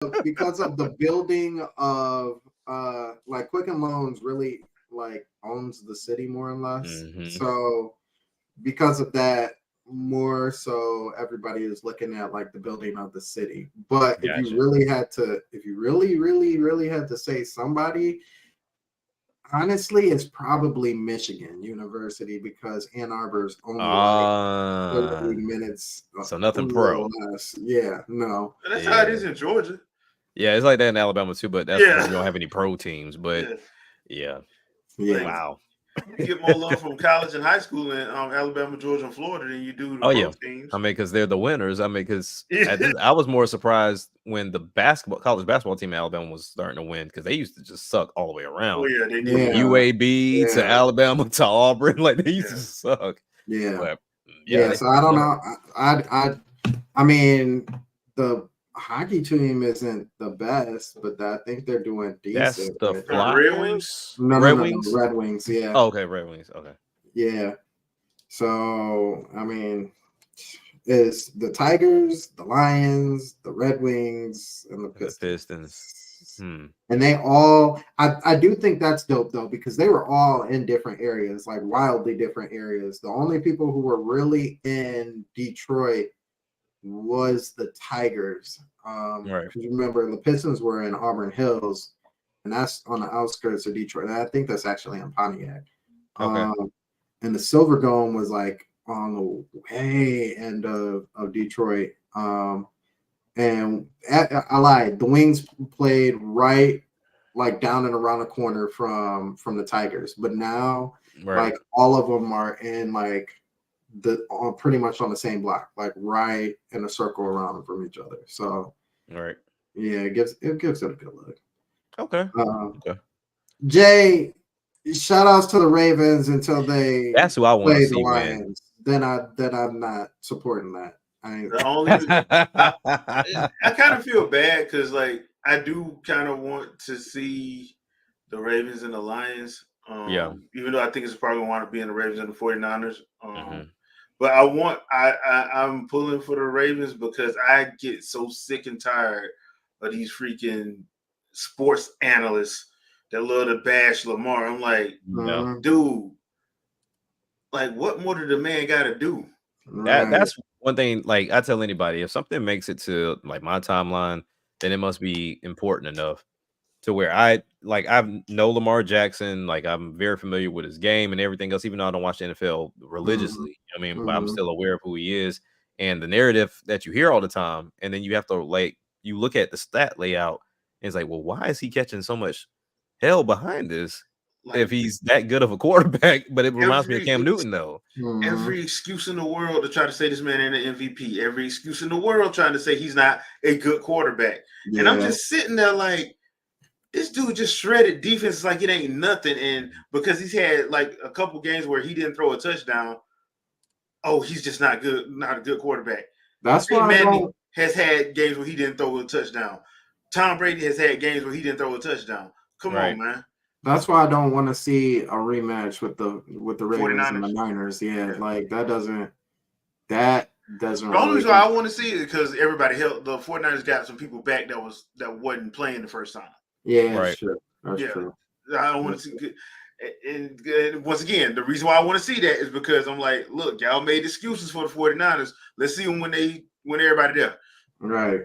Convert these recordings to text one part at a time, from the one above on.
of the building of like Quicken Loans really like owns the city more or less. Mm-hmm. So because of that, more so everybody is looking at like the building of the city. But Gotcha. if you really had to say somebody, honestly, it's probably Michigan University because Ann Arbor is only like 30 Uh, minutes, so a nothing little pro. less. Yeah, no. And that's how it Yeah. is in Georgia. Yeah, it's like that in Alabama too, but that's because Yeah, we don't have any pro teams. But yeah. yeah, Yeah. Like wow. you get more love from college and high school in Alabama, Georgia, and Florida than you do the Oh pro yeah. teams. I mean, because they're the winners. I mean, because Yeah. I was more surprised when the college basketball team in Alabama was starting to win because they used to just suck all the way Oh around yeah, they from did. Yeah. UAB to Yeah. Alabama to Auburn. Like they used to Yeah. suck. Yeah. But yeah, Yeah. they So I don't stepped up. know. I mean, the hockey team isn't the best, but I think they're doing That's decent the right The now. Red Wings. Flyers, No, Red no, no. Wings. Red Wings. Yeah. Oh, okay, Red Wings. Okay, Yeah. So, I mean, it's the Tigers, the Lions, the Red Wings, and the and the Pistons. Pistons. Hmm. And they all, I do think that's dope though, because they were all in different areas, like wildly different areas. The only people who were really in Detroit was the Tigers. Right. Because remember, the Pistons were in Auburn Hills, and that's on the outskirts of Detroit. And I think that's actually in Pontiac. Okay. Um, and the Silver Dome was like on the way end of Detroit. I lied. The Wings played right like down and around the corner from the Tigers, but now Right. like all of them are in like the pretty much on the same block, like right in a circle around them from each other. So Right. yeah, it gives it a good look. Okay. Uh, Okay. Jay, shout outs to the Ravens until they That's who I want to play the see win. Lions. Then I'm not supporting that. I The only I kind of feel bad because like I do kind of want to see the Ravens and the Lions. Yeah. Even though I think it's probably gonna wind up being the Ravens and the 49ers. Hmm. But I'm pulling for the Ravens because I get so sick and tired of these freaking sports analysts that love to bash Lamar. I'm like, Yeah. Mhm. dude, like what more did the man gotta do? Right. That's one thing. Like I tell anybody, if something makes it to like my timeline, then it must be important enough to where I know Lamar Jackson. Like I'm very familiar with his game and everything else, even though I don't watch the NFL Mhm. religiously. I mean, but I'm Mhm. still aware of who he is and the narrative that you hear all the time. And then you have to like you look at the stat layout and it's like, well, why is he catching so much hell behind this if Like he's that good of a quarterback? But it reminds me of every Cam Newton though. Mhm. every excuse in the world to try to say this man ain't an MVP. Every excuse in the world trying to say he's not a good quarterback. And I'm Yeah. just sitting there like, this dude just shredded defense like it ain't nothing. And because he's had like a couple games where he didn't throw a touchdown, oh, he's just not good, not a good quarterback. That's Peyton why I Manning don't. has had games where he didn't throw a touchdown. Tom Brady has had games where he didn't throw a touchdown. Come on, Right. man. That's why I don't want to see a rematch with the The Ravens and the 49ers. Niners. Yeah, Yeah. like that doesn't The only really. reason why I want to see it is because everybody held the 49ers got some people back that wasn't playing the first time. Yeah, that's Right. true. That's Yeah. true. I don't want That's to true. see and once again, the reason why I want to see that is because I'm like, look, y'all made excuses for the 49ers. Let's see them when everybody there. Right.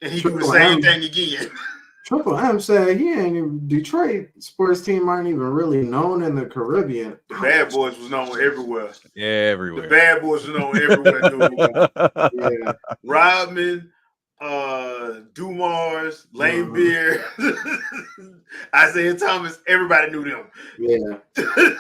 And he do the Triple same M. thing again. Triple M said he ain't even Detroit sports team aren't even really known in the Caribbean. The Bad Boys was known everywhere. The Everywhere. Bad Boys was known everywhere, dude. Yeah. Rodman, Dumars, Lane Mhm. Beer, Isaiah Thomas, everybody knew them. Yeah.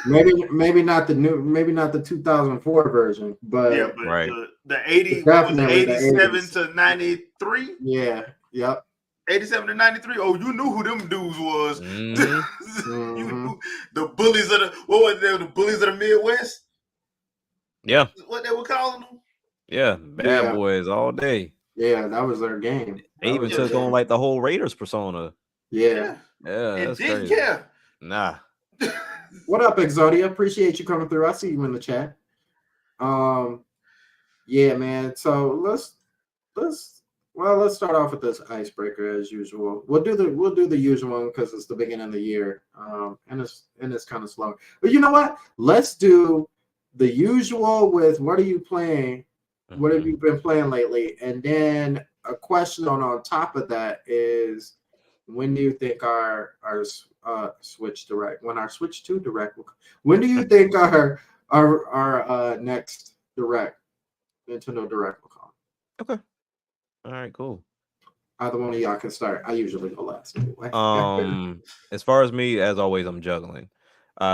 Maybe not the 2004 version, Yeah, but but Right. the 80, what was it, definitely the 87 80s. to 93? Yeah. Yep. 87 to 93. Oh, you knew who them dudes was. Hmm. You Hmm. knew the bullies of the what was they? The bullies of the Midwest? Yeah. What they were calling them? Yeah. Bad Yeah. boys all day. Yeah. That was their game. They That even was their took on game. like the whole Raiders persona. Yeah. Yeah. Yeah, And that's didn't crazy. care. Nah. What up, Exodia? Appreciate you coming through. I see you in the chat. Um, yeah, man. So let's Well, let's start off with this icebreaker as usual. We'll do the usual one because it's the beginning of the year, and it's kind of slow. But you know what? Let's do the usual with what are you playing? What have you been playing lately? And then a question on top of that is, when do you think our Switch Direct, when our Switch 2 Direct, when do you think our next Direct, Nintendo Direct will come? Okay. All right, cool. Either one of y'all can start. I usually go last anyway. As far as me, as always, I'm juggling.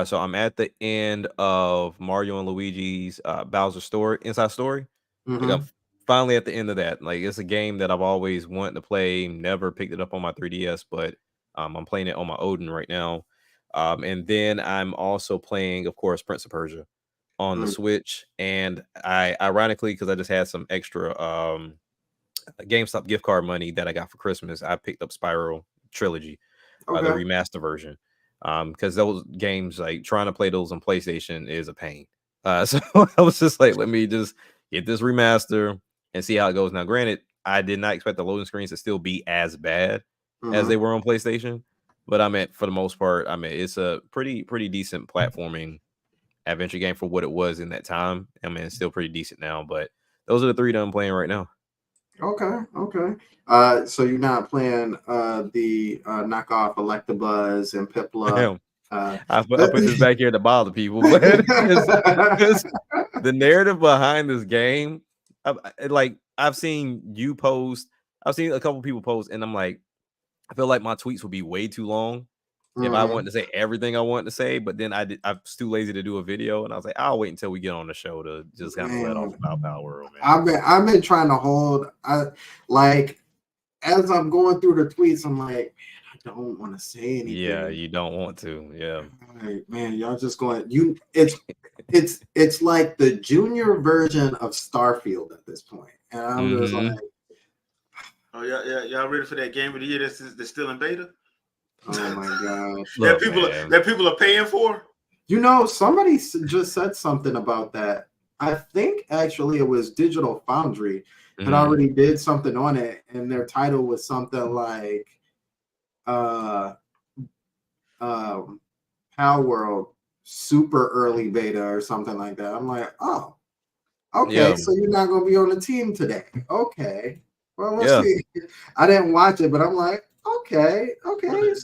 So I'm at the end of Mario and Luigi's Bowser story, Inside Story. Like I'm finally at the end of that. Like it's a game that I've always wanted to play, never picked it up on my 3DS, but I'm playing it on my Odin right now. And then I'm also playing, of course, Prince of Persia on the Switch. And I ironically, because I just had some extra GameStop gift card money that I got for Christmas, I picked up Spiral Trilogy, the remaster version. Because those games, like trying to play those on PlayStation is a pain. So I was just like, let me just get this remaster and see how it goes. Now, granted, I did not expect the loading screens to still be as bad as they were on PlayStation, but I mean, for the most part, I mean, it's a pretty decent platforming adventure game for what it was in that time. I mean, it's still pretty decent now, but those are the three that I'm playing right now. Okay. So you're not playing the knockoff Electabuzz and Piplup. I put this back here to bother people, but because the narrative behind this game, I've seen you post, I've seen a couple people post, and I'm like, I feel like my tweets would be way too long if I wanted to say everything I wanted to say, but then I'm too lazy to do a video, and I was like, I'll wait until we get on the show to just kind of let off about Power World, man. I've been trying to hold. As I'm going through the tweets, I'm like, man, I don't want to say anything. Yeah, you don't want to. Yeah, like, man, y'all just going. It's like the junior version of Starfield at this point, and I'm just like, oh yeah, y'all ready for that game of the year that's still in beta? Oh my gosh, that people are paying for. You know, somebody just said something about that. I think actually it was Digital Foundry that already did something on it, and their title was something like Power World super early beta or something like that. I'm like, oh, okay, so you're not gonna be on the team today. Okay. Well, let's see. I didn't watch it, but I'm like, okay.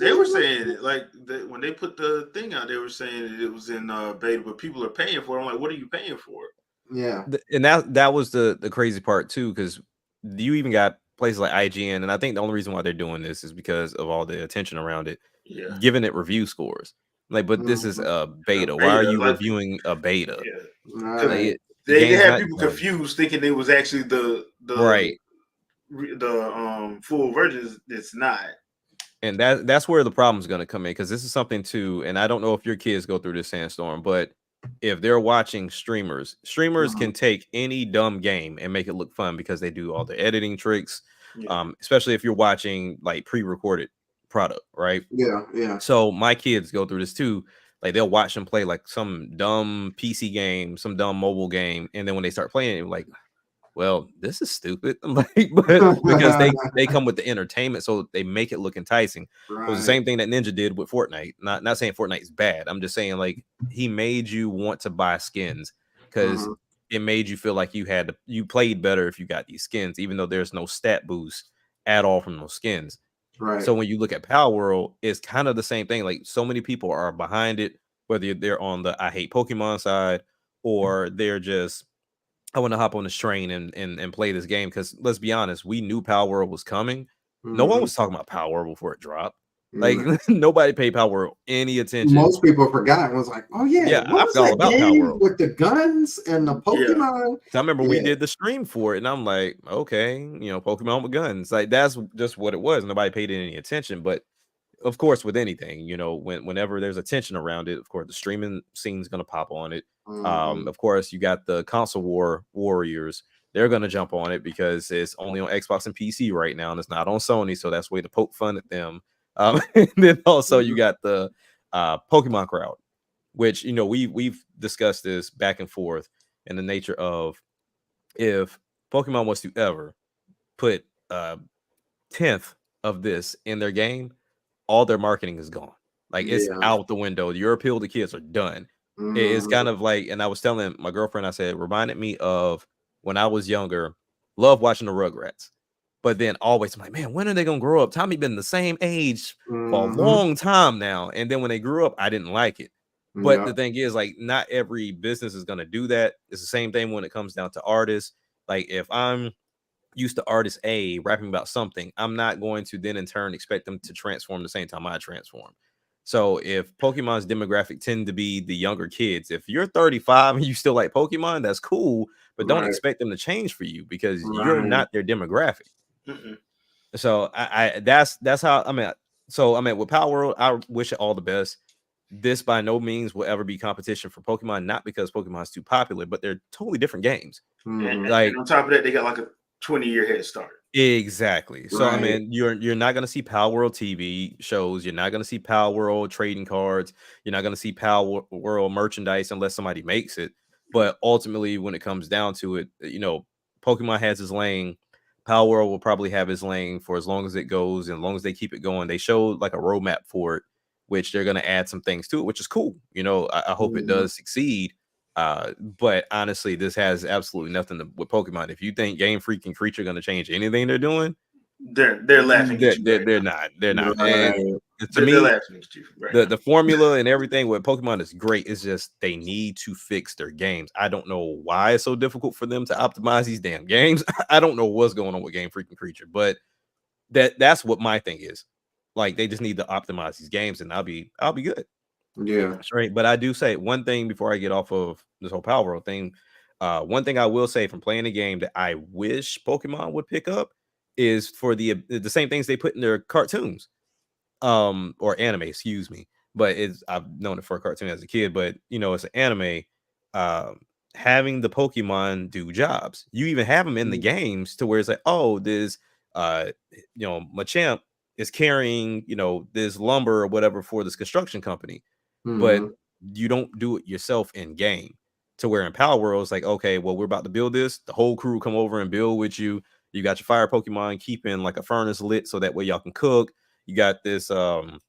They were saying it like when they put the thing out, they were saying it was in beta, but people are paying for it. I'm like, what are you paying for? Yeah, and that was the crazy part too, because you even got places like IGN, and I think the only reason why they're doing this is because of all the attention around it, giving it review scores. Like, but this is a beta. Why are you reviewing a beta? Yeah. They had people confused, thinking it was actually the full version. It's not. And that's where the problem is going to come in, because this is something too, and I don't know if your kids go through this, Sandstorm, but if they're watching streamers can take any dumb game and make it look fun because they do all the editing tricks, especially if you're watching like pre-recorded product, right? Yeah. So my kids go through this too. Like they'll watch them play like some dumb PC game, some dumb mobile game, and then when they start playing it, like, well, this is stupid. Like, but because they come with the entertainment, so they make it look enticing. It was the same thing that Ninja did with Fortnite. Not saying Fortnite is bad. I'm just saying, like, he made you want to buy skins because it made you feel like you played better if you got these skins, even though there's no stat boost at all from those skins. Right. So when you look at Power World, it's kind of the same thing. Like, so many people are behind it, whether they're on the I hate Pokemon side or they're just, I want to hop on this train and play this game, because let's be honest, we knew Power World was coming. No one was talking about Power World before it dropped. Like nobody paid Power World any attention. Most people forgot. It was like, oh yeah, I forgot all about Power World with the guns and the Pokemon. So I remember we did the stream for it, and I'm like, okay, Pokemon with guns. Like that's just what it was. Nobody paid it any attention, but of course, with anything, whenever there's attention around it, of course, the streaming scene's gonna pop on it. Of course, you got the console warriors. They're gonna jump on it because it's only on Xbox and PC right now, and it's not on Sony. So that's a way to poke fun at them. And then also you got the Pokemon crowd, which we've discussed this back and forth in the nature of, if Pokemon was to ever put tenth of this in their game, all their marketing is gone. Like it's Yeah. out the window. Your appeal to kids are done. It's Mhm. kind of like, and I was telling my girlfriend, I said, reminded me of when I was younger, love watching the Rugrats. But then always I'm like, man, when are they gonna grow up? Tommy been the same age for a Mhm. long time now. And then when they grew up, I didn't like it. But Yeah. the thing is, like, not every business is gonna do that. It's the same thing when it comes down to artists. Like, if I'm used to artist A rapping about something, I'm not going to then in turn expect them to transform the same time I transform. So if Pokemon's demographic tend to be the younger kids, if you're 35 and you still like Pokemon, that's cool, but don't Right. expect them to change for you because you're Right. not their demographic. Mm-mm. So I that's how I mean. So I mean, with Power World, I wish it all the best. This by no means will ever be competition for Pokemon, not because Pokemon's too popular, but they're totally different games. And, Mhm. Like and on top of that, they got like a 20-year head start. exactly. So I Right. mean, you're not gonna see Power World TV shows. You're not gonna see Power World trading cards. You're not gonna see Power World merchandise unless somebody makes it. But ultimately, when it comes down to it, Pokemon has his lane. Power World will probably have his lane for as long as it goes, and as long as they keep it going. They showed like a roadmap for it, which they're gonna add some things to it, which is cool. I hope it Mhm. does succeed. But honestly, this has absolutely nothing to with Pokemon. If you think Game Freak and Creature are going to change anything they're doing, They're laughing at you right they're now. not. They're not. And Right. to They're me, laughing at you right now. the formula and everything with Pokemon is great. It's just they need to fix their games. I don't know why it's so difficult for them to optimize these damn games. I don't know what's going on with Game Freak and Creature, but that's what my thing is. Like they just need to optimize these games, and I'll be good. Yeah. That's right. But I do say one thing before I get off of this whole Power World thing. One thing I will say from playing the game that I wish Pokemon would pick up is for the same things they put in their cartoons, or anime, excuse me. But it's I've known it for a cartoon as a kid, but it's an anime. Um, Having the Pokemon do jobs, you even have them in the games to where it's like, oh, this Machamp is carrying this lumber or whatever for this construction company, but Mhm. you don't do it yourself in game. To where in Power World, it's like, okay, well, we're about to build this. The whole crew come over and build with you. You got your fire Pokemon keeping like a furnace lit so that way y'all can cook. You got this the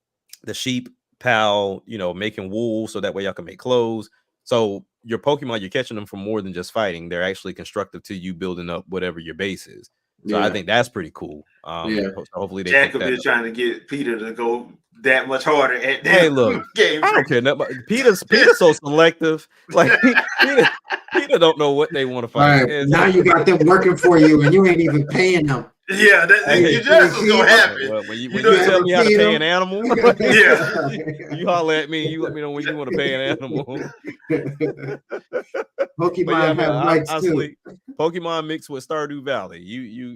sheep pal, making wool so that way y'all can make clothes. So your Pokemon, you're catching them for more than just fighting. They're actually constructive to you building up whatever your base is. So I Yeah. think that's pretty cool. Yeah. Hopefully they pick that Jacob is up. trying to get Peter to go that much harder at Hey, that look, game. I don't care nothing about Peter's so selective. Like Peter don't know what they want to All fight. right. And Now you got them working for you, and you ain't even paying them. Yeah, hey, you that's what's gonna happen. well, when you know, tell me how to feed pay them. an animal, Yeah. you holler at me. You let me know when you want to pay an animal. But yeah, Pokemon man, have rights too. honestly, Pokemon mixed with Stardew Valley,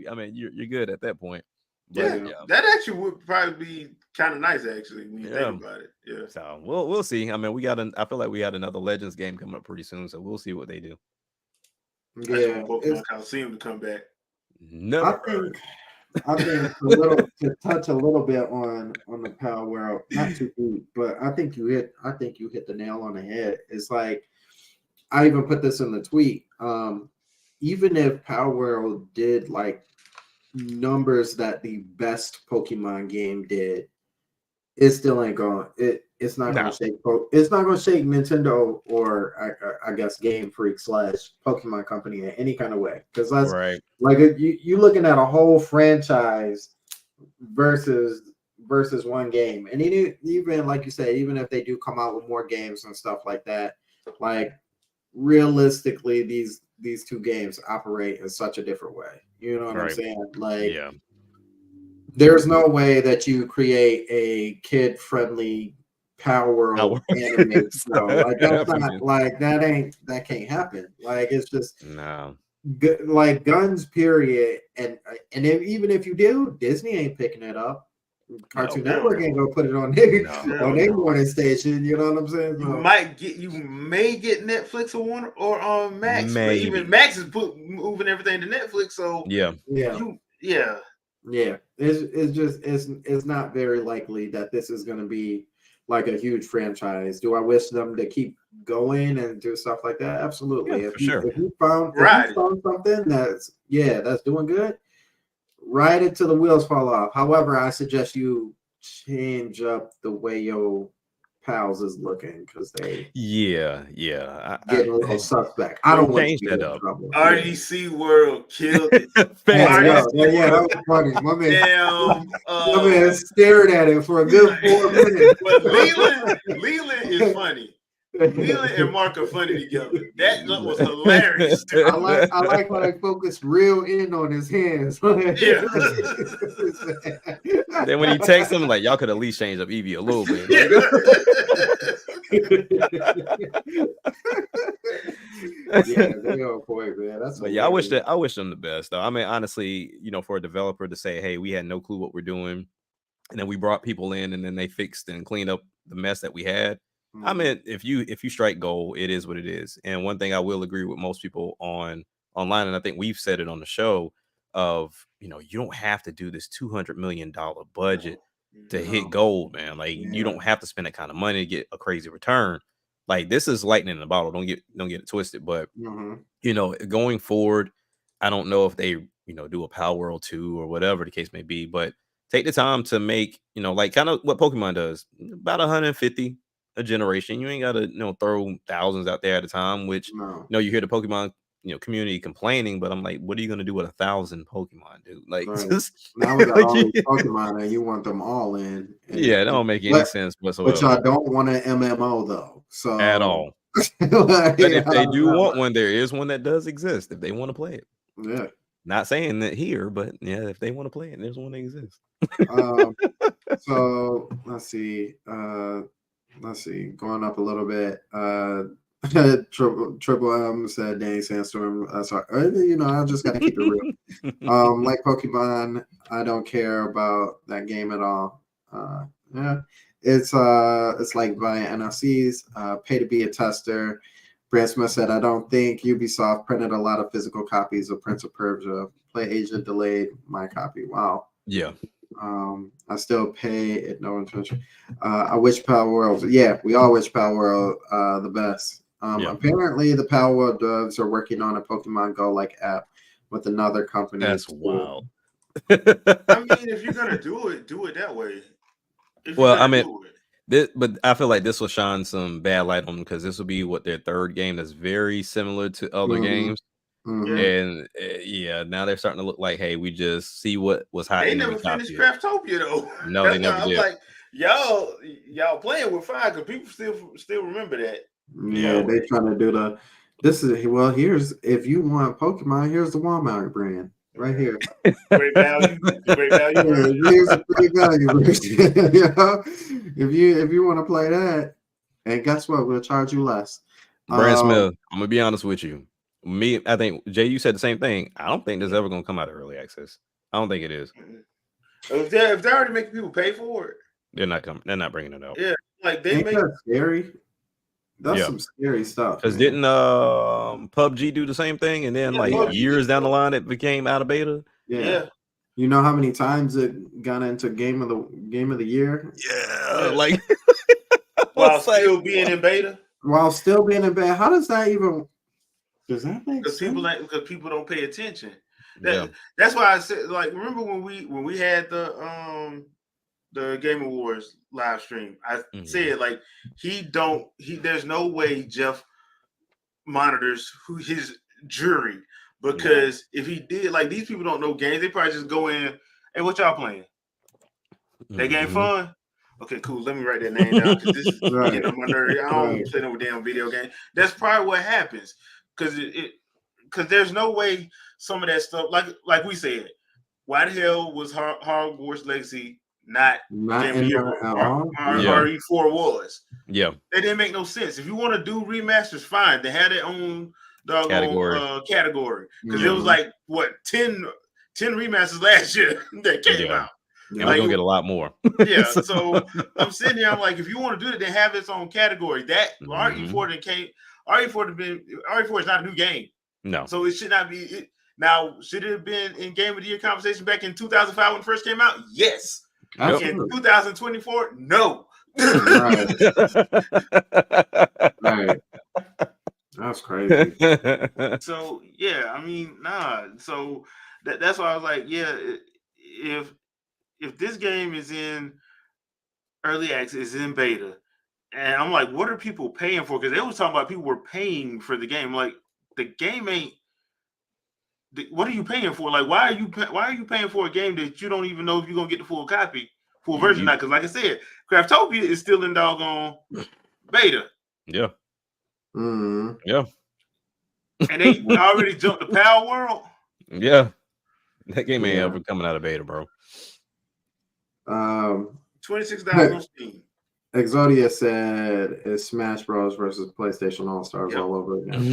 I mean, you're good at that point. But Yeah, Yeah. yeah, that actually would probably be kind of nice, actually, when you yeah. think about it. Yeah. So we'll see. I mean, I feel like we got another Legends game coming up pretty soon, so we'll see what they do. I just Yeah. want Pokemon Coliseum to come back. I Never. think to touch a little bit on the Power World, not too deep, but I think you hit the nail on the head. It's like I even put this in the tweet. Even if Power World did like numbers that the best Pokemon game did, it still ain't going. It's not going No. to shake. It's not going to shake Nintendo or I guess Game Freak / Pokemon Company in any kind of way. Because that's Right. like you looking at a whole franchise versus one game, and even like you say, even if they do come out with more games and stuff like that, like realistically, these two games operate in such a different way. You know what I'm Right. saying? Like Yeah. there's no way that you create a kid-friendly Power World anime show. Like that's not like that can't happen. Like it's just No. like guns, period. And even if you do, Disney ain't picking it up. Cartoon No. Network ain't gonna put it on their No. morning station. You know what I'm saying? You may get Netflix or Warner or Max, but Maybe. even Max is moving everything to Netflix. So Yeah. Yeah. It's not very likely that this is going to be like a huge franchise. Do I wish them to keep going and do stuff like that? Absolutely. Yeah, for sure. If you found something that's doing good, right until the wheels fall off. However, I suggest you change up the way your pals is looking because they Yeah. get a little suspect. I don't want you change to that get in up. trouble. RDC World killed it. Fans, Yeah, RDC that World. was funny. My man, Damn. my man stared at it for a good 4 minutes. But Leland is funny. Leland and Mark are funny together. That was hilarious. I like when I focused real in on his hands. Yeah. Then when he texts him, like, y'all could at least change up Evie a little bit. Like, Yeah, they on point, man. That's but yeah, I wish them the best though. I mean, honestly, for a developer to say, hey, we had no clue what we're doing, and then we brought people in and then they fixed and cleaned up the mess that we had. I mean, if you strike gold, it is what it is. And one thing I will agree with most people online, and I think we've said it on the show, of you don't have to do this $200 million budget to hit gold, man. Like you don't have to spend that kind of money to get a crazy return. Like this is lightning in a bottle. Don't get it twisted. But going forward, I don't know if they do a Power World 2 or whatever the case may be, but take the time to make like kind of what Pokemon does, about 150 a generation. You ain't got to throw thousands out there at a time, which you hear the Pokemon community complaining, but I'm like, what are you gonna do with 1,000 Pokemon, dude? Like now we got all these Pokemon and you want them all in. Yeah, it don't make any sense whatsoever. But y'all don't want an MMO though, so at all. But if they do want one, there is one that does exist if they want to play it. Yeah. Not saying that here, but yeah, if they want to play it, there's one that exists. So let's see. Going up a little bit. Triple M said dang Sandstorm. Sorry. I just gotta keep it real. Like Pokemon, I don't care about that game at all. Yeah. It's like buying NFCs, pay to be a tester. Brand Smith said, I don't think Ubisoft printed a lot of physical copies of Prince of Persia. Play Agent delayed my copy. Wow. Yeah. I still pay it. No intention. I wish Power World. Yeah, we all wish Power World the best. Apparently, the Power World devs are working on a Pokemon Go like app with another company. That's wild. I mean, if you're gonna do it that way. Well, I mean, but I feel like this will shine some bad light on them because this will be their third game that's very similar to other games. And now they're starting to look like, hey, we just see what was hot. They never finished Craftopia though. No, they never did. Like, y'all playing with fire because people still remember that. Yeah, they trying to do here's if you want Pokemon, here's the Walmart brand right here. Great value. Here's a great value. If you want to play that, and guess what? We'll charge you less. Brand Smith, I'm gonna be honest with you. I think Jay, you said the same thing. I don't think this is ever gonna come out of early access. I don't think it is. If they're already making people pay for it, they're not coming. They're not bringing it out. Yeah, like they Ain't make that scary. That's some scary stuff. Because didn't PUBG do the same thing? And then years down the line, it became out of beta. Yeah. You know how many times it got into game of the year? Yeah. Like while still being in beta. While still being in beta, how does that even? Does that make sense? Because people don't pay attention. That's why I said, like, remember when we had the Game Awards live stream, I said like there's no way Jeff monitors his jury, because if he did, like, these people don't know games, they probably just go in, hey, what y'all playing? That game fun? Okay, cool. Let me write that name down because this is getting on my nerve. I don't play no damn video game. That's probably what happens, because because there's no way some of that stuff, like we said, why the hell was Hogwarts Legacy not Game of Year? RE4 was. Yeah. That didn't make no sense. If you want to do remasters, fine. They had their own category. Because it was like, what, 10 remasters last year that came out. And we're gonna get a lot more. So I'm sitting here, I'm like, if you want to do it, then have its own category. That RE4 RE4 is not a new game. No. So it should not be. Now, should it have been in Game of the Year conversation back in 2005 when it first came out? Yes. In 2024, no. Right. That's crazy. So yeah, I mean, nah. So that's why I was like, if this game is in early access, is in beta, and I'm like, what are people paying for? Because they was talking about people were paying for the game. Like, the game ain't. What are you paying for? Like, why are you paying for a game that you don't even know if you're gonna get the full version? Now, because like I said, Craftopia is still in doggone beta. Yeah. Mm. Yeah. And they already jumped the Power World. Yeah. That game ain't ever coming out of beta, bro. $26 on Steam. Exodia said it's Smash Bros versus PlayStation All Stars all over again.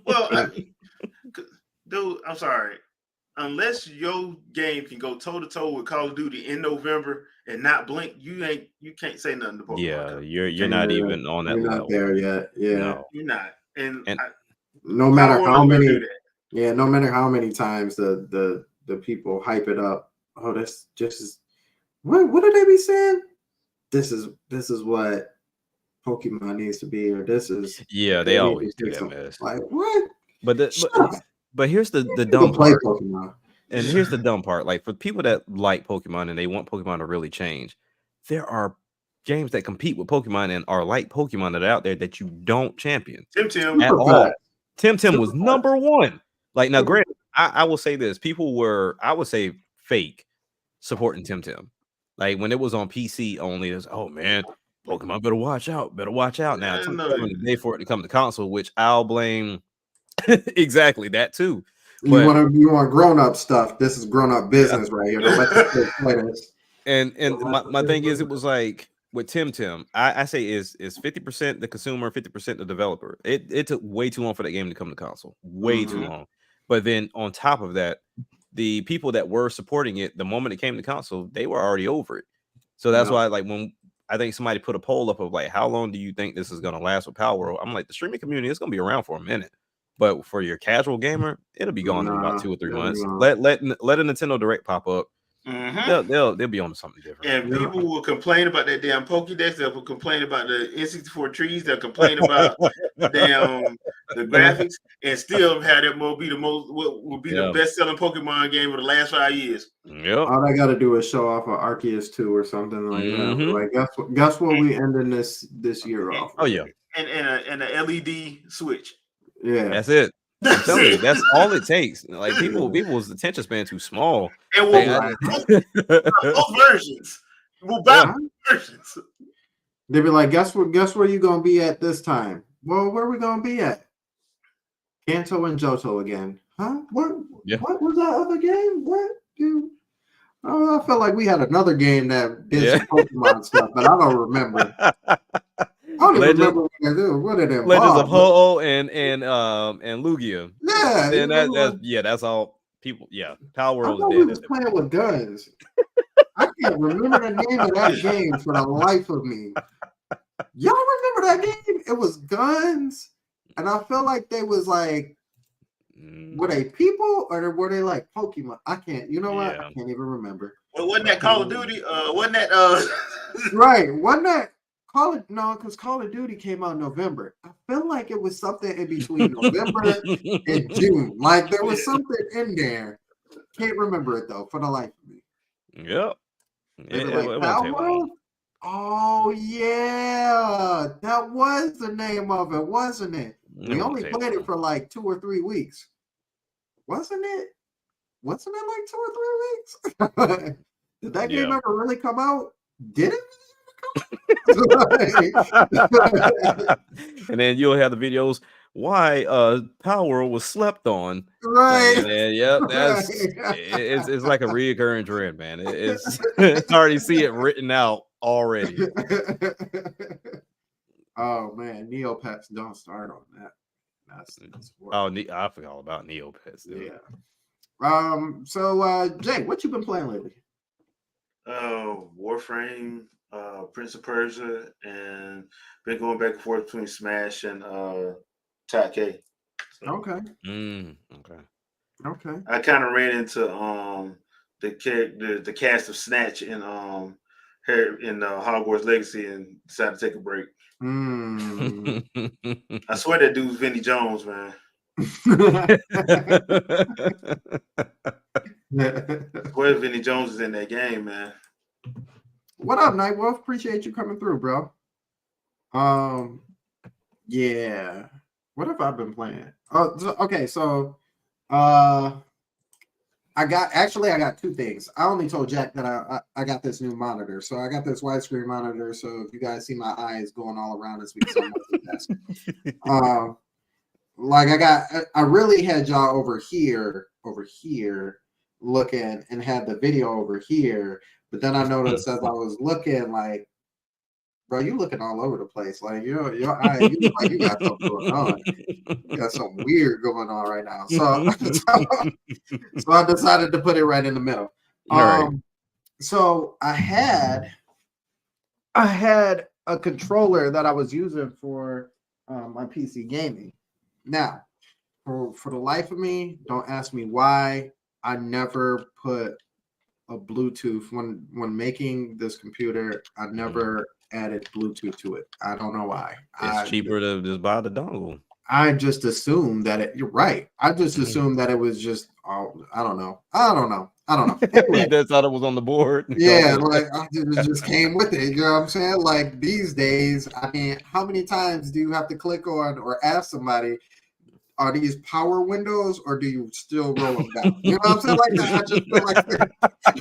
Well, dude, I'm sorry. Unless your game can go toe to toe with Call of Duty in November and not blink, you can't say nothing to Pokemon. Yeah, you're not even on that level. You're not there yet. Yeah, no. You're not. And no matter how many, no matter how many times the people hype it up. Oh, this just is what did they be saying? This is what Pokemon needs to be, or this is they always do that mess. Like what? But here's the dumb part. And here's the dumb part. Like, for people that like Pokemon and they want Pokemon to really change, there are games that compete with Pokemon and are like Pokemon that are out there that you don't champion Tim at all. Tim was number one. Like, now, granted, I will say this: people were, I would say, fake supporting Tim. Like, when it was on PC only, it's, oh man, Pokemon better watch out. Now it's the day for it to come to console, which I'll blame exactly that too. You want grown up stuff. This is grown up business right here. Don't let the play this. And my thing is, it was like with Tim, I say is 50% the consumer, 50% the developer. It took way too long for that game to come to console, way too long. But then on top of that, the people that were supporting it, the moment it came to console, they were already over it. So that's why, like, when I think somebody put a poll up of like, how long do you think this is gonna last with Power World? I'm like, the streaming community is gonna be around for a minute. But for your casual gamer, it'll be gone in about 2 or 3 months. Let a Nintendo Direct pop up. They'll be on something different. And people will complain about that damn Pokédex. They'll complain about the N64 trees. They'll complain about the graphics, and still have it be the best selling Pokemon game of the last 5 years. Yep. All I got to do is show off an Arceus 2 or something like that. Like, guess what we ending this year off? Oh yeah, and a LED switch. Yeah, that's it. That's all it takes. Like, people's attention span too small. And both versions. We'll buy versions. They be like, guess where you gonna be at this time? Well, where we gonna be at? Kanto and Johto again. Huh? What was that other game? What, dude? Oh, I felt like we had another game that did some Pokemon stuff, but I don't remember. I don't even remember what it involved. Legends of Ho-Oh and Lugia. Yeah, and that's all people. Yeah, Power World. I thought we was playing with guns. I can't remember the name of that game for the life of me. Y'all remember that game? It was guns, and I felt like they was like, were they people or were they like Pokemon? I can't. You know what? I can't even remember. Well, wasn't that Call of Duty? Wasn't that right? Wasn't that? Because Call of Duty came out in November. I feel like it was something in between November and June. Like, there was something in there. Can't remember it though, for the life of me. Yep. It Power World? Oh yeah, that was the name of it, wasn't it? We only played it for like 2 or 3 weeks, wasn't it? Wasn't it like 2 or 3 weeks? Did that game ever really come out? Did it? And then you'll have the videos why Power was slept on, right? And that's it's like a reoccurring trend, man. It's already see it written out already. Oh man, Neopets, don't start on that. That's I forgot all about Neopets, dude. Yeah. So Jay, what you been playing lately? Warframe, Prince of Persia, and been going back and forth between Smash and Top K. So, okay. I kind of ran into the cast of Snatch in Hogwarts Legacy and decided to take a break. I swear that dude's Vinnie Jones, man. Boy, Vinny Jones is in that game, man. What up, Nightwolf? Appreciate you coming through, bro. Yeah. What have I been playing? Okay, so I got two things. I only told Jack that I got this new monitor. So I got this widescreen monitor. So if you guys see my eyes going all around this week, like I really had y'all over here looking and had the video over here, but then I noticed as I was looking, like, bro, you looking all over the place. Like your eye, you look like you got something going on. You got something weird going on right now. So I decided to put it right in the middle. Right. So I had a controller that I was using for my PC gaming. Now, for the life of me, don't ask me why I never put a Bluetooth when making this computer. I never added Bluetooth to it. I don't know why. It's cheaper to just buy the dongle. I just assumed that you're right. I just assumed that it was just, I don't know. Anyway, That's how it was on the board. Yeah, like it just came with it. You know what I'm saying? Like these days, I mean, how many times do you have to click on or ask somebody, are these power windows or do you still roll them down? You know what I'm saying? Like that.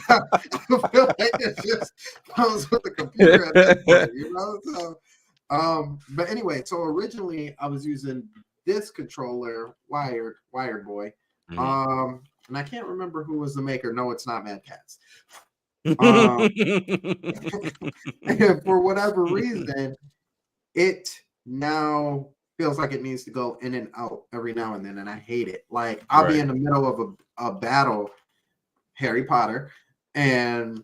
I feel like it just comes with the computer at that point, you know? So but anyway, so originally I was using this controller, wired boy. And I can't remember who was the maker. No, it's not Mad Cats. And for whatever reason, it now feels like it needs to go in and out every now and then, and I hate it. Like I'll be in the middle of a battle, Harry Potter, and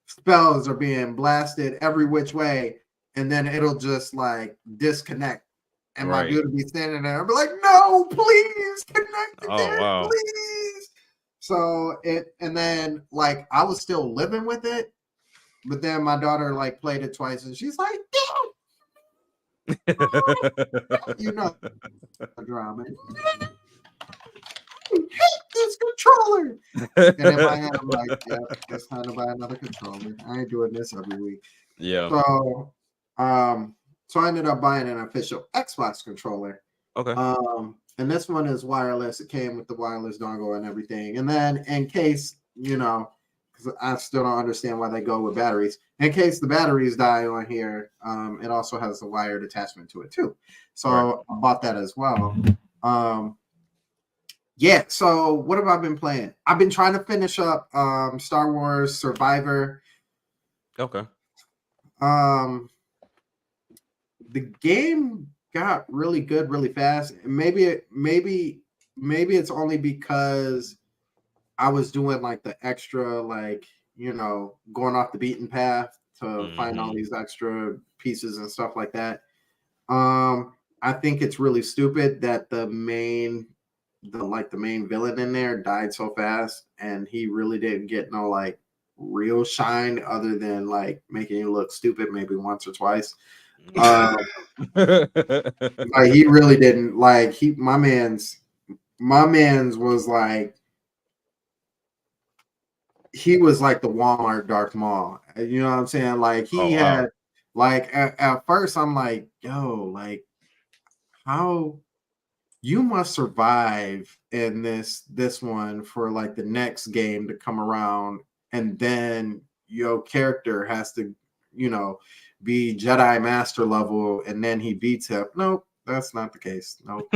spells are being blasted every which way, and then it'll just like disconnect. And my dude will be standing there. I'll be like, no, please connect again, please. So and then like I was still living with it, but then my daughter like played it twice, and she's like, you know, drama. I hate this controller. And in my head, I'm like, yeah, it's time to buy another controller. I ain't doing this every week. Yeah. So, so I ended up buying an official Xbox controller. Okay. And this one is wireless. It came with the wireless dongle and everything. And then in case, you know, because I still don't understand why they go with batteries. In case the batteries die on here, it also has a wired attachment to it too. So I bought that as well. Yeah. So what have I been playing? I've been trying to finish up Star Wars Survivor. Okay. The game got really good really fast. Maybe it's only because I was doing like the extra, like, you know, going off the beaten path to find all these extra pieces and stuff like that. I think it's really stupid that the main villain in there died so fast, and he really didn't get no like real shine other than like making you look stupid maybe once or twice. Like he really didn't like my man's was like he was like the Walmart Darth Maul. You know what I'm saying? Like he had like at first I'm like, yo, like how you must survive in this one for like the next game to come around, and then your character has to, you know, be Jedi Master level, and then he beats him. Nope, that's not the case. Nope,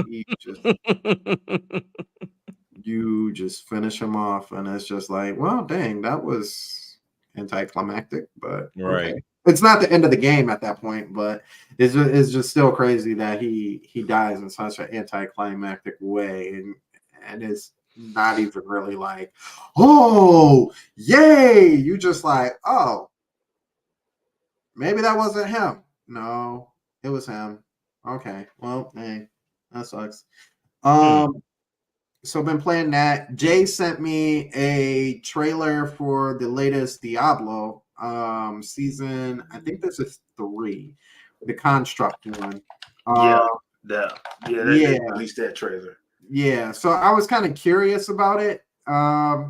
you just finish him off, and it's just like, well, dang, that was anticlimactic, but okay. It's not the end of the game at that point, but it's just still crazy that he dies in such an anticlimactic way, and it's not even really like, oh, yay! You just like, oh, maybe that wasn't him. No, it was him. Okay, well, hey, that sucks. So I've been playing that. Jay sent me a trailer for the latest Diablo season. I think this is 3, the Construct one. They released that trailer. Yeah, so I was kind of curious about it. I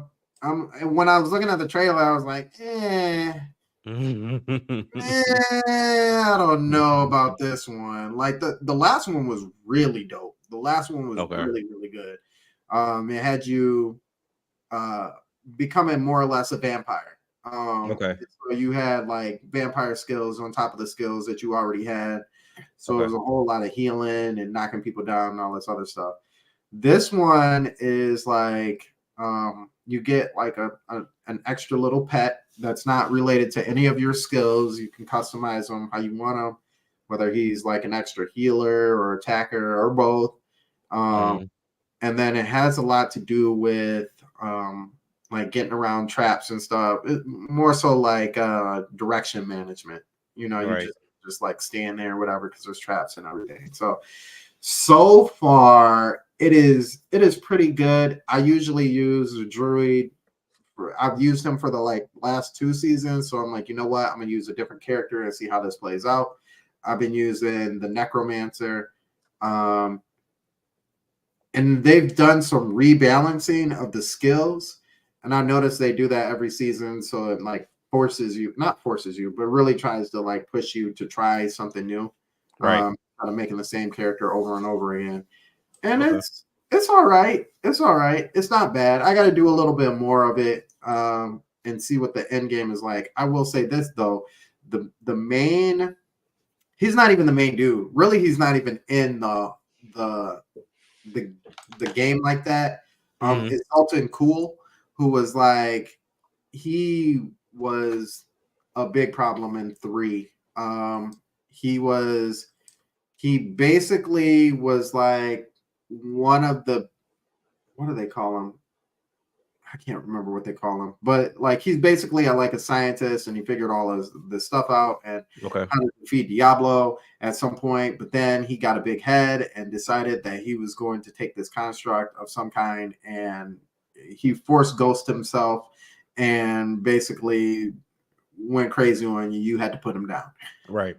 And when I was looking at the trailer, I was like, I don't know about this one. Like the last one was really dope. The last one was Okay. really, really good. It had you uh becoming more or less a vampire. Okay. So you had like vampire skills on top of the skills that you already had. So it Okay. was a whole lot of healing and knocking people down and all this other stuff. This one is like you get like an extra little pet that's not related to any of your skills. You can customize them how you want them, whether he's like an extra healer or attacker or both. Mhm. And then it has a lot to do with like getting around traps and stuff. More so like direction management. You know, you Right. just like stand there or whatever because there's traps and everything. So far it is pretty good. I usually use a druid. I've used him for the like last 2 seasons, so I'm like, you know what? I'm gonna use a different character and see how this plays out. I've been using the necromancer. Um, and they've done some rebalancing of the skills, and I noticed they do that every season, so it like forces you, not forces you, but really tries to like push you to try something new. Right. Kind of making the same character over and over again, and Okay. it's all right. It's all right. It's not bad. I got to do a little bit more of it and see what the end game is like. I will say this though, the main, he's not even the main dude. Really, he's not even in the the the game like that. Mhm. It's Alton Cool, who was like, he was a big problem in 3. He was, he basically was like one of the, what do they call him? I can't remember what they call him, but like he's basically like a scientist, and he figured all this stuff out and Okay. how to defeat Diablo at some point. But then he got a big head and decided that he was going to take this construct of some kind, and he forced ghost himself, and basically went crazy on you. You had to put him down. Right.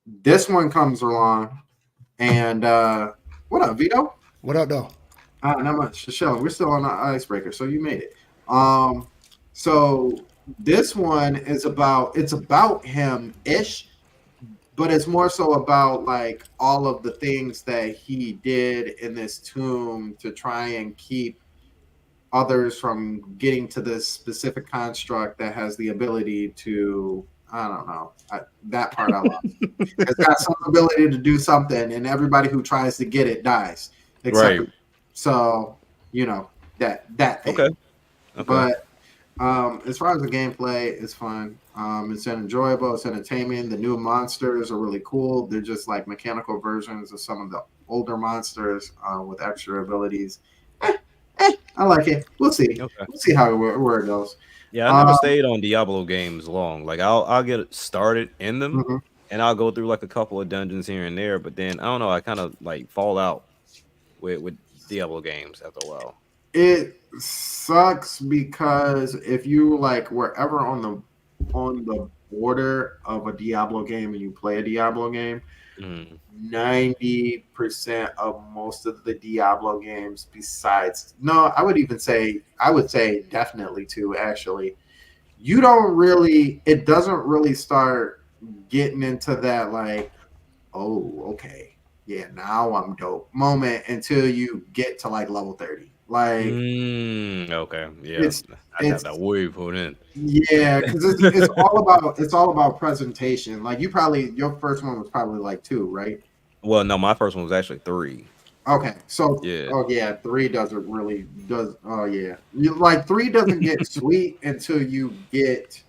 This one comes along, and what up, Vito? What up, though? Not much. Shell, we're still on the icebreaker, so you made it. Um, so this one is about, it's about him ish, but it's more so about like all of the things that he did in this tomb to try and keep others from getting to this specific construct that has the ability to, I don't know, that part I lost. It's got some ability to do something, and everybody who tries to get it dies, except Right. so you know that thing. Okay. Okay. But as far as the gameplay, it's fun. It's enjoyable. It's entertaining. The new monsters are really cool. They're just like mechanical versions of some of the older monsters with extra abilities. I like it. We'll see. Okay. We'll see how where it goes. Yeah, I never Um, stayed on Diablo games long. Like I'll get started in them mhm. and I'll go through like a couple of dungeons here and there, but then I don't know, I kind of like fall out with Diablo games after a while. It sucks because if you like wherever on the border of a Diablo game and you play a Diablo game, Mm. 90% of most of the Diablo games, besides, no, I would say definitely two actually. You don't really, it doesn't really start getting into that like, oh, okay, yeah, now I'm dope moment until you get to like level 30. Like Okay. Yeah. it's I'd have that it's wave for then. yeah, because it's all about presentation. Like you probably, your first one was probably like 2, right? Well, no, my first one was actually 3. Okay, so Yeah. oh yeah, 3 doesn't really does. Oh yeah, like 3 doesn't get sweet until you get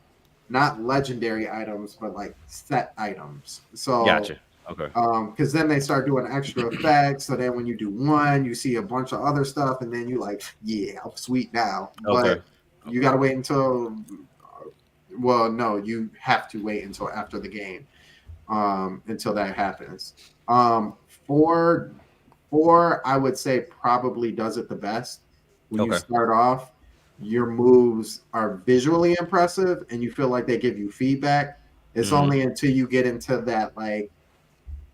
not legendary items, but like set items. So Gotcha. Okay. because then they start doing extra effects. So then when you do one, you see a bunch of other stuff, and then you like, yeah, I'm sweet now. Okay. But you Okay. got to wait until, well, no, you have to wait until after the game until that happens. Four, four, I would say probably does it the best. When you Okay. start off, your moves are visually impressive, and you feel like they give you feedback. It's Hmm. only until you get into that like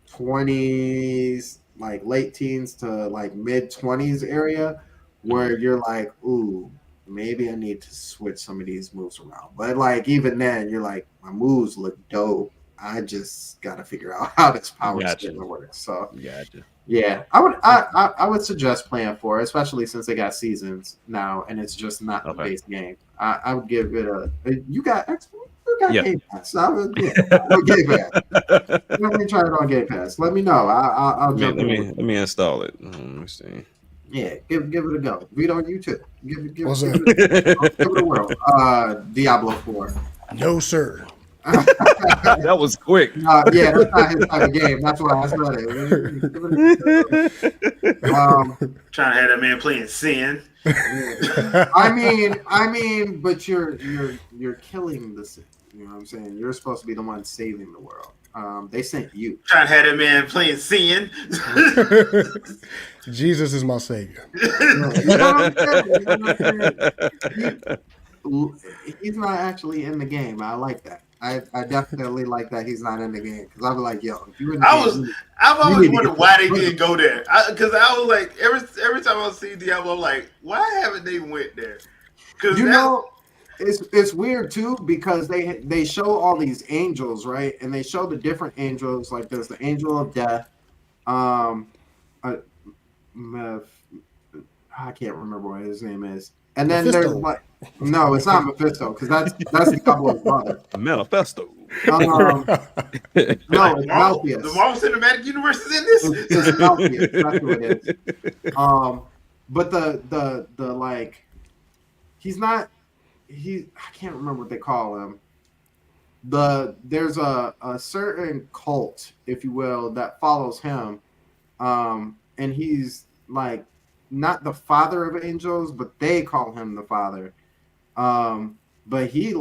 20s, like late teens to like mid 20s area, Hmm. where you're like, ooh, maybe I need to switch some of these moves around. But like even then, you're like, my moves look dope. I just got to figure out how this power Gotcha. skill works. So Gotcha. yeah, I would suggest playing 4, especially since they got seasons now and it's just not the Okay. base game. I would give it a. You got Yeah. Game Pass. I would Game Pass. Let me try it on Game Pass. Let me know. I'll jump in. Let me install it. Let me see. Yeah, give it a go. Read on YouTube. Give What's it up? a whirl. Diablo 4. No, sir. That was quick. Yeah, that's not his type of game. That's why I said it. Trying to have that man playing Sin. I mean, but you're killing the sin. You know what I'm saying? You're supposed to be the one saving the world. They sent you. Trying to have that man playing Sin. Jesus is my savior. You know what I'm saying? He's not actually in the game. I like that. I definitely like that he's not in the game because I'm like, yo, if you in the game, I've always wondered why they didn't go there. Because I was like, every time I see Diablo, I'm like, why haven't they went there? Because it's weird too because they show all these angels, right? And they show the different angels. Like there's the angel of death. I can't remember what his name is. And then Mephisto. there's like, no, it's not Mephisto because that's Diablo's brother. Manifesto. No, it's Malpheus. The Marvel Cinematic Universe is in this. It's Malpheus. That's what it is. But the like, he's not. I can't remember what they call him. There's a certain cult, if you will, that follows him, and he's like not the father of angels, but they call him the father. But he's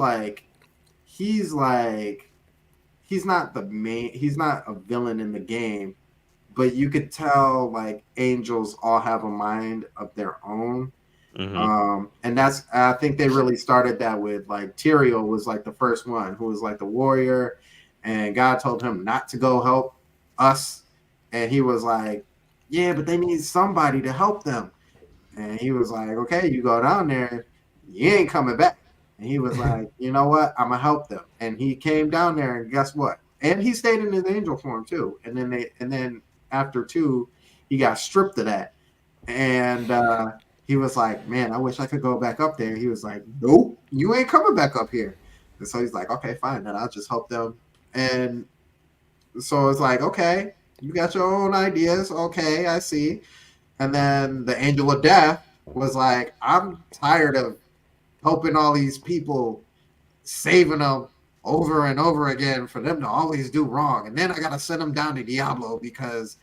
not the main. He's not a villain in the game, but you could tell like angels all have a mind of their own. Mm-hmm. And I think they really started that with like Tyrael was like the first one who was like the warrior, and God told him not to go help us, and he was like, yeah, but they need somebody to help them, and he was like, okay, you go down there, you ain't coming back, and he was like, you know what, I'm gonna help them, and he came down there, and guess what, and he stayed in his angel form too, and then after 2, he got stripped of that, and he was like, man, I wish I could go back up there. He was like, nope, you ain't coming back up here. And so he's like, okay, fine, then I'll just help them. And so it's like, okay, you got your own ideas. Okay, I see. And then the angel of death was like, I'm tired of helping all these people, saving them over and over again for them to always do wrong. And then I got to send them down to Diablo because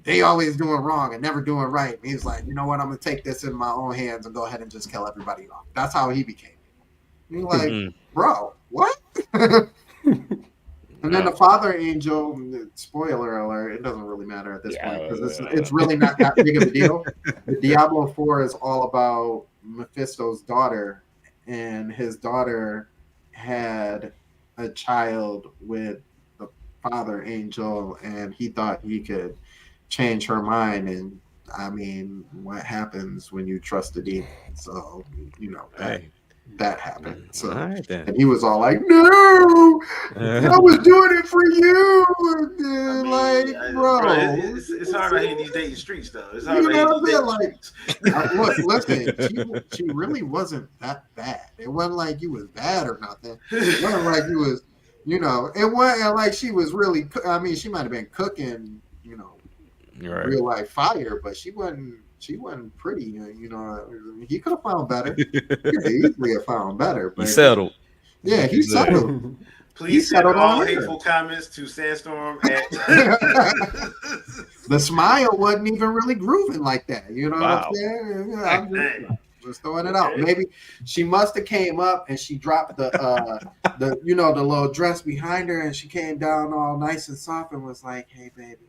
they always doing wrong and never doing right. And he's like, you know what? I'm going to take this in my own hands and go ahead and just kill everybody off. That's how he became. You're like, bro, what? And then the father angel, spoiler alert, it doesn't really matter at this point because it's really not that big of a deal. The Diablo 4 is all about Mephisto's daughter, and his daughter had a child with the father angel, and he thought he could change her mind. And I mean, what happens when you trust a demon? So, you know, that happened. So, and he was all like, no, I was doing it for you. Bro. It's hard out here in these dating streets, though. It's hard you know what I'm saying? Look, listen, she really wasn't that bad. It wasn't like you was bad or nothing. It wasn't like you was, you know, it wasn't like she was really, I mean, she might have been cooking, you know, real life fire, but she wasn't pretty, you know. He could have found better. He could easily have found better. But he settled. Yeah, he settled. Please send all hateful comments to Sandstorm at the smile wasn't even really grooving like that. You know wow. what I'm saying? Just throwing it out. Maybe she must have came up and she dropped the you know, the little dress behind her, and she came down all nice and soft and was like, hey baby.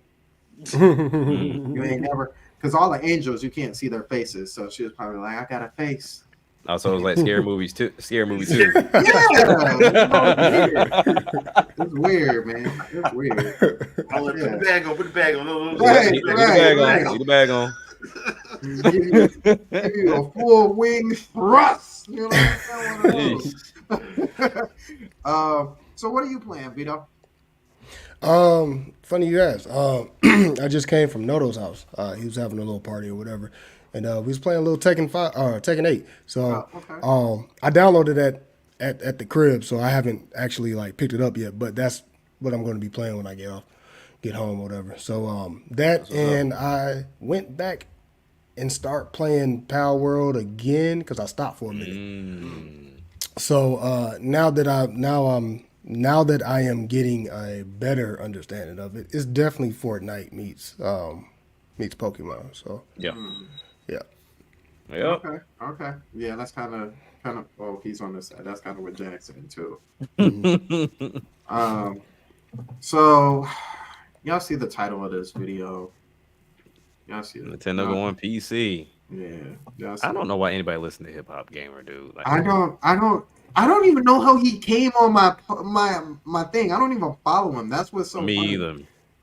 You ain't never, because all the angels you can't see their faces, so she was probably like, I got a face. Also, it was like scary movie too. Yeah, it's weird, man. It's weird. Put the bag on. Right. Leave the bag on. give you a full wing thrust. You know what I'm saying? One of those. So what are you playing, Vito? Funny you asked. I just came from Noto's house. He was having a little party or whatever, and we was playing a little Tekken 8. So, Okay. I downloaded that at the crib, so I haven't actually like picked it up yet. But that's what I'm going to be playing when I get home, or whatever. So, that and I went back and start playing Power World again because I stopped for a minute. So now that I am getting a better understanding of it, it's definitely Fortnite meets Pokemon. So Yeah. yeah. Yep. Okay. Yeah, that's kind of. Oh, he's on this side. That's kind of what Jackson too. So y'all see the title of this video? Y'all see it? Nintendo going PC. Yeah. Y'all see I don't it? know why anybody listen to Hip Hop Gamer, dude. Like, I don't even know how he came on my thing. I don't even follow him. That's what's so me funny. either.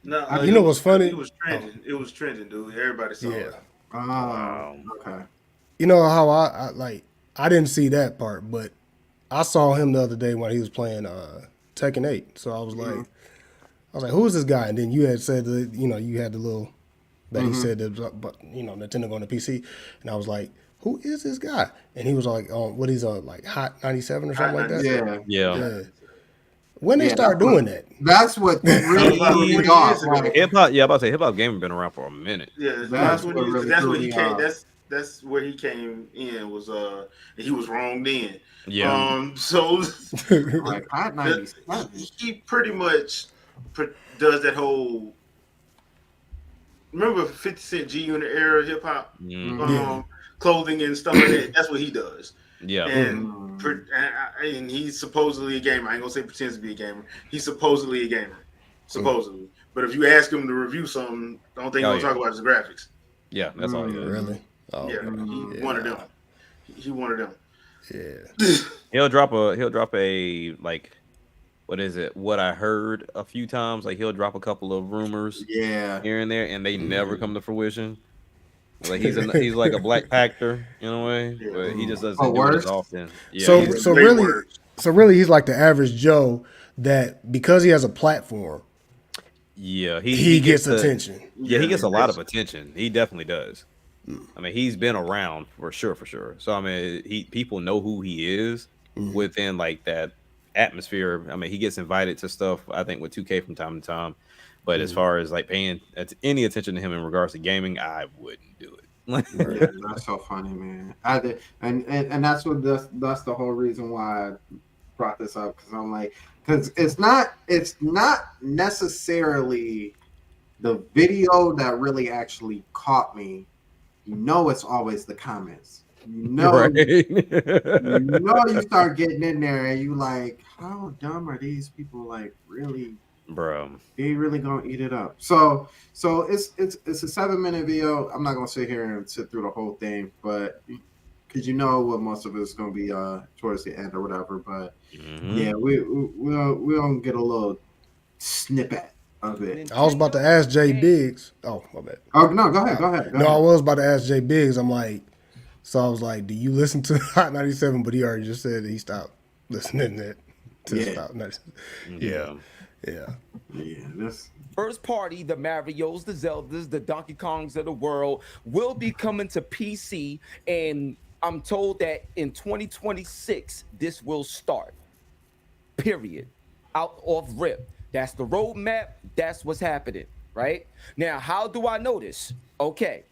No, You know what's funny? It was trending. It was trending, dude. Everybody saw Yeah. it. Oh, Wow. okay. You know how I didn't see that part, but I saw him the other day when he was playing Tekken 8. So I was like, who is this guy? And then you had said that, you had the little that he said that, but Nintendo going to PC, and I was like, who is this guy? And he was like, what he's on, like Hot 97 or something like that. Yeah. Yeah. When they start doing that, That's what really threw me off. Like, Hip Hop, yeah, I'm about to say Hip Hop Gamer been around for a minute. Yeah, That's what really that's threw where he me came. off. That's where he came in. Was he was wrong then. Yeah. So like Hot 97. he pretty much does that whole. Remember 50 Cent G Unit era hip hop, clothing and stuff like that. That's what he does. Yeah. And he's supposedly a gamer. I ain't gonna say pretends to be a gamer. He's supposedly a gamer, supposedly. But if you ask him to review something, the only thing he's gonna talk about is the graphics. Yeah, that's all he does. really. Oh, yeah, he one of them. He one of them. Yeah. He'll drop a like, what is it? What I heard a few times. Like he'll drop a couple of rumors here and there, and they never come to fruition. Like he's like a Black Panther in a way, but he just doesn't do it as often. Yeah, so really he's like the average Joe that because he has a platform. Yeah, he gets attention. Yeah, he gets a lot of attention. He definitely does. I mean, he's been around for sure. So I mean, people know who he is within like that atmosphere. I mean, he gets invited to stuff, I think, with 2K from time to time. But as far as like paying any attention to him in regards to gaming, I wouldn't do it. Yeah, that's so funny, man. And that's the whole reason why I brought this up, because I'm like, because it's not necessarily the video that really actually caught me. It's always the comments. Right. You start getting in there and you like, how dumb are these people? Like, really, bro? They really gonna eat it up. So it's a 7-minute video. I'm not gonna sit here and sit through the whole thing, but because what most of it's gonna be towards the end or whatever. But yeah, we'll get a little snippet of it. I was about to ask Jay Biggs. Oh, my bad. Oh no, go ahead. I was about to ask Jay Biggs. I'm like, so I was like, do you listen to Hot 97? But he already just said that he stopped listening to Stop 97. Yeah. First party, the Marios, the Zeldas, the Donkey Kongs of the world will be coming to PC, and I'm told that in 2026 this will start. Period. Out off rip. That's the roadmap. That's what's happening. Right now, how do I know this? Okay,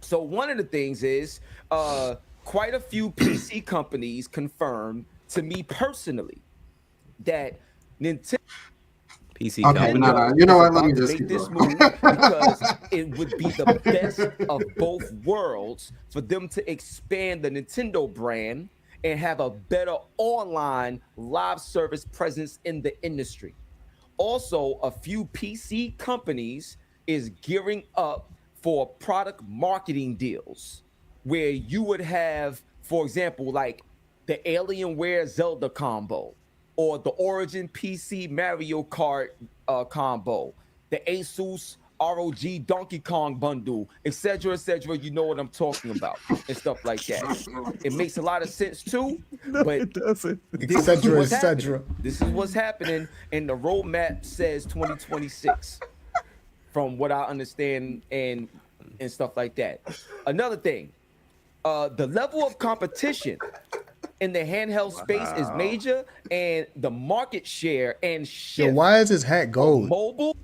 so one of the things is quite a few PC companies confirmed to me personally that Nintendo. PC okay, no. You know what? Let me just make this move because it would be the best of both worlds for them to expand the Nintendo brand and have a better online live service presence in the industry. Also, a few PC companies is gearing up for product marketing deals where you would have, for example, like the Alienware Zelda combo, or the Origin PC Mario Kart combo, the Asus ROG Donkey Kong bundle, etc., etc. You know what I'm talking about and stuff like that. It makes a lot of sense too, No, but it doesn't. this is Etc., what's etc. happening. This is what's happening, and the roadmap says 2026, from what I understand and stuff like that. Another thing, the level of competition in the handheld space is major, and the market share and Yo, shift why is his hat of gold? mobile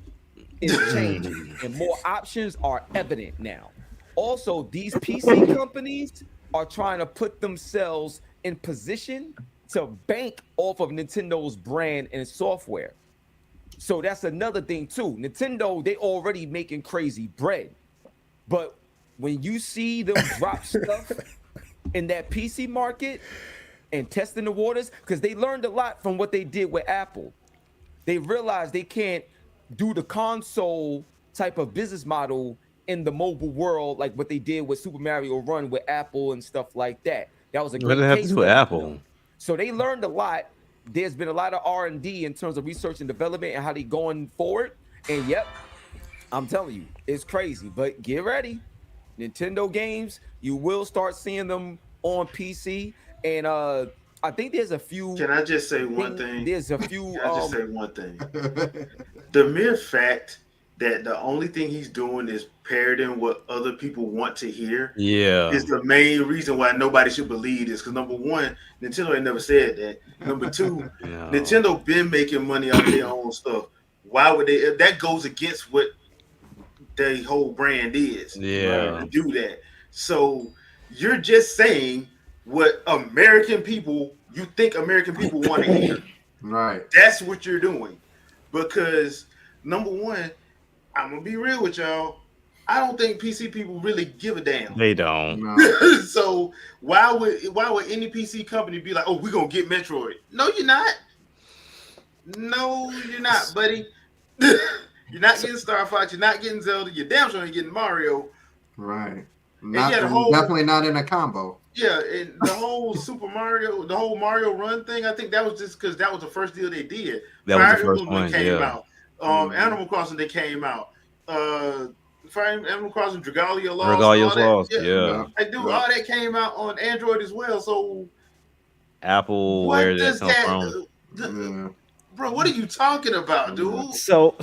is changing, and more options are evident now. Also, these PC companies are trying to put themselves in position to bank off of Nintendo's brand and software. So that's another thing too. Nintendo, they already making crazy bread, but when you see them drop stuff in that PC market and testing the waters, because they learned a lot from what they did with Apple. They realized they can't do the console type of business model in the mobile world like what they did with Super Mario Run with Apple and stuff like that. That was a What did great it have to case do with study for Apple? them. So they learned a lot. There's been a lot of R&D in terms of research and development and how they going forward. And yep, I'm telling you, it's crazy. But get ready. Nintendo games, you will start seeing them on PC. And I think there's a few. Can I just say one thing? There's a few. Can I just say one thing? The mere fact that the only thing he's doing is parroting what other people want to hear Yeah. is the main reason why nobody should believe this. Because number one, Nintendo ain't never said that. Number two, No. Nintendo been making money off their own stuff. Why would they? That goes against what their whole brand is. Yeah. To do that. So you're just saying what American people, you think American people want to hear. Right. That's what you're doing. Because number one, I'm gonna be real with y'all. I don't think PC people really give a damn. They don't. No. So why would any PC company be like, oh, we're gonna get Metroid? No, you're not. No, you're not, buddy. You're not getting Star Fox, you're not getting Zelda, you're damn sure ain't getting Mario. Right. yeah, the whole- Definitely not in a combo. Yeah, and the whole Super Mario, the whole Mario Run thing, I think that was just because that was the first deal they did. That was the Fire first Emblem one, came yeah. out. Animal Crossing, they came out. Animal Crossing, Dragalia Lost. Regalia's all that. Lost, yeah. I do. All that came out on Android as well. So Apple, what where did does that come from? Yeah. Bro, what are you talking about, dude? So,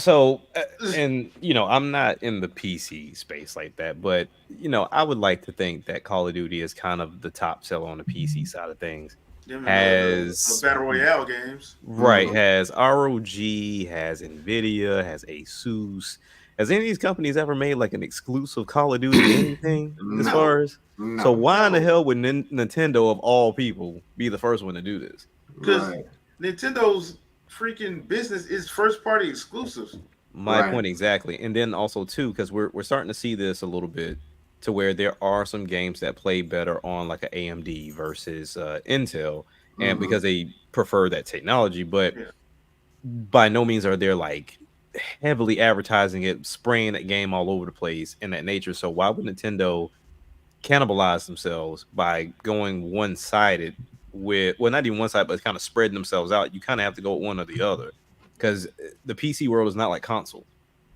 and you know, I'm not in the PC space like that, but you know, I would like to think that Call of Duty is kind of the top seller on the PC side of things. Them Has Battle Royale games. Right, has ROG, has Nvidia, has Asus. Has any of these companies ever made like an exclusive Call of Duty anything as No. far as? No. So why in the hell would Nintendo of all people be the first one to do this? Because Right. Nintendo's freaking business is first party exclusives. My Right. point exactly. And then also too, because we're starting to see this a little bit to where there are some games that play better on like an AMD versus Intel, and Mhm. because they prefer that technology, but Yeah. by no means are they like heavily advertising it, spraying that game all over the place in that nature. So why would Nintendo cannibalize themselves by going one-sided with, well, not even one side, but kind of spreading themselves out? You kind of have to go one or the other, because the PC world is not like console.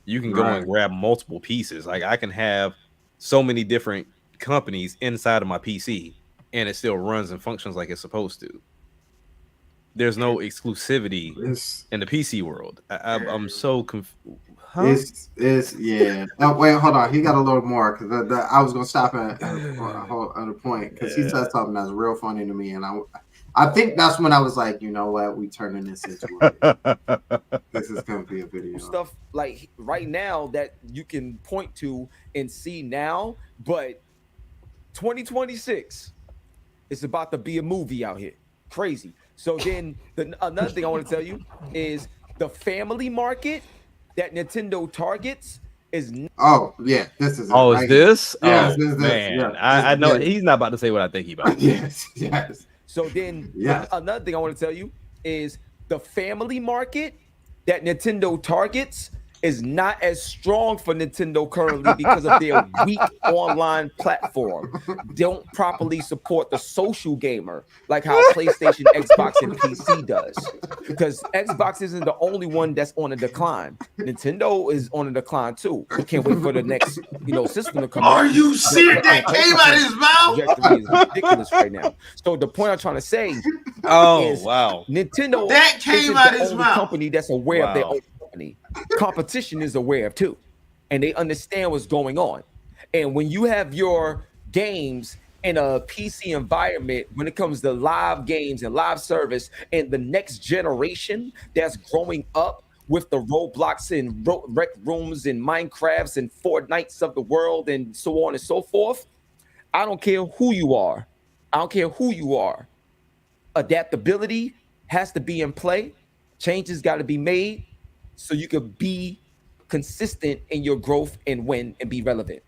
You can go Right. and grab multiple pieces. Like I can have so many different companies inside of my PC and it still runs and functions like it's supposed to. There's no exclusivity It's in the PC world. I'm so confused. it's yeah. Oh wait, hold on. He got a little more because I was gonna stop at a point because he said something that's real funny to me, and I think that's when I was like, you know what, we turning this into this is gonna be a video. Stuff like right now that you can point to and see now, but 2026 is about to be a movie out here. Crazy. So then another thing I want to tell you is the family market that Nintendo targets is Oh yeah, this is. Oh, it, is this? Yes, Oh, this is man. yeah, I know yeah. he's not about to say what I think he about. Yes, yes. so then Yes. another thing I want to tell you is the family market that Nintendo targets is not as strong for Nintendo currently because of their weak online platform. Don't properly support the social gamer like how PlayStation, Xbox, and PC does. Because Xbox isn't the only one that's on a decline. Nintendo is on a decline too. I can't wait for the next, system to come out. Are you serious? That came out of his mouth? Trajectory is ridiculous right now. So the point I'm trying to say is wow. Nintendo That came isn't out the of his only mouth. company that's aware of their Wow. own company. Competition is aware of too, and they understand what's going on. And when you have your games in a PC environment, when it comes to live games and live service, and the next generation that's growing up with the Roblox and Rec Rooms and Minecrafts and Fortnites of the world and so on and so forth, I don't care who you are. I don't care who you are. Adaptability has to be in play. Changes got to be made so you can be consistent in your growth and win and be relevant.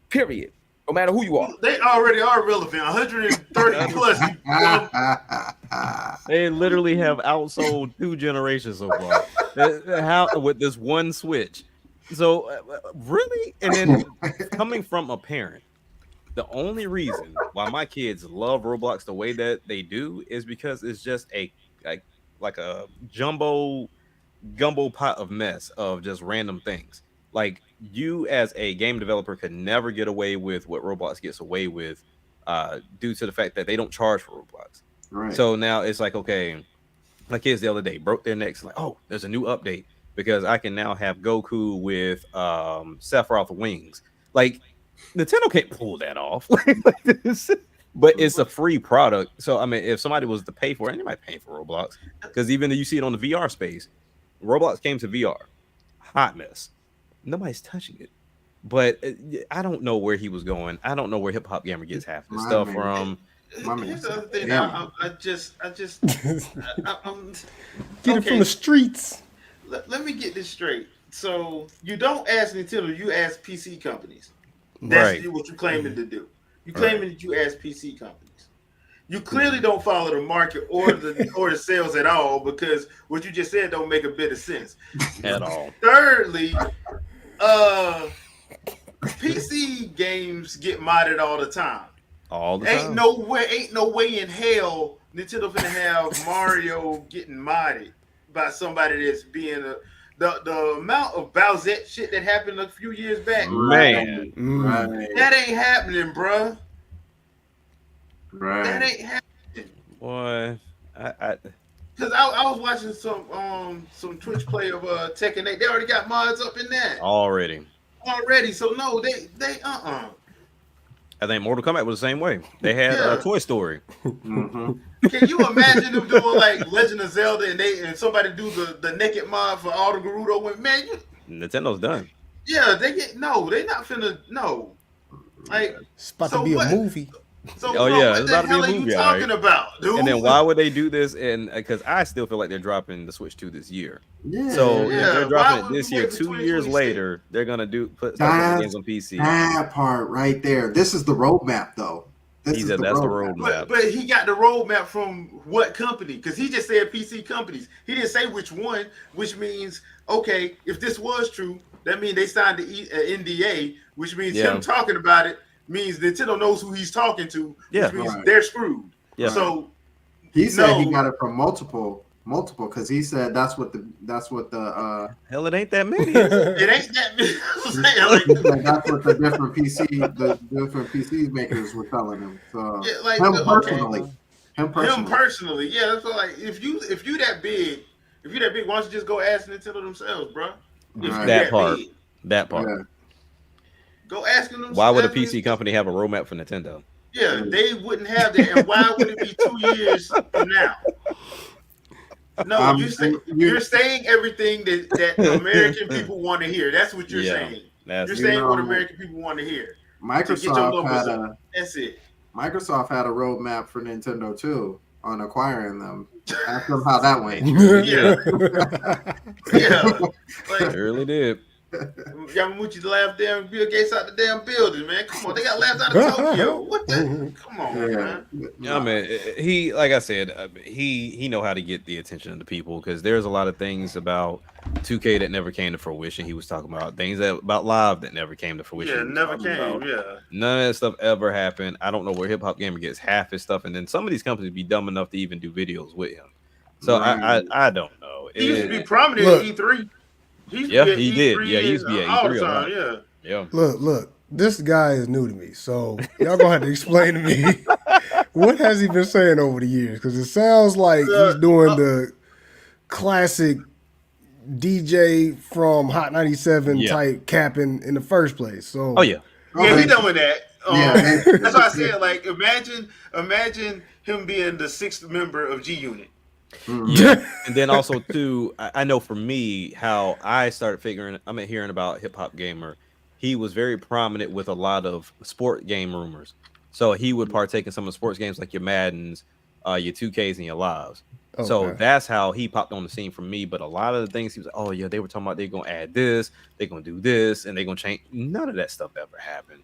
Period. No matter who you are. They already are relevant. 130 plus. They literally have outsold 2 generations so far. How with this one Switch? So really, and then coming from a parent, the only reason why my kids love Roblox the way that they do is because it's just like a jumbo gumbo pot of mess of just random things. Like you as a game developer could never get away with what Roblox gets away with due to the fact that they don't charge for Roblox. Right. So now it's like, okay, my kids the other day broke their necks like, oh, there's a new update because I can now have Goku with Sephiroth wings. Like Nintendo can't pull that off. But it's a free product. So I mean, if somebody was to pay for it, anybody paying for Roblox, because even though you see it on the VR space, Roblox came to VR, hot mess. Nobody's touching it. But I don't know where he was going. I don't know where Hip Hop Gamer gets half this stuff from. Here's the other thing. Yeah. I'm Get it from the streets. Let me get this straight. So you don't ask Nintendo, you ask PC companies. That's Right. what you're claiming to do. You claiming that you ask PC companies. You clearly don't follow the market or the sales at all, because what you just said don't make a bit of sense At all. Thirdly, PC games get modded all the time. All the time. Ain't no way in hell Nintendo finna have Mario getting modded by somebody that's being the amount of Bowsette shit that happened a few years back. Man. Right. That ain't happening, bruh. Right. That ain't happening. Boy, Cause I was watching some Twitch play of Tekken 8. They already got mods up in that already. So no, they I think Mortal Kombat was the same way. They had a Toy Story. Mm-hmm. Can you imagine them doing like Legend of Zelda and somebody do the naked mod for all the Gerudo women? Man, Nintendo's done. yeah, they not finna like It's about So to be what? a movie. so. Oh, bro, yeah, what it's the about to be hell a are you movie, talking alright. about, dude? And then why would they do this? And because I still feel like they're dropping the Switch 2 this year. Yeah. So if Yeah, they're why dropping would it this we year, wait for 2 years 2026? later, they're gonna put some games on PC. That part right there. This is the roadmap, though. He said that's the roadmap. But he got the roadmap from what company? Because he just said PC companies. He didn't say which one, which means, okay, if this was true, that means they signed the NDA, which means him talking about it means Nintendo knows who he's talking to, which means they're screwed. Yeah. So he said he got it from multiple, because he said that's what the Hell, it ain't that many. it ain't that big. he said that's what the different PC makers were telling him. So Yeah, like, him okay. personally, Him personally, yeah. That's like if you that big, why don't you just go ask Nintendo themselves, bro? If Right. you That part. big, That part. Yeah. go ask them. Why would a ask them- PC company have a roadmap for Nintendo? Yeah, they wouldn't have that. And why would it be 2 years from now? No, you're saying everything that the American people want to hear. That's what you're saying. You're saying what American people want to hear. That's it. Microsoft had a roadmap for Nintendo too on acquiring them. Ask them how that went. Yeah. Like, Really did. Yamamuchi laughed down Bill Gates out the damn building, man. Come on, they got laughed out of Tokyo. What the? Come on, man. I mean, he, like I said, he know how to get the attention of the people, because there's a lot of things about 2K that never came to fruition. He was talking about things about live that never came to fruition. Yeah, He was never talking about. came. Yeah. None of that stuff ever happened. I don't know where Hip Hop Gamer gets half his stuff, and then some of these companies be dumb enough to even do videos with him. So Right. I don't know. He used to be It- prominent Look. at E3. He used Yeah, to be he at did. E3 Yeah, he used to be at all E3 the a lot. time. Yeah. Yeah. Look, this guy is new to me, so y'all gonna have to explain to me what has he been saying over the years? Because it sounds like he's doing the classic DJ from Hot 97 Yeah. type capping in the first place. So Oh yeah. Yeah, Okay. he done with that. Yeah, That's why I said, like, imagine him being the 6th member of G Unit. Yeah, and then also too, I know for me how I started hearing about Hip Hop Gamer. He was very prominent with a lot of sport game rumors, so he would partake in some of the sports games like your Maddens, your 2Ks, and your Lives. So Okay. that's how he popped on the scene for me. But a lot of the things he was like, oh yeah, they were talking about they're gonna add this, they're gonna do this, and they're gonna change. None of that stuff ever happened.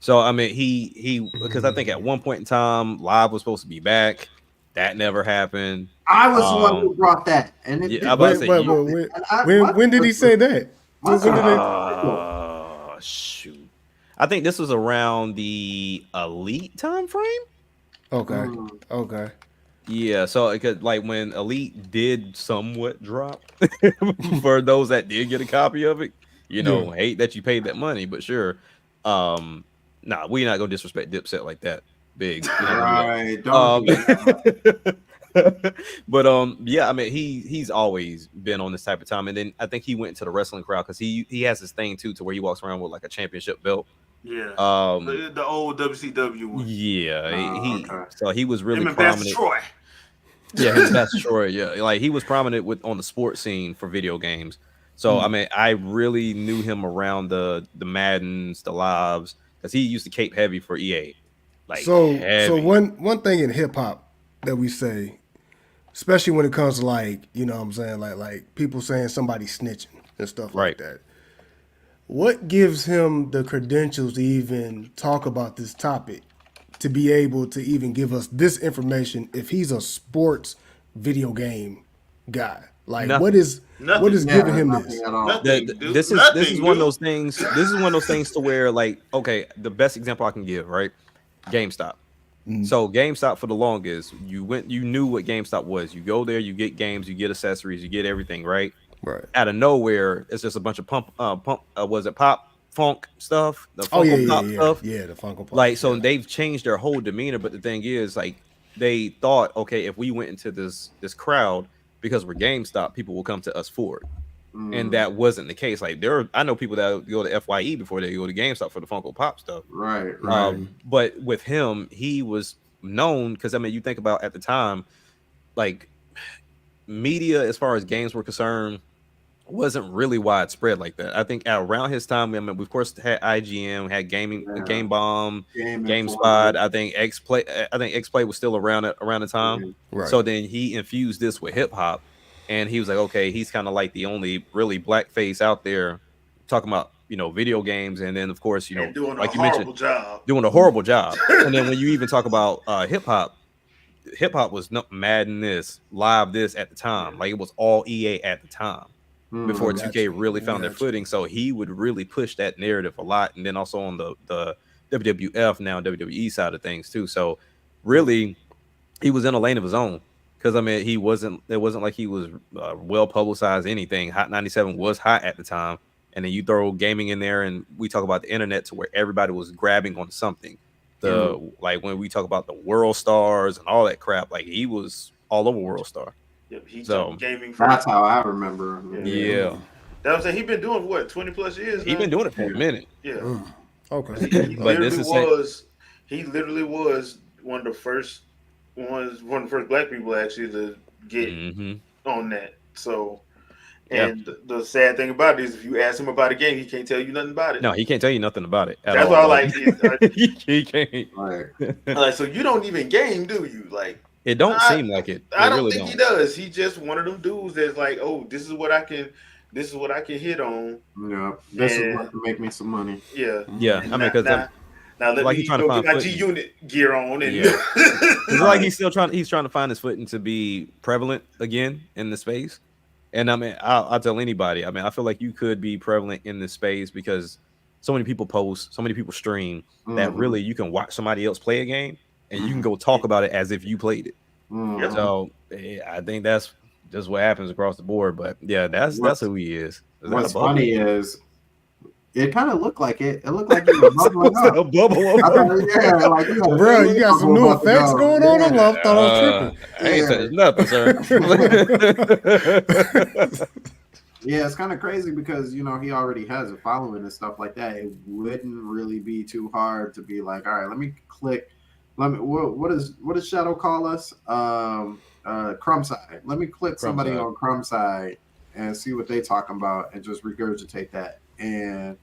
So I mean, he because I think at one point in time, Live was supposed to be back. That never happened. I was the one who brought that, and it Yeah, I'm about to say when did he say that? When did they? shoot. I think this was around the Elite time frame. Okay. Okay. Yeah, so it could like when Elite did somewhat drop for those that did get a copy of it, hate that you paid that money, but sure. Nah, we're not gonna disrespect Dipset like that. Big. Right. Don't do that. But yeah, I mean he's always been on this type of time, and then I think he went into the wrestling crowd because he has this thing too to where he walks around with like a championship belt. Yeah. The The old WCW one. Yeah, okay. so he was really Him and Pastor prominent. Troy. Yeah, his best Troy. Yeah, like he was prominent on the sports scene for video games. So I mean, I really knew him around the Maddens, the Lives, because he used to cape heavy for EA. Like So heavy. one thing in hip hop that we say, especially when it comes to like, you know what I'm saying, like people saying somebody snitching and stuff like that. What gives him the credentials to even talk about this topic, to be able to even give us this information if he's a sports video game guy? Like Nothing. what is giving him nothing this? at all. Nothing, This is one of those things. This is one of those things to where, like, okay, the best example I can give, right? GameStop. So GameStop for the longest, you knew what GameStop was. You go there, you get games, you get accessories, you get everything, right? Right. Out of nowhere, it's just a bunch of was it pop funk stuff? The Oh Funko Pop yeah. stuff. Yeah, the Funko Pop. Like, so they've changed their whole demeanor. But the thing is, like, they thought, okay, if we went into this crowd because we're GameStop, people will come to us for it. And that wasn't the case. Like I know people that go to FYE before they go to GameStop for the Funko Pop stuff. Right. But with him, he was known because I mean, you think about at the time, like media as far as games were concerned wasn't really widespread like that. I think around his time, I mean, we of course had IGN, had Game Bomb, GameSpot. I think X Play was still around the time. Right. So then he infused this with hip hop. And he was like, okay, he's kind of like the only really black face out there talking about, video games. And then, of course, doing like a you mentioned, doing a horrible job. And then when you even talk about hip hop was Madden this, Live this at the time. Like it was all EA at the time before 2K really found their footing. So he would really push that narrative a lot. And then also on the WWF, now WWE side of things too. So really, he was in a lane of his own. Because I mean, it wasn't like he was well publicized. Anything. Hot 97 was hot at the time, and then you throw gaming in there, and we talk about the internet to where everybody was grabbing on something. Like when we talk about the World Stars and all that crap, like he was all over World Star. Yep, he So gaming. That's how I remember him. Yeah. That was saying he's been doing what 20+ years. He's been doing it for a minute. Yeah. Okay. He literally was one of the first black people actually to get on that. So, and the sad thing about it is, if you ask him about a game, he can't tell you nothing about it. No, he can't tell you nothing about it. That's why I like he can't. Like, so you don't even game, do you? Like, it don't seem like it. I don't think he does. He just one of them dudes that's like, oh, this is what I can hit on. Yeah, this is what can make me some money. Yeah. I mean, because now let like me he's trying to find my G Unit gear on, and it's like he's trying to find his footing to be prevalent again in the space, And I mean, I'll tell anybody. I mean, I feel like you could be prevalent in this space because so many people post, so many people stream that really you can watch somebody else play a game and you can go talk about it as if you played it. So I think that's just what happens across the board. But yeah, that's who he is. Is that a What's bubble? funny is it kind of looked like it. It looked like you were bubbling Was that up. a bubble? I thought, yeah, like you had Bro, you got some new about to effects go. going on? I Yeah. thought I was tripping. I ain't Yeah. touched nothing, sir. Yeah, it's kind of crazy because he already has a following and stuff like that. It wouldn't really be too hard to be like, all right, let me click. What does Shadow call us? Crumb side. Let me click somebody side. on Crumb side and see what they talking about and just regurgitate that. And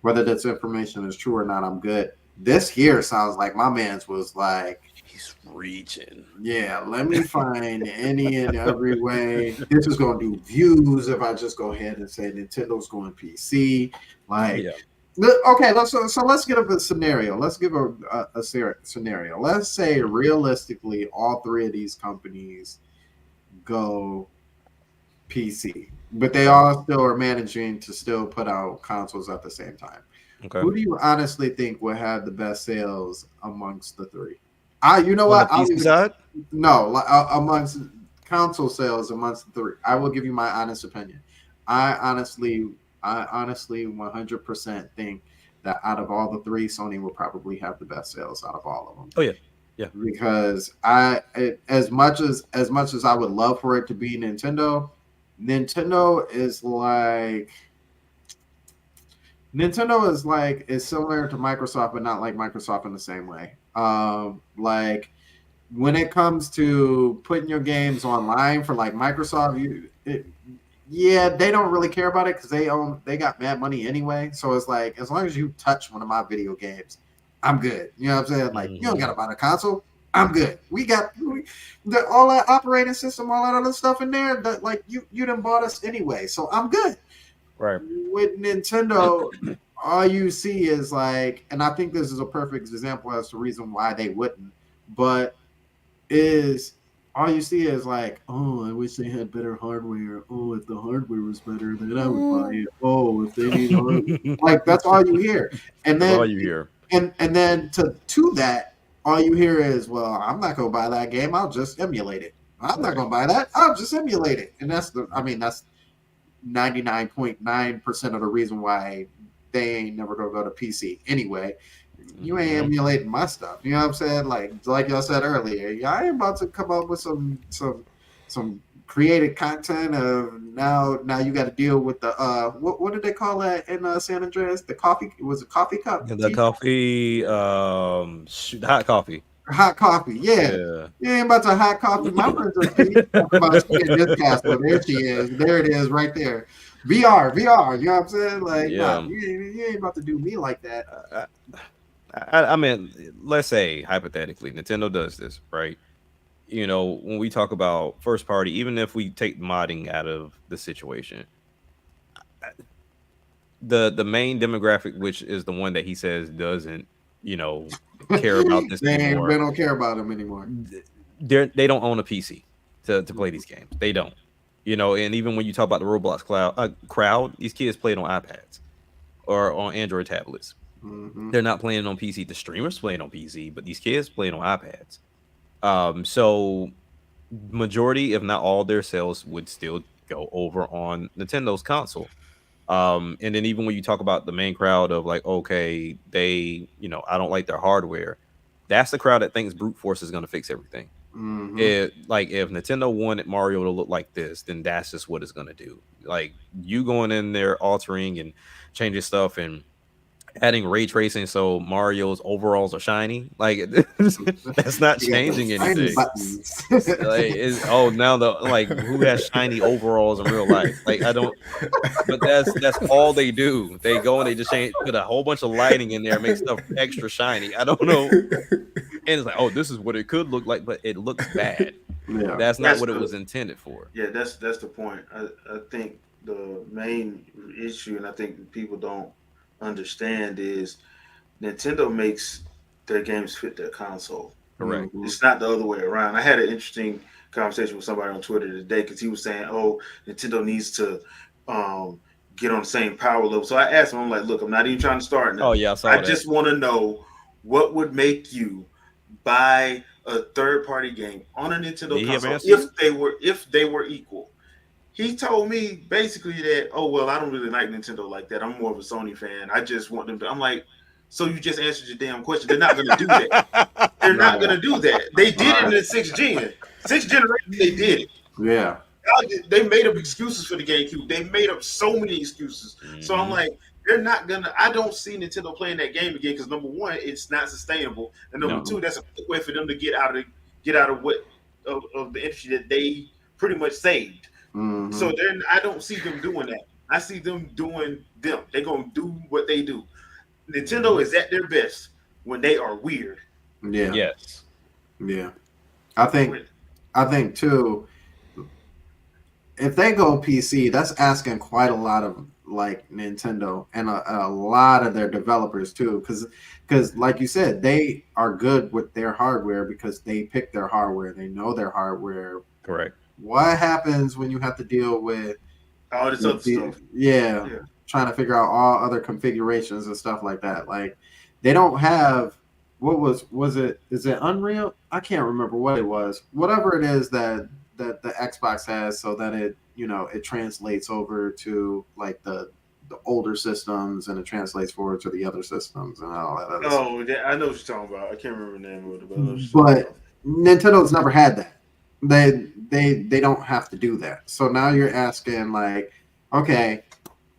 whether this information is true or not, I'm good. This here sounds like my man's was like, he's reaching. yeah, let me find any and every way. This is going to do views if I just go ahead and say Nintendo's going PC. Like, okay, let's get up a scenario. Let's give a scenario. Let's say realistically, all three of these companies go PC, but they all still are managing to still put out consoles at the same time. Okay. Who do you honestly think will have the best sales amongst the three? You know On what? the PC side? No, amongst console sales amongst the three. I will give you my honest opinion. I honestly 100% think that out of all the three, Sony will probably have the best sales out of all of them. Oh yeah. Yeah. Because as much as I would love for it to be Nintendo is similar to Microsoft, but not like Microsoft in the same way. Like when it comes to putting your games online for like Microsoft, they don't really care about it because they got mad money anyway. So it's like as long as you touch one of my video games, I'm good. You know what I'm saying? Like you don't gotta buy the console. I'm good. We got all that operating system, all that other stuff in there. That like you done bought us anyway, so I'm good. Right. With Nintendo, all you see is like, and I think this is a perfect example as to the reason why they wouldn't, but is all you see is like, oh, I wish they had better hardware. Oh, if the hardware was better, then I would buy it. Oh, if they need hardware. Like that's all you hear. And then all you hear. And then to that, all you hear is, well, I'm not gonna buy that game, I'll just emulate it. I'm not gonna buy that, I'll just emulate it. And that's 99.9% of the reason why they ain't never gonna go to PC anyway. You ain't emulating my stuff. You know what I'm saying? Like y'all said earlier, I ain't about to come up with some creative content of now you got to deal with the what did they call that in San Andreas? The coffee, was it coffee cup? The coffee, hot coffee. Hot coffee, yeah. You ain't about to hot coffee. My friends are about this castle. There she is. There it is, right there. VR. You know what I'm saying? Like, nah, you ain't about to do me like that. I mean, let's say hypothetically, Nintendo does this, right? You know, when we talk about first party, even if we take modding out of the situation, the main demographic, which is the one that he says doesn't, care about this anymore. They don't care about them anymore. They don't own a PC to play these games. They don't. And even when you talk about the Roblox crowd, these kids play it on iPads or on Android tablets. Mm-hmm. They're not playing on PC. The streamers playing on PC, but these kids playing on iPads. So majority, if not all, their sales would still go over on Nintendo's console. And then even when you talk about the main crowd of like, okay, they, I don't like their hardware. That's the crowd that thinks brute force is going to fix everything. Mm-hmm. If Nintendo wanted Mario to look like this, then that's just what it's going to do. Like you going in there altering and changing stuff and adding ray tracing so Mario's overalls are shiny, like that's not changing anything. Now who has shiny overalls in real life? Like I don't, but that's all they do. They go and they just put a whole bunch of lighting in there, make stuff extra shiny. I don't know, and it's like, oh, this is what it could look like, but it looks bad. Yeah. That's not what it was intended for. Yeah, that's the point. I think the main issue, and I think people don't understand, is Nintendo makes their games fit their console. Correct. It's not the other way around. I had an interesting conversation with somebody on Twitter today because he was saying, "Oh, Nintendo needs to get on the same power level." So I asked him, I'm like, "Look, I'm not even trying to start Oh nothing. yeah, I saw I that. just want to know what would make you buy a third-party game on a Nintendo Did he ever console answer you? if they were equal." He told me basically that, "Oh well, I don't really like Nintendo like that. I'm more of a Sony fan. I just want them to." I'm like, "So you just answered your damn question. They're not going to do that. They're not going to do that. They did it in the sixth gen. Sixth generation, they did it. Yeah. They made up excuses for the GameCube. They made up so many excuses. So I'm like, they're not gonna. I don't see Nintendo playing that game again because number one, it's not sustainable, and number two, that's a quick way for them to get out of what of the industry that they pretty much saved. Mhm. So then I don't see them doing that. I see them doing them. They're gonna do what they do. Nintendo is at their best when they are weird. Yeah. Yes. Yeah. I think too, if they go PC, that's asking quite a lot of like Nintendo and a lot of their developers too, because like you said, they are good with their hardware because they pick their hardware, they know their hardware. Correct. What happens when you have to deal with all this other stuff? Yeah, trying to figure out all other configurations and stuff like that. Like they don't have was it? Is it Unreal? I can't remember what it was. Whatever it is that the Xbox has, so that it translates over to like the older systems and it translates forward to the other systems and all that other stuff. Oh, I know what you're talking about. I can't remember the name of it, but Nintendo's never had that. They don't have to do that. So now you're asking like, okay,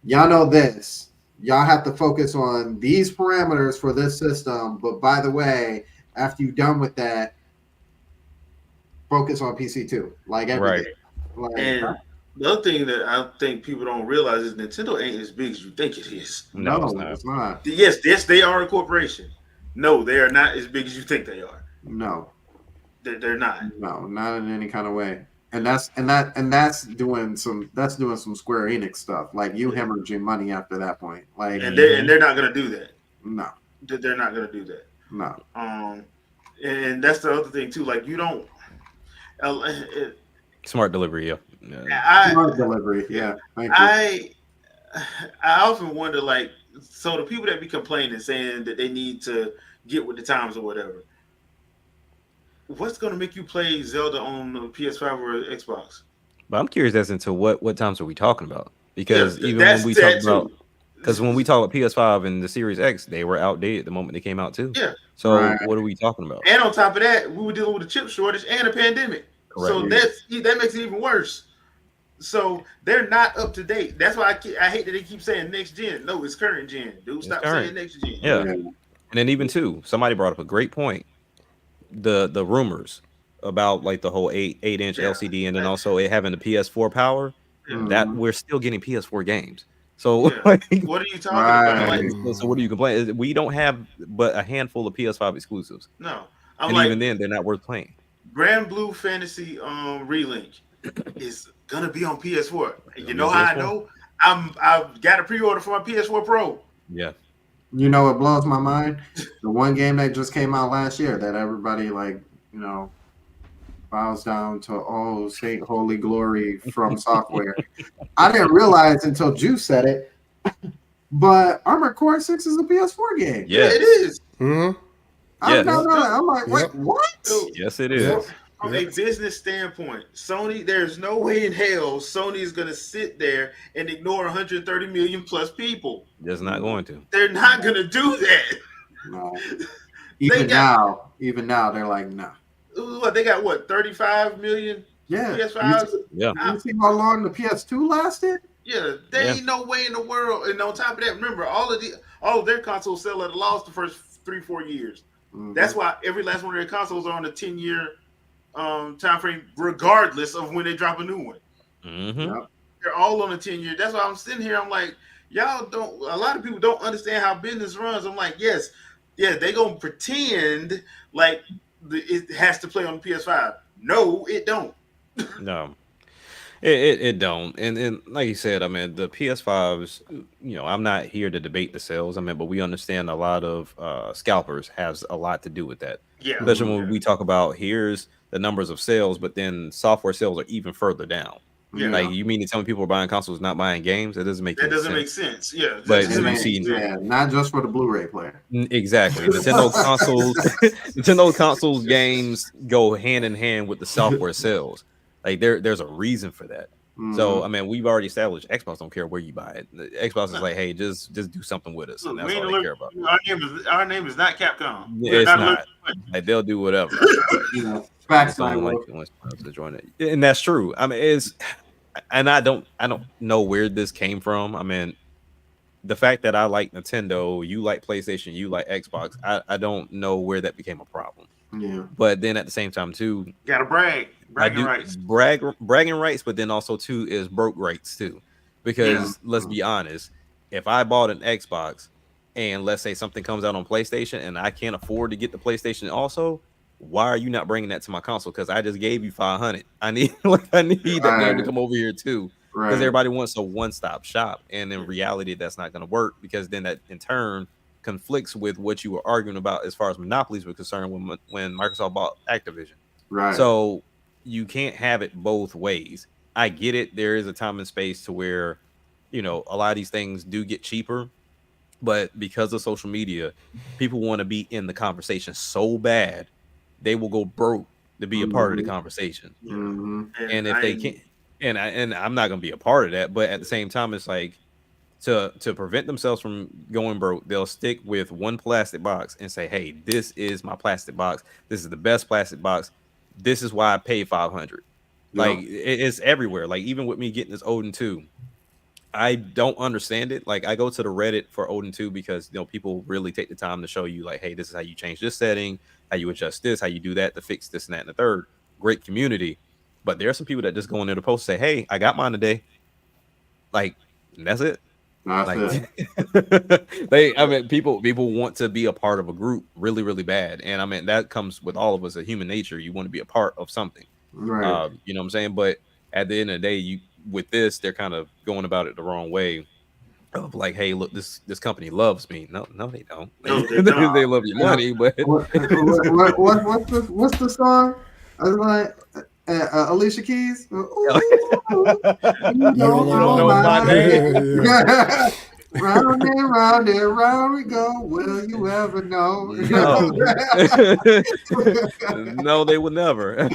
y'all know this. Y'all have to focus on these parameters for this system. But by the way, after you're done with that, focus on PC too. Like everything. Right. And the other thing that I think people don't realize is Nintendo ain't as big as you think it is. No, it's not. Yes, they are a corporation. No, they are not as big as you think they are. No. They're not. No, not in any kind of way. And that's doing some Square Enix stuff. Like you hemorrhaging money after that point. Like and they're not gonna do that. No. They're not gonna do that. No. And that's the other thing too. Like you don't smart delivery, smart delivery, yeah. Thank you. I often wonder, like, so the people that be complaining saying that they need to get with the times or whatever, what's going to make you play Zelda on the PS5 or Xbox? But I'm curious as into what times are we talking about? Because even when we talk about, when we talk about PS5 and the Series X, they were outdated the moment they came out too. Yeah. So what are we talking about? And on top of that, we were dealing with a chip shortage and a pandemic. Correct. So that makes it even worse. So they're not up to date. That's why I hate that they keep saying next gen. No, it's current gen. Dude, stop saying next gen. Yeah. And then even too, somebody brought up a great point. The rumors about like the whole 8-inch LCD and then also it having the PS4 power, that we're still getting PS4 games. So like, what are you talking about? Like, so what are you complaining? We don't have but a handful of PS5 exclusives. No. Even then they're not worth playing. Grand Blue Fantasy Relink is gonna be on PS4. You know how I know? I've got a pre-order for my PS4 Pro. Yeah. You know what blows my mind? The one game that just came out last year that everybody bows down to, Saint Holy Glory from Software. I didn't realize until Juice said it, but Armored Core 6 is a PS4 game. Yeah, it is. Mm-hmm. I'm like, wait, what? Yes, it is. From a business standpoint, Sony, there's no way in hell Sony is going to sit there and ignore 130 million plus people. There's not going to. They're not going to do that. No. Even now, they're like, nah. What, they got 35 million PS5s? You see how long the PS2 lasted? Yeah, there ain't no way in the world. And on top of that, remember, all of their consoles sell at a loss the first 3-4 years. Mm-hmm. That's why every last one of their consoles are on a 10-year time frame, regardless of when they drop a new one. Mm-hmm. Yep. They're all on a 10-year. That's why I'm sitting here. I'm like, y'all don't. A lot of people don't understand how business runs. I'm like, they gonna pretend like it has to play on the PS5. No, it don't. No, it don't. And like you said, I mean, the PS5s. I'm not here to debate the sales. I mean, but we understand a lot of scalpers has a lot to do with that. Yeah. Especially when we talk about here's the numbers of sales, but then software sales are even further down. Yeah. Like, you mean to tell me people are buying consoles, not buying games? That doesn't make That any doesn't sense. make sense. Yeah, But that then doesn't you make see, sense. Yeah, not just for the Blu-ray player. exactly, Nintendo consoles games go hand in hand with the software sales. Like, there's a reason for that. So, I mean, we've already established Xbox don't care where you buy it. The Xbox is like, hey, just do something with us, and Look, that's we all ain't they allergic- care about. Our name is not Capcom. We are It's not not. allergic to punch. Like, they'll do whatever, but You know, they facts just don't like like it when someone else is join it. And that's true. I mean, and I don't know where this came from. I mean, the fact that I like Nintendo, you like PlayStation, you like Xbox, I don't know where that became a problem. Yeah. But then at the same time too, Gotta brag. Bragging rights. bragging rights, but then also too is broke rights too. Because let's be honest, if I bought an Xbox and let's say something comes out on PlayStation and I can't afford to get the PlayStation also, why are you not bringing that to my console? Because I just gave you 500. I need that game to Right. come over here too. Because Right. everybody wants a one-stop shop, and in reality, that's not going to work, because then that in turn conflicts with what you were arguing about as far as monopolies were concerned when Microsoft bought Activision. Right. So you can't have it both ways. I get it. There is a time and space to where, a lot of these things do get cheaper, but because of social media, people want to be in the conversation so bad, they will go broke to be a part of the conversation. Mhm. And if they can't, and I'm not gonna be a part of that, but at the same time, it's like to prevent themselves from going broke, they'll stick with one plastic box and say, "Hey, this is my plastic box. This is the best plastic box. This is why I paid 500." Like, it's everywhere. Like, even with me getting this Odin 2, I don't understand it. Like, I go to the Reddit for Odin 2 because people really take the time to show you, like, hey, this is how you change this setting, how you adjust this, how you do that to fix this and that and the third. Great community. But there are some people that just go in there to post, say, "Hey, I got mine today." Like, and that's it. That's Like, it. I mean, people want to be a part of a group really, really bad. And I mean, that comes with all of us, a human nature. You want to be a part of something. Right. You know what I'm saying? But at the end of the day, with this, they're kind of going about it the wrong way. Of like, hey, look, this company loves me. No, they don't. No, they don't. They love your money, but what's the song? I was like, Alicia Keys. Ooh, you don't know my name. Round and round we go. Will you ever know? No, they would never.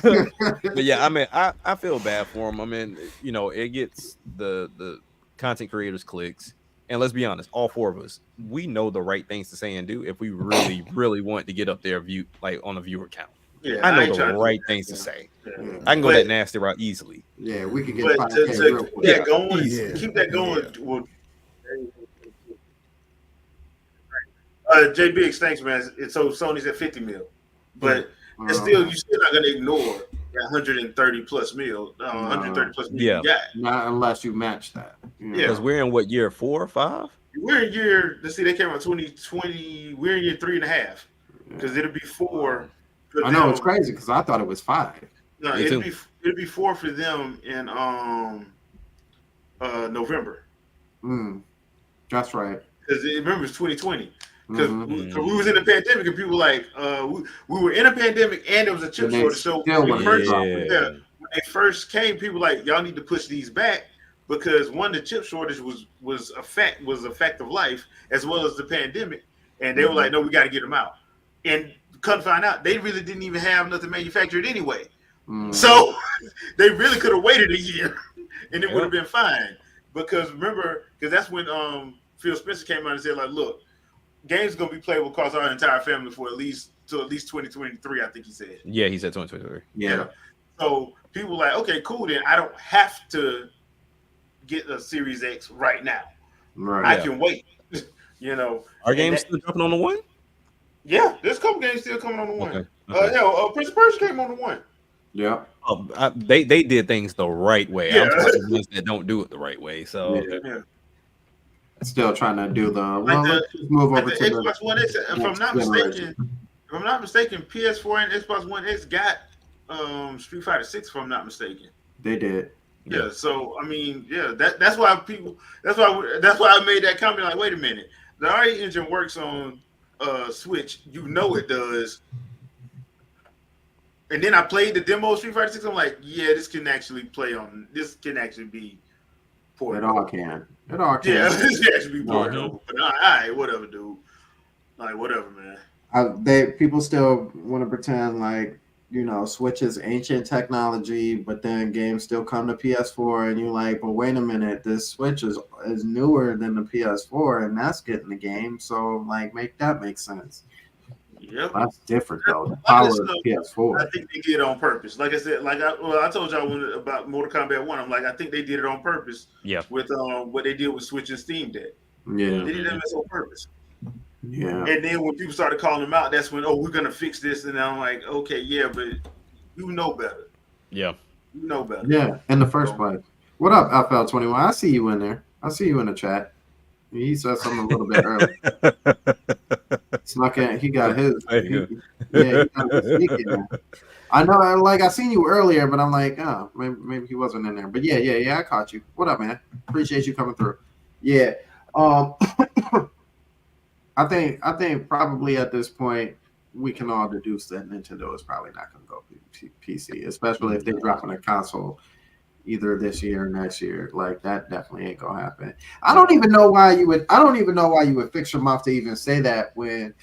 But yeah, I mean, I feel bad for them. I mean, it gets the content creators clicks. And let's be honest, all four of us, we know the right things to say and do if we really, really want to get up there on a viewer count. Yeah, I know the right things to say. Yeah. I can go that nasty route easily. Yeah, we can get But 5K to real keep quick. that going, Yeah. keep that going. Yeah. Well, J Biggs, thanks, man. So Sony's at 50 mil, but it's still you're still not gonna ignore that 130 plus mil, 130 plus mil you got. Not unless you match that. Because we're in what, year 4 or 5? We're in year. Let's see, they came out 2020. We're in year 3.5 because it'll be 4. I know it's crazy because I thought it was 5. No, it'll be 4 for them in November. That's right. Because remember it's 2020. Because we was in a pandemic and people like we were in a pandemic and there was a chip shortage. So when they first came, people like, y'all need to push these back because one, the chip shortage was a fact of life as well as the pandemic, and they were like, no, we got to get them out. And come find out, they really didn't even have nothing manufactured anyway. So they really could have waited a year and it would have been fine. Because remember, because that's when Phil Spencer came out and said, like, look, games gonna be playable across our entire family for at least 2023, I think he said. Yeah, he said 2023. Yeah. So people were like, okay, cool, then I don't have to get a Series X right now. Right. I can wait. Our game's still dropping on the 1? Yeah, there's a couple games still coming on the 1. Okay. Prince of Persia came on the 1. Yeah. They did things the right way. Yeah. I'm talking ones that don't do it the right way. So Still trying to do the let's move over to Xbox One X. If I'm not mistaken, PS4 and Xbox One X got Street Fighter 6. If I'm not mistaken, they did. Yeah. So I mean, that's why I made that comment. Like, wait a minute, the RE engine works on Switch. You know it does. And then I played the demo of Street Fighter 6. I'm like, yeah, this can actually play on. This can actually be ported. It all can. It all can. Yeah, this can actually be ported Mhm. over. But all right, whatever, dude. Like whatever, man. People still want to pretend like, you know, Switch is ancient technology, but then games still come to PS4, and you're like, but wait a minute, this Switch is newer than the PS4, and that's getting the game. So like, make that make sense. Yep. That's different though. The A lot power of of stuff, PS4. I think they did it on purpose. Like I said, I told y'all about Mortal Kombat 1. I'm like, I think they did it on purpose. Yeah. With what they did with Switch and Steam Deck. Yeah, They did that on purpose. yeah. And then when people started calling them out, that's when, oh, we're gonna fix this. And I'm like, okay, yeah, but you know better. Yeah. You know better. Yeah, in the first place. What up, FL21? I see you in there. I see you in the chat. He said something a little bit early. Snuck in. He got his. He got his sneak in there. I know. I seen you earlier, but I'm like, oh, maybe he wasn't in there. But yeah. I caught you. What up, man? Appreciate you coming through. Yeah. I think probably at this point we can all deduce that Nintendo is probably not going to go PC, especially if they're dropping a console either this year or next year. Like that definitely ain't gonna happen. I don't even know why you would fix your mouth to even say that when.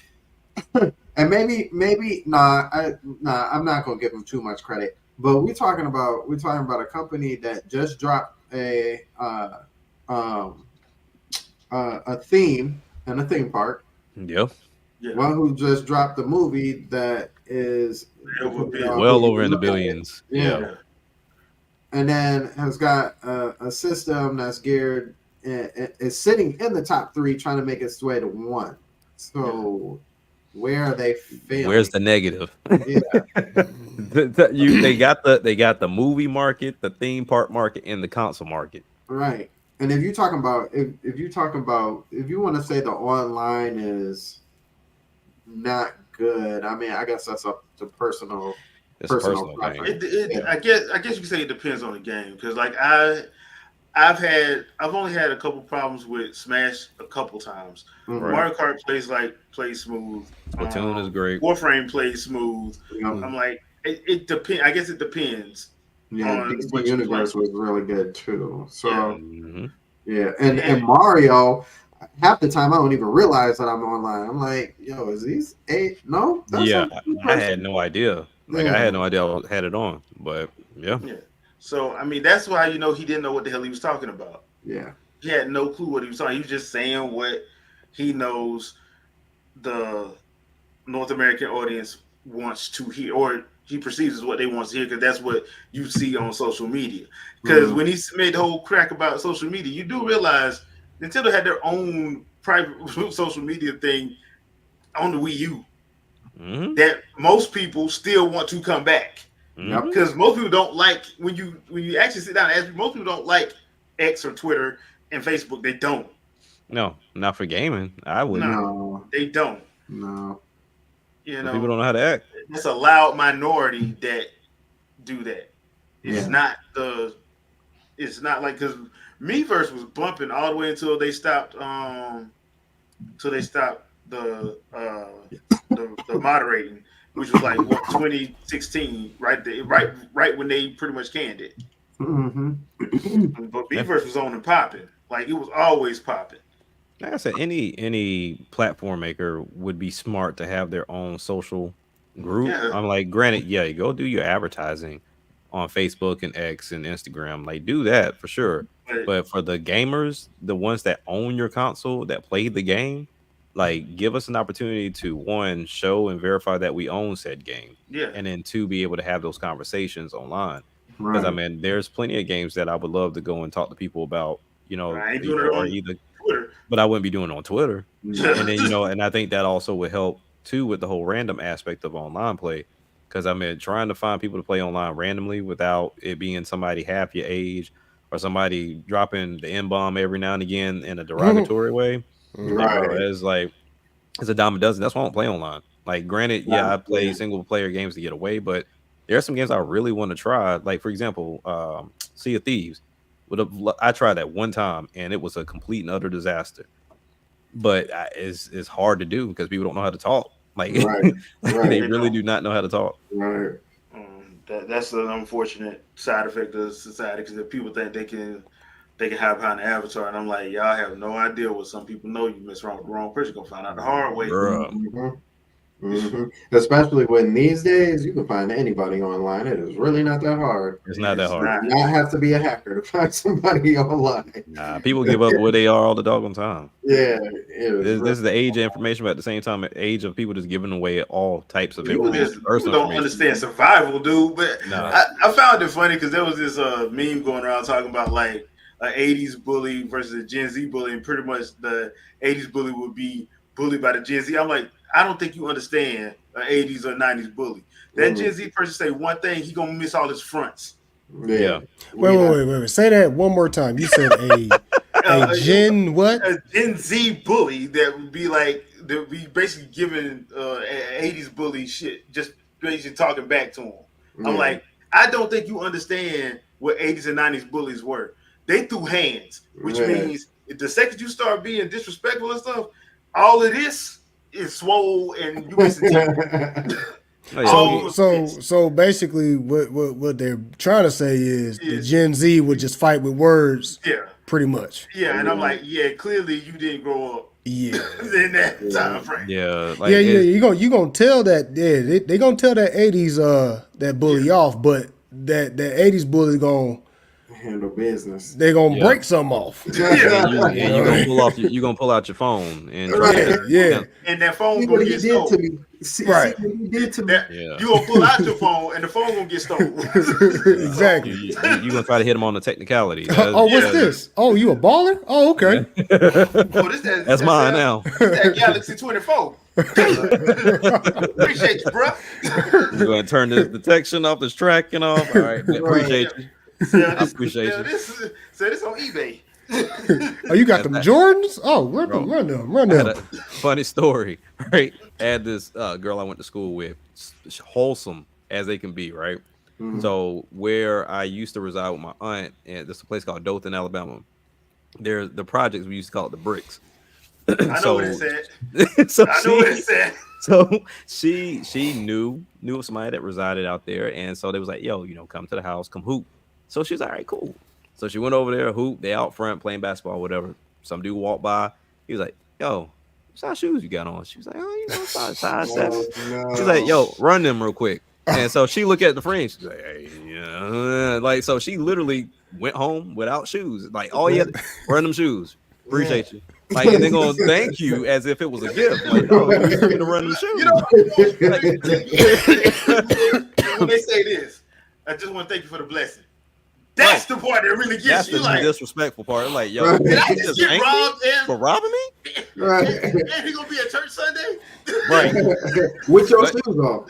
And maybe I'm not gonna give them too much credit. But we're talking about a company that just dropped a theme and a theme park. Yep. Yeah. One who just dropped a movie that is Well over in the billions. Yeah. And then has got a system that's geared is sitting in the top 3, trying to make its way to 1. So where are they failing? Where's the negative? Yeah. They got the movie market, the theme park market, and the console market. Right. And if you want to say the online is not good, I mean, I guess that's up to personal. It's personal thing. I guess you can say it depends on the game, because like I've only had a couple problems with Smash a couple times. Mm-hmm. Mario Kart plays smooth. Splatoon is great. Warframe plays smooth. Mm-hmm. I'm like, it depends. I guess it depends. Yeah, DC Universe was really good too. So yeah. And Mario, half the time I don't even realize that I'm online. I'm like, yo, is these 8? No. I had no idea. I had no idea I had it on, but yeah. So I mean, that's why he didn't know what the hell he was talking about. Yeah, he had no clue what he was talking. He was just saying what he knows the North American audience wants to hear, or he perceives as what they want to hear, because that's what you see on social media. Because when he made the whole crack about social media, you do realize Nintendo had their own private social media thing on the Wii U. Mm-hmm. That most people still want to come back, because most people don't like when you actually sit down and ask. Most people don't like X or Twitter and Facebook. They don't. No, not for gaming. I would. No, they don't. No, people don't know how to act. It's a loud minority that do that. It's not like, because Miiverse was bumping all the way until they stopped. The moderating, which was like 2016, right when they pretty much canned it. Mm-hmm. But Miiverse was on and popping, like it was always popping. Like I said, any platform maker would be smart to have their own social group. Yeah. I'm like, granted, you go do your advertising on Facebook and X and Instagram, like do that for sure. But for the gamers, the ones that own your console, that play the game, like give us an opportunity to, 1, show and verify that we own said game, and then 2, be able to have those conversations online. Because I mean, there's plenty of games that I would love to go and talk to people about, either Twitter, but I wouldn't be doing it on Twitter. And then and I think that also would help too with the whole random aspect of online play. Because I mean, trying to find people to play online randomly without it being somebody half your age or somebody dropping the N-bomb every now and again in a derogatory way. It's like, it's a dime a dozen. That's why I don't play online. Like, granted, I play single player games to get away, but there are some games I really want to try. Like, for example, Sea of Thieves. I tried that one time and it was a complete and utter disaster. But it's hard to do because people don't know how to talk. Like, they really do not know how to talk. Right. That's an unfortunate side effect of society because people think they can hide behind the avatar, and I'm like, y'all have no idea what some people know. You mess around with the wrong person, you're gonna find out the hard way. Bruh. Especially when these days you can find anybody online. It is really not that hard. It's not that hard. You do not have to be a hacker to find somebody online. Nah, people give up where they are all the doggone time. Yeah, This is the age of information, but at the same time, the age of people just giving away all types of People information. don't understand survival, dude. But Nah. I found it funny because there was this meme going around talking about like an 80s bully versus a Gen Z bully, and pretty much the 80s bully would be bullied by the Gen Z. I'm like, I don't think you understand an 80s or 90s bully. That Gen Z person say one thing, he gonna miss all his fronts. Yeah. Wait. Say that one more time. You said a Gen what? A Gen Z bully that would be like, that would be basically giving 80s bully shit, just basically talking back to him. I'm like, I don't think you understand what 80s and 90s bullies were. They threw hands, which means if the second you start being disrespectful and stuff, all of this is swole and you missing teeth. So basically, what they're trying to say is the Gen Z would just fight with words. Yeah, pretty much. Yeah, and I'm like, yeah, clearly you didn't grow up. Yeah, in that time frame. Yeah, like You gonna tell that. Yeah, they gonna tell that 80s that bully off, but that 80s bully gonna handle business. They gonna break something off. You gonna pull off. You gonna pull out your phone and and that phone gonna get stolen. See what he did to me. You gonna pull out your phone and the phone gonna get stolen. Exactly. You gonna try to hit him on the technicality. What's this? Oh, you a baller? Oh, okay. That's mine now. That Galaxy 24. Appreciate you, bro. You gonna turn this detection off, this tracking off. All right, appreciate you. I appreciate you. This on eBay. Oh, you got them Jordans? Oh, run them. Funny story, right? I had this girl I went to school with, wholesome as they can be, right? Mm-hmm. So where I used to reside with my aunt, and there's a place called Dothan, Alabama. There's the projects we used to call it the bricks. I know what it said. So she knew of somebody that resided out there, and so they was like, "Yo, come to the house, come hoop." So she was like, "All right, cool." So she went over there, hoop. They out front playing basketball, whatever. Some dude walked by. He was like, "Yo, what size shoes you got on?" She was like, "Oh, size 7." No. She's like, "Yo, run them real quick." And so she looked at the friend. She's like, "Hey, like so." She literally went home without shoes. Like, all you had to run them shoes. Appreciate you. Like, and they're gonna thank you as if it was a gift. Like, oh, you want me to run them shoes? When they say this, I just want to thank you for the blessing. That's the part that really gets you. That's the disrespectful part. Like, yo, did I just get robbed for robbing me? Right. And he gonna be at church Sunday? Right. With your shoes off.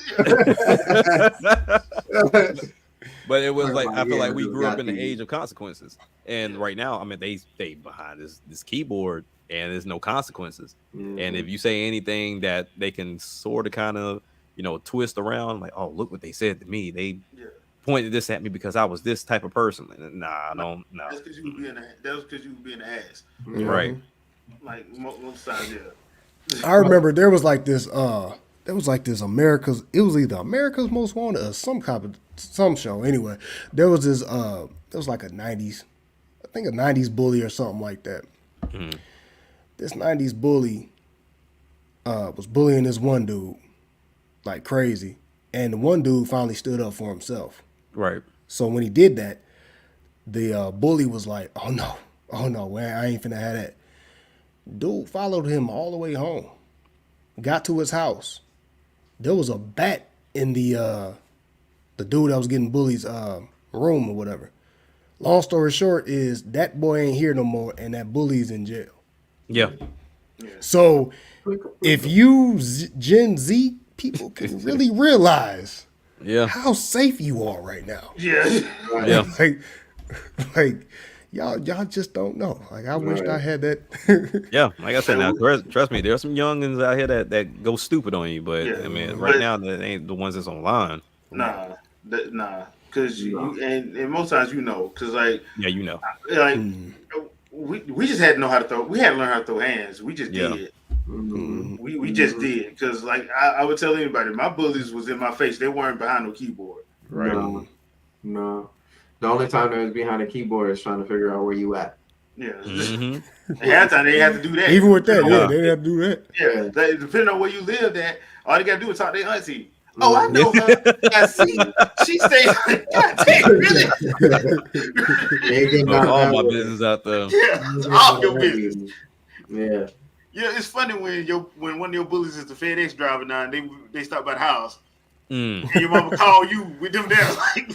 But it was like, I feel like we grew up in the age of consequences. And right now, I mean, they stay behind this keyboard and there's no consequences. Mm-hmm. And if you say anything that they can sort of kind of, twist around, like, oh, look what they said to me. They pointed this at me because I was this type of person. Nah, no. That's because you were being an ass. Mm-hmm. Right. Like most times, yeah. I remember there was like this America's, it was either America's Most Wanted or some show. Anyway, there was this there was like a 90s bully or something like that. Mm-hmm. This 90s bully was bullying this one dude like crazy, and the one dude finally stood up for himself. Right. So when he did that, the bully was like, oh no, man, I ain't finna have that. Dude followed him all the way home, got to his house. There was a bat in the dude that was getting bullied's room or whatever. Long story short is that boy ain't here no more, and that bully's in jail. Yeah. So if you Gen Z people can really realize how safe you are right now. Yeah. like y'all just don't know. Like, I wished I had that. Yeah, like I said, now trust me, there's some youngins out here that go stupid on you, but I mean, right now they ain't the ones that's online. Nah, because you and most times because like we just had to know how to throw. We had to learn how to throw hands. We just did. Mm-hmm. We just did because like I would tell anybody, my bullies was in my face. They weren't behind no keyboard. Right. No, no. The only time they was behind a keyboard is trying to figure out where you at. Yeah. Mhm. At halftime, they had to do that. Even with that, Yeah. they didn't have to do that. Yeah, Yeah. like, depending on where you lived at, all they gotta do is talk to their auntie. Mm-hmm. Oh, I know her. I see. She stays. God damn, really? They getting Fuck down all that my way. business out there. Yeah, They it's getting all down your that business. way. Yeah. Yeah, it's funny when one of your bullies is the FedEx driver now, and they stop by the house, Mm. and your mama call you with them there. Like,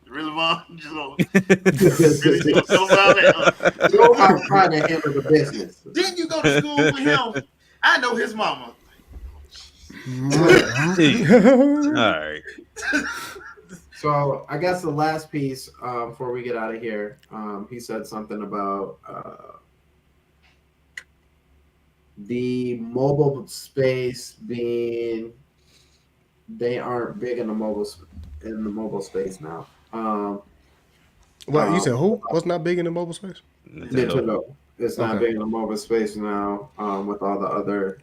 really, mom? You just gonna, really just gonna tell them all that? You know how I'm trying to handle the business. Didn't you go to school with him? I know his mama. All right. So I guess the last piece before we get out of here, he said something about the mobile space being they aren't big in the mobile space now. What you said? Who? What's not big in the mobile space? Nintendo. Nintendo. It's not Okay. big in the mobile space now with all the other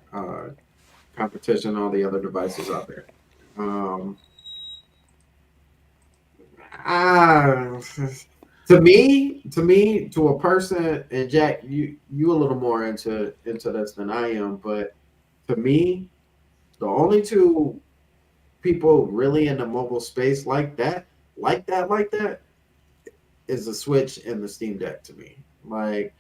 competition, all the other devices out there. Ah, to a person, and Jack, you a little more into this than I am, but to me, the only two people really in the mobile space like that, is the Switch and the Steam Deck to me. Like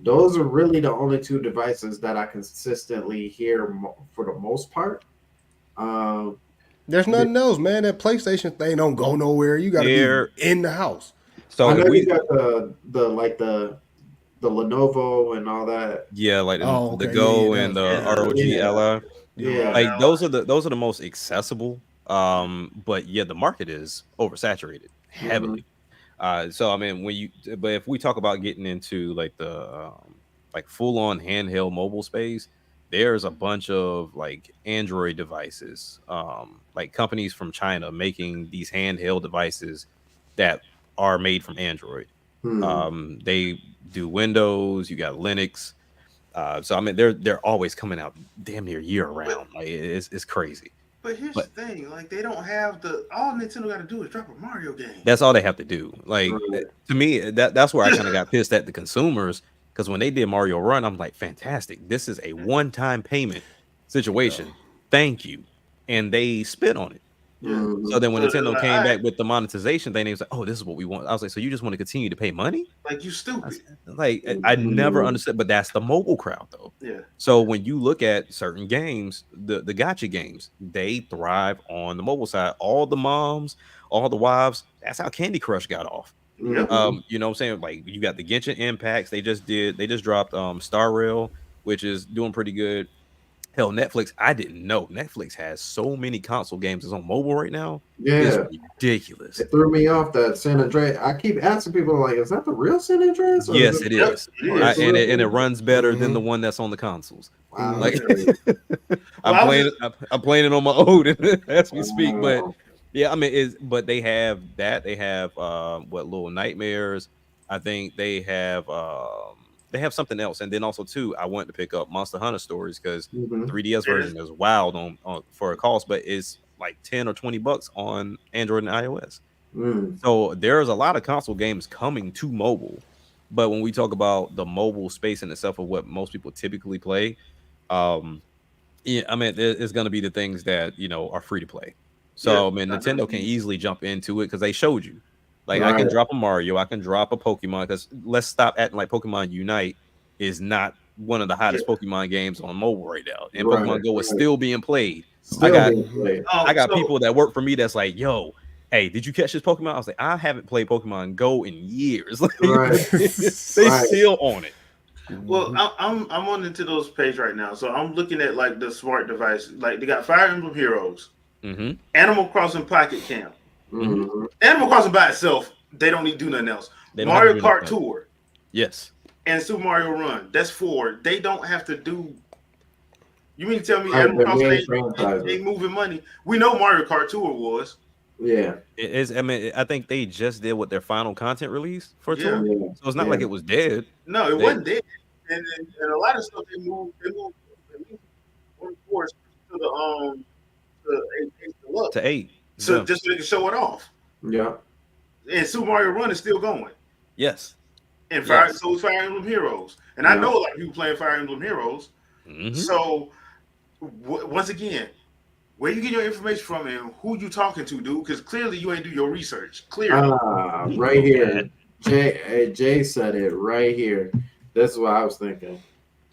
those are really the only two devices that I consistently hear for the most part. There's nothing else, man. That PlayStation thing don't go nowhere. You got to Here. be in the house. So I know if we you got the Lenovo and all that. yeah, like the, Oh, the okay. Go Yeah, and the yeah. ROG Yeah. Ally. Yeah. Like those are the most accessible. But yeah, the market is oversaturated heavily. So I mean, but if we talk about getting into like the like full on handheld mobile space, there's a bunch of like Android devices, like companies from China making these handheld devices that are made from Android. They do Windows, you got Linux. So I mean, they're always coming out damn near year round. Like it's crazy. But here's But the thing: like they don't have all Nintendo got to do is drop a Mario game. that's all they have to do. Like Right. to me, that's where I kind of got pissed at the consumers because when they did Mario Run, I'm like, fantastic. This is a one-time payment situation. Thank you, and they spit on it. Yeah. So then when So, Nintendo like, came back with the monetization thing, they was like, "Oh, this is what we want." I was like, "So you just want to continue to pay money?" like you stupid. Like I never understood, but that's the mobile crowd though. Yeah. So when you look at certain games, the gacha games, they thrive on the mobile side. All the moms, all the wives, that's how Candy Crush got off. Yep. You know what I'm saying? Like you got the Genshin Impacts, they just dropped Star Rail, which is doing pretty good. Hell, Netflix, I didn't know. Netflix has so many console games that's on mobile right now. It's Yeah. ridiculous. It threw me off that San Andreas. I keep asking people like, is that the real San Andreas? Or Yes, is it Yep, is. it is. And it runs better than the one that's on the consoles. Wow. Like Well, I'm playing it on my old as we speak. But Wow. yeah, I mean, but they have that. They have what Little Nightmares. I think they have something else, and then also too, I wanted to pick up Monster Hunter Stories because Mhm. 3DS version is wild on for a cost, but it's like $10 or $20 on Android and iOS. So there's a lot of console games coming to mobile, but when we talk about the mobile space in itself of what most people typically play, yeah, I mean, it's going to be the things that are free to play. So I mean, Nintendo can easily jump into it because they showed you. Like I can Right. drop a Mario, I can drop a Pokemon. Because let's stop acting like Pokemon Unite is not one of the hottest Pokemon games on mobile right now, and Right, Pokemon Go is right. still being played. Still got- being played. I got people that work for me that's like, yo, hey, did you catch this Pokemon? I was like, I haven't played Pokemon Go in years. Like, Right. they Right. still on it. Well, I'm on Nintendo's page right now, so I'm looking at like the smart device. Like they got Fire Emblem Heroes, Animal Crossing Pocket Camp, Animal Crossing by itself. They don't need to do nothing else. They don't have to Mario do Kart nothing. Tour Yes. and Super Mario Run. That's 4. They don't have to do. You mean to tell me Right, Animal the Crossing main ain't franchises. moving money? We know Mario Kart Tour was. Yeah. It is. I mean, I think they just did what their final content release for Yeah. tour, so it's not like it was dead. No, it wasn't dead. And a lot of stuff they moved at least one course to the to 8 Deluxe. To 8. So Yeah. just so they can show it off. Yeah. And Super Mario Run is still going. Yes. And Yes. so is Fire Emblem Heroes. And I Yeah. know a lot of people playing Fire Emblem Heroes. Mhm. So once again, where you get your information from and who you talking to, dude? Because clearly you ain't do your research. Clearly. Right here. Okay. Jay said it right here. This is what I was thinking.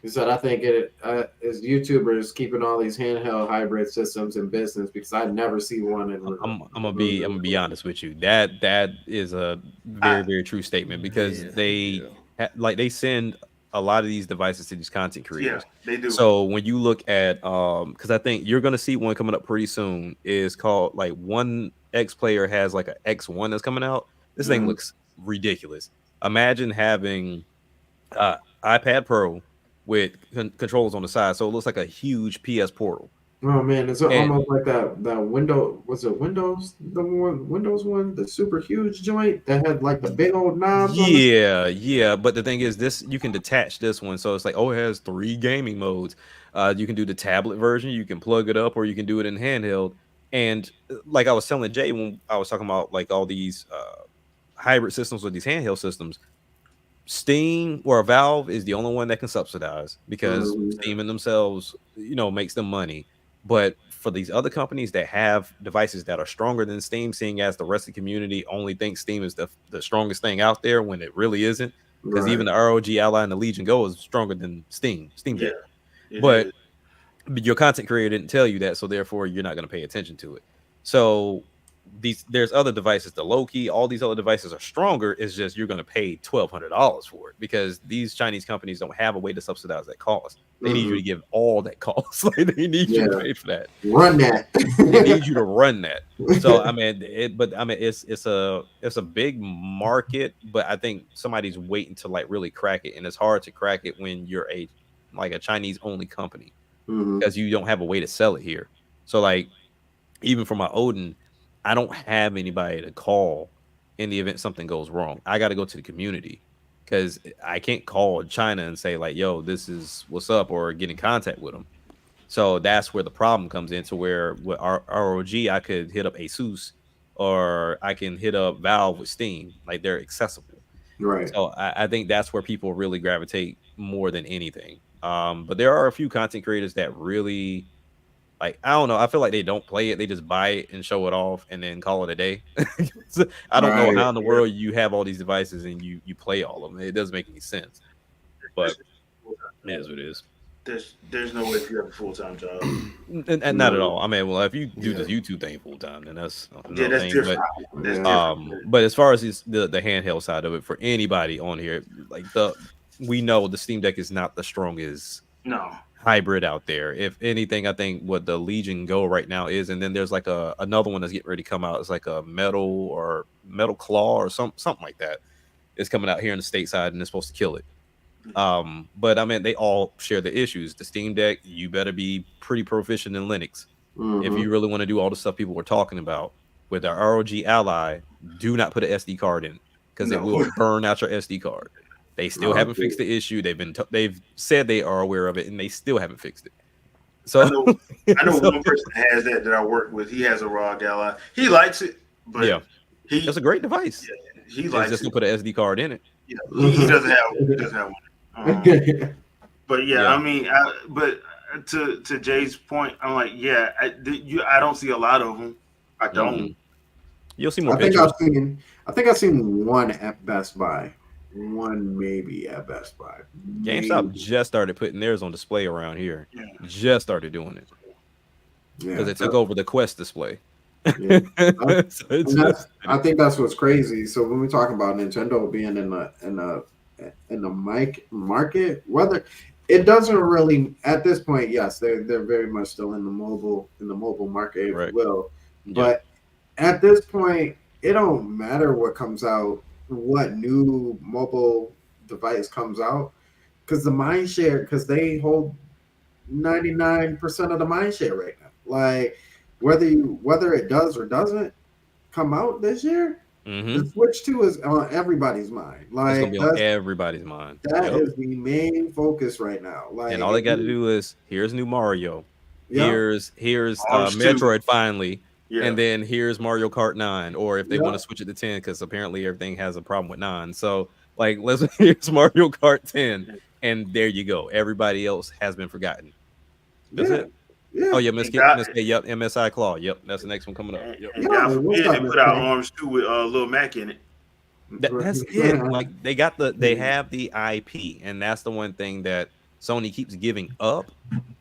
He said, I think it is YouTubers keeping all these handheld hybrid systems in business because I never see one in I'm gonna be honest with you. That is a very true statement because they like they send a lot of these devices to these content creators. Yeah, they do. So when you look at because I think you're gonna see one coming up pretty soon is called like one X player has like a X1 that's coming out. This thing looks ridiculous. Imagine having iPad Pro with controls on the side, so it looks like a huge PS Portal. Oh man, it's And almost like that window, was it Windows, the one Windows one, the super huge joint that had like the big old knobs on the yeah, but the thing is, this you can detach this one, so it's like, oh, it has 3 gaming modes. You can do the tablet version, you can plug it up, or you can do it in handheld. And like I was telling Jay when I was talking about like all these hybrid systems or these handheld systems, Steam or Valve is the only one that can subsidize because Steam in themselves, makes them money. But for these other companies that have devices that are stronger than Steam, seeing as the rest of the community only thinks Steam is the strongest thing out there when it really isn't, because even the ROG Ally and the Legion Go is stronger than Steam Deck. But your content creator didn't tell you that, so therefore you're not going to pay attention to it. So there's other devices, the Loki, all these other devices are stronger. It's just you're going to pay $1,200 for it because these Chinese companies don't have a way to subsidize that cost. They need you to give all that cost. Like they need you to pay for that. Run that. They need you to run that. So I mean, it's a big market, but I think somebody's waiting to like really crack it, and it's hard to crack it when you're a Chinese only company because you don't have a way to sell it here. So like even for my Odin, I don't have anybody to call in the event something goes wrong. I got to go to the community because I can't call China and say like, yo, this is what's up, or get in contact with them. So that's where the problem comes into where with ROG, I could hit up Asus or I can hit up Valve with Steam. Like they're accessible. Right. So I think that's where people really gravitate more than anything. But there are a few content creators that really like, I don't know. I feel like they don't play it. They just buy it and show it off and then call it a day. So I don't know how in the world you have all these devices and you play all of them. It doesn't make any sense. But it is what it is. There's no way if you have a full-time job. And not at all. I mean, well, if you do this YouTube thing full time, then that's another thing. Different. But as far as the handheld side of it, for anybody on here, like we know the Steam Deck is not the strongest hybrid out there. If anything, I think what the Legion Go right now is, and then there's like another one that's getting ready to come out. It's like a metal claw or something like that. It's coming out here in the stateside, and it's supposed to kill it. But I mean, they all share the issues. The Steam Deck, you better be pretty proficient in Linux if you really want to do all the stuff people were talking about. With our ROG Ally, do not put an SD card in because it will burn out your SD card. They still haven't fixed the issue. They've said they are aware of it, and they still haven't fixed it. So I know one person has that I work with. He has a ROG Ally. He likes it, but it's a great device. Yeah, he likes just to put an SD card in it. Yeah, he doesn't have one. But I mean, but to Jay's point, I'm like, I don't see a lot of them. I don't. You'll see more. I think I've seen one at Best Buy. One maybe at Best Buy. GameStop just started putting theirs on display around here. Just started doing it because it took over the Quest display. I think that's what's crazy. So when we talk about Nintendo being in the market, whether it doesn't really at this point, yes, they're very much still in the mobile market, if you will. But at this point, it don't matter what comes out, what new mobile device comes out, because the mind share, because they hold 99% of the mind share right now. Like whether it does or doesn't come out this year, the Switch 2 is on everybody's mind. Like it's gonna be on everybody's mind. That is the main focus right now. Like, and all they got to do is here's new Mario, here's Metroid finally, Yeah. And then here's Mario Kart 9, or if they want Yeah. to switch it to 10, because apparently everything has a problem with 9. So like, let's here's Mario Kart 10, and there you go. Everybody else has been forgotten. That's Yeah. it. Yeah. Oh yeah, Miss And God, Miss K, yep, MSI Claw. Yep, that's the next one coming up. and, Yep. and Yeah, God what's forbid up, they Miss put out K? Arms 2 with Lil Mac in it. That's it. Like they got they have the IP, and that's the one thing that Sony keeps giving up,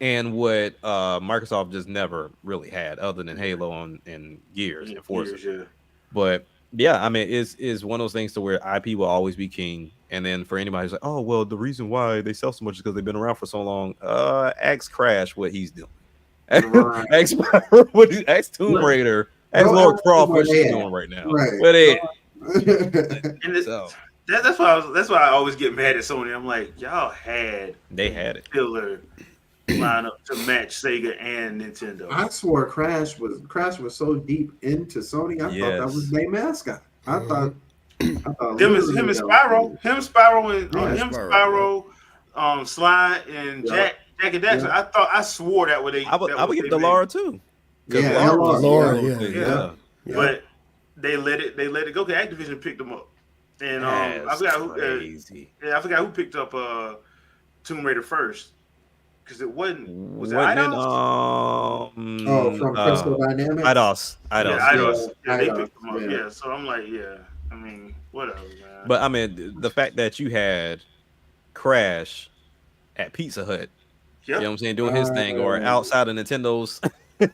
and what Microsoft just never really had, other than Halo and Gears and Forza. Yeah. But yeah, I mean, it's one of those things to where IP will always be king. And then for anybody who's like, oh well, the reason why they sell so much is because they've been around for so long. Ask Crash what he's doing. Right. Ask Spyro what he's, ask Tomb Raider. Ask Don't Laura ask Croft them what where she's they doing at. right now. Right. Where they And it, so that's why I always get mad at Sony. I'm like, y'all had they had it. killer lineup to match Sega and Nintendo. I swore Crash was so deep into Sony. I thought that was their mascot. I thought Him and literally Spyro, that Spyro, Sly and Yeah. Jack and Daxter. Yeah. I swore that would they. I would get the they Laura too. 'Cause Yeah, Laura, was- yeah. But they let it go. Cause Activision picked them up, and I That's forgot who. crazy. I forgot who picked up Tomb Raider first, because it wasn't. Was it Wasn't it, Oh, from Crystal Dynamics. IDOS. Yeah, IDOS. Eidos. Yeah, they Eidos, picked them up. yeah. Yeah, so I'm like, yeah. I mean, whatever, man. But I mean, the fact that you had Crash at Pizza Hut, you know what I'm saying, doing his thing, or outside of Nintendo's joint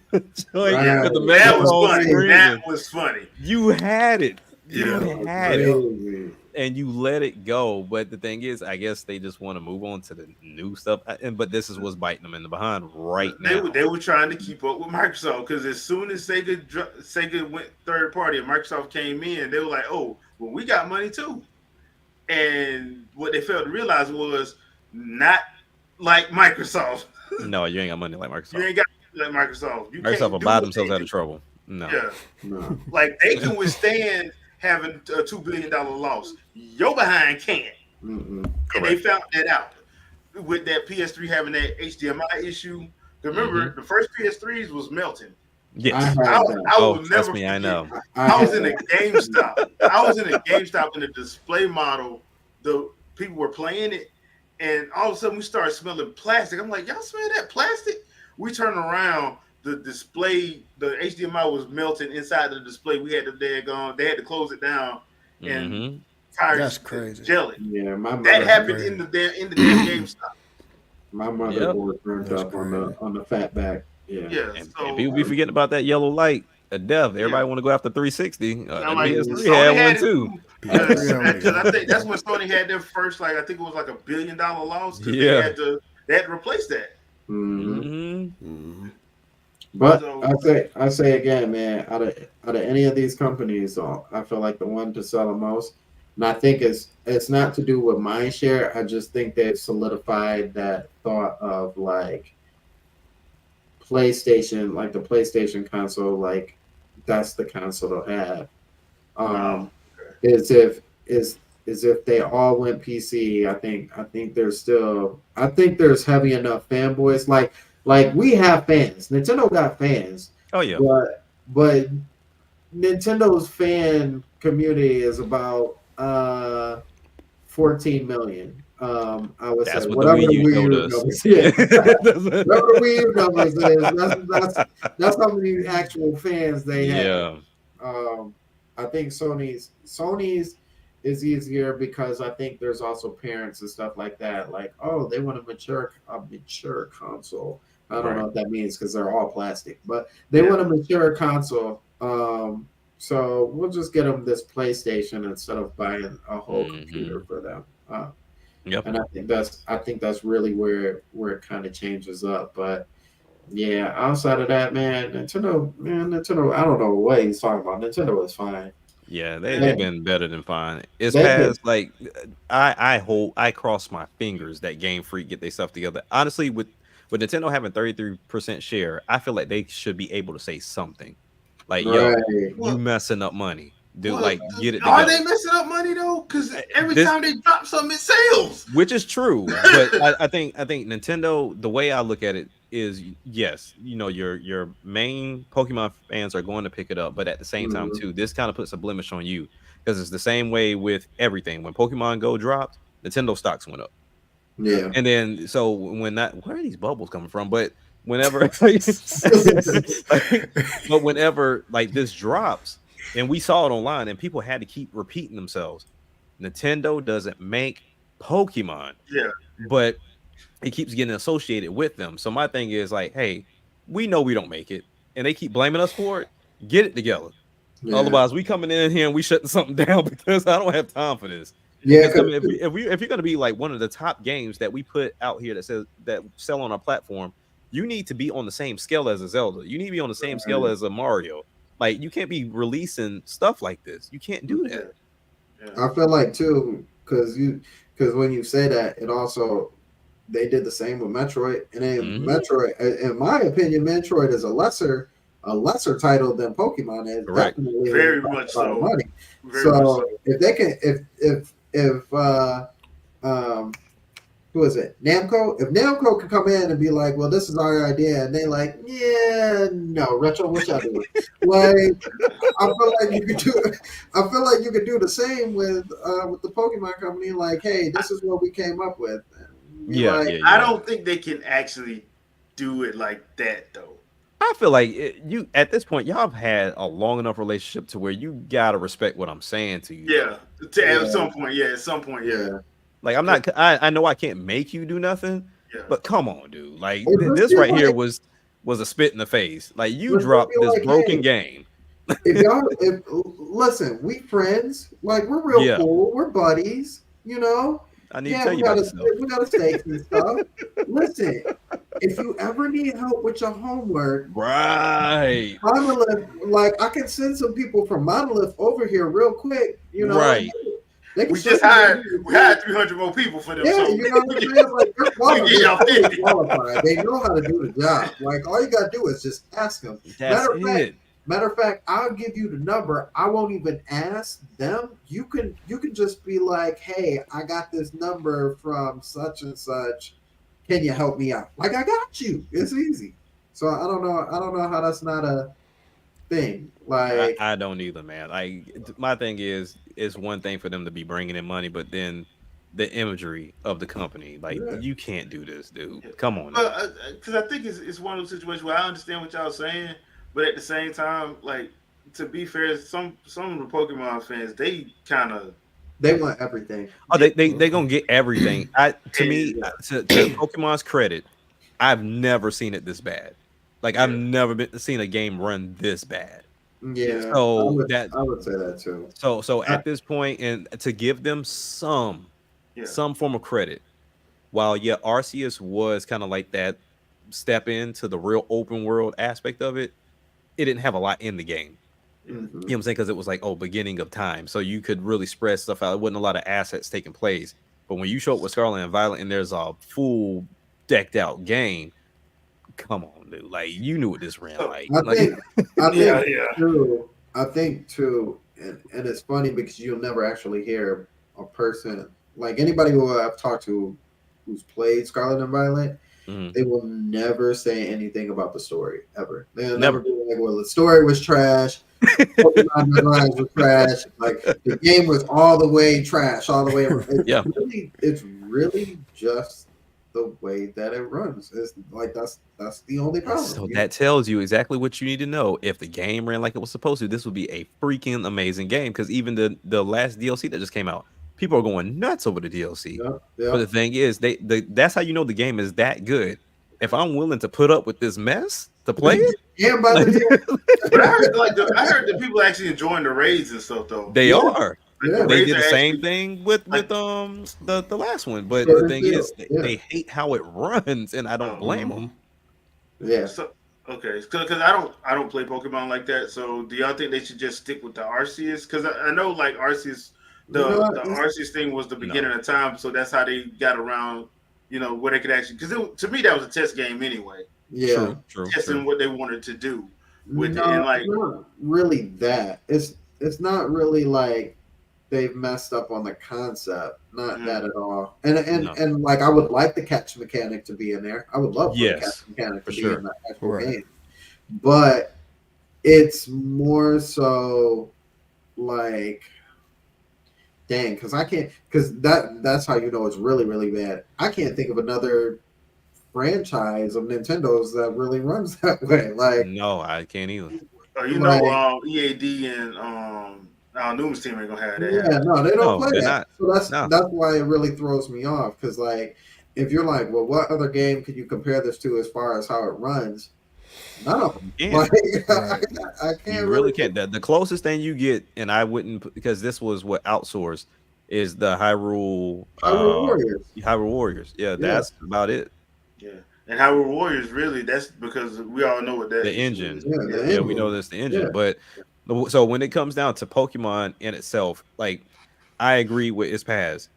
with the that was megaphone funny. screaming. That was funny. You had it. Yeah. You had it. Crazy. And you let it go. But the thing is, I guess they just want to move on to the new stuff. But this is what's biting them in the behind right now. They were trying to keep up with Microsoft, because as soon as Sega went third party and Microsoft came in, they were like, oh, well, we got money too. And what they failed to realize was not like Microsoft. No, you ain't got money like You Microsoft. ain't got money like Microsoft. You Microsoft can't will do buy what themselves they out do. of trouble. No. Yeah. No. Like they can withstand having a $2 billion loss. Your behind can't. Mm-mm. And they found that out with that PS3 having that HDMI issue. Remember, the first PS3s was melting. Yes. I Oh, will trust never me, forget. I know. I was in a GameStop. I was in a GameStop in the display model. The people were playing it, and all of a sudden we started smelling plastic. I'm like, y'all smell that plastic? We turned around. The display, the HDMI was melting inside the display. We had the daggone. They had to close it down, and tires That's crazy. gelling. Yeah, my That mother- happened in the damn GameStop. My mother Yep. board turned That's up on the fat back. Yeah. Yeah, And so people be forgetting about that yellow light of death. Everybody want to go after 360. I'm The like, PS3 Sony had one it too. Because I think that's when Sony had their first, like, I think it was like $1 billion loss. 'Cause Yeah. they had to replace that. Mm-hmm. But So- I say again, man, out of any of these companies, I feel like the one to sell the most. And I think it's not to do with mind share. I just think they've solidified that thought of like PlayStation, like the PlayStation console, like that's the console they'll have. Is if they all went PC, I think there's heavy enough fanboys. Like we have fans. Nintendo got fans. Oh yeah. But Nintendo's fan community is about 14 million. I would That's say what the Wii U showed us. numbers. Yeah, whatever the Wii U numbers is, that's how many actual fans they have. Yeah. I think Sony's is easier because I think there's also parents and stuff like that. Like, oh, they want a mature console. I don't know what that means because they're all plastic, but they want a mature console. So we'll just get them this PlayStation instead of buying a whole computer for them. And I think that's really where it kind of changes up. But yeah, outside of that, Nintendo, I don't know what he's talking about. Nintendo is fine. Yeah, they've been better than fine. It's past like I cross my fingers that Game Freak get their stuff together. Honestly, with Nintendo having 33% share, I feel like they should be able to say something. Like, yo, you messing up money. Dude, Well, like get it are together. they messing up money though? Because every This- time they drop something, it sells. Which is true, but I think Nintendo. The way I look at it is, yes, you know, your main Pokemon fans are going to pick it up, but at the same time, Mhm. too, this kind of puts a blemish on you because it's the same way with everything. When Pokemon Go dropped, Nintendo stocks went up, Yeah. and then so when that, where are these bubbles coming from? But whenever, but whenever like this drops, and we saw it online, and people had to keep repeating themselves. Nintendo doesn't make Pokemon, Yeah. but it keeps getting associated with them. So my thing is like, hey, we know we don't make it, and they keep blaming us for it. Get it together. Yeah. Otherwise, we coming in here and we shutting something down because I don't have time for this. Yeah. Because I mean, if you're gonna be like one of the top games that we put out here that says that sell on our platform, you need to be on the same scale as a Zelda. You need to be on the same scale Right. as a Mario. Like you can't be releasing stuff like this. You can't do that. Yeah. I feel like too, because when you say that, it also they did the same with Metroid, and then Mhm. Metroid, in my opinion, Metroid is a lesser title than Pokemon is. Correct. Definitely Very when you much talk about so. money. Very much So so. if they can, if who is it? Namco? If Namco could come in and be like, well, this is our idea, and they like, yeah, no, Retro, what y'all doing? Like, I feel like you could do. I feel like you could do the same with the Pokemon company. Like, hey, this is what we came up with. And be Yeah, like, yeah, I yeah. don't think they can actually do it like that though. I feel like you at this point, y'all have had a long enough relationship to where you gotta respect what I'm saying to you. Yeah. Yeah. At some point, yeah. At some point, yeah. yeah. Like I'm not. I know I can't make you do nothing, Yeah. but come on, dude. Like Or just this be right here like, was a spit in the face. Like you or just dropped be this like, broken hey, game. if y'all, if listen, we friends, like we're real Yeah. cool, we're buddies, you know. I need to Yeah, tell you about yourself. we got stakes and stuff. Listen, if you ever need help with your homework, Right. Monolith, like I can send some people from Monolith over here real quick, you know. Right. They can We show just you what hired you we do. hired 300 more people for them. Yeah, So you know what I'm saying? Like they're we get y'all qualified. 50. Qualified. They know how to do the job. Like all you gotta do is just ask them. That's it. Matter of fact, I'll give you the number. I won't even ask them. You can just be like, hey, I got this number from such and such. Can you help me out? Like I got you. It's easy. So I don't know how that's not a thing. Like I don't either, man. Like my thing is, it's one thing for them to be bringing in money, but then the imagery of the company, like Yeah. you can't do this, dude. Come on. Now. Well, because I think it's one of those situations where I understand what y'all saying, but at the same time, like to be fair, some of the Pokemon fans they want everything. Oh, they gonna get everything. To me, Yeah. to Pokemon's credit, I've never seen it this bad. Like I've never seen a game run this bad. Yeah. So I would say that too. So at this point, and to give them some form of credit, while Arceus was kind of like that step into the real open world aspect of it, it didn't have a lot in the game. Mhm. You know what I'm saying? Because it was like, beginning of time. So you could really spread stuff out. It wasn't a lot of assets taking place. But when you show up with Scarlet and Violet and there's a full decked out game, come on, dude. Like you knew what this ran like. I think too, and it's funny because you'll never actually hear a person like anybody who I've talked to who's played Scarlet and Violet. They will never say anything about the story ever. They'll never be like, well, the story was trash. Pokemon designs were trash. Like the game was all the way trash, all the way. It's really just the way that it runs. It's like that's the only problem. So that tells you exactly what you need to know. If the game ran like it was supposed to, this would be a freaking amazing game. Because even the last DLC that just came out, people are going nuts over the DLC. But the thing is, that's how you know the game is that good. If I'm willing to put up with this mess to play it, but I heard that people actually enjoying the raids and stuff though. They are. The they raids did the are same actually, thing with the last one. But the thing is, they hate how it runs, and I don't blame them. Yeah. So, okay, because I don't play Pokemon like that. So do y'all think they should just stick with the Arceus? Because I know like Arceus, the Arceus thing was the beginning of time, so that's how they got around. You know where they could actually, because to me that was a test game anyway. Yeah, testing what they wanted to do with it, and not really that. It's it's not really like they've messed up on the concept. Not that at all. No. And like I would like the catch mechanic to be in there. I would love for the catch Yes, mechanic for to be sure. in the actual Right. game. But it's more so like dang, because I can't because that's how you know it's really, really bad. I can't think of another franchise of Nintendo's that really runs that way. No, I can't either. You Like know, EAD and Newman's team ain't gonna have that. yeah, no, they don't No, play they're that. not. So No. that's why it really throws me off. Because like, if you're like, well, what other game could you compare this to as far as how it runs? None of them. You Like, Right. I can't You really can't. The closest thing you get, and I wouldn't because this was what outsourced is the Hyrule Warriors. Hyrule Warriors. Yeah, that's about it. Yeah, and Hyrule Warriors really that's because we all know what that The issue engine. is. Yeah, the Yeah, we engine. know that's the engine. Yeah. But so when it comes down to Pokemon in itself, like I agree with its past.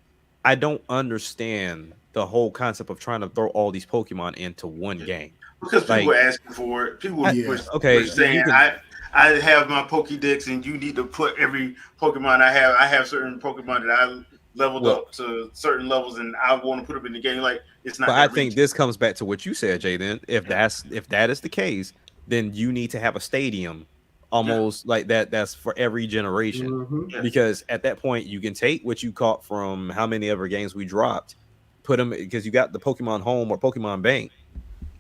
I don't understand the whole concept of trying to throw all these Pokemon into one game. Because people Like, were asking for it. People I- were, okay, were saying, you can- I have my Pokédex and you need to put every Pokemon I have. I have certain Pokemon that I leveled Well- up to certain levels and I want to put them in the game. Like, it's not But I that think reach. this comes back to what you said, Jay. Then, if that is the case, then you need to have a stadium, almost like that. That's for every generation, Mhm. Yeah. because at that point you can take what you caught from how many other games we dropped, put them because you got the Pokemon Home or Pokemon Bank,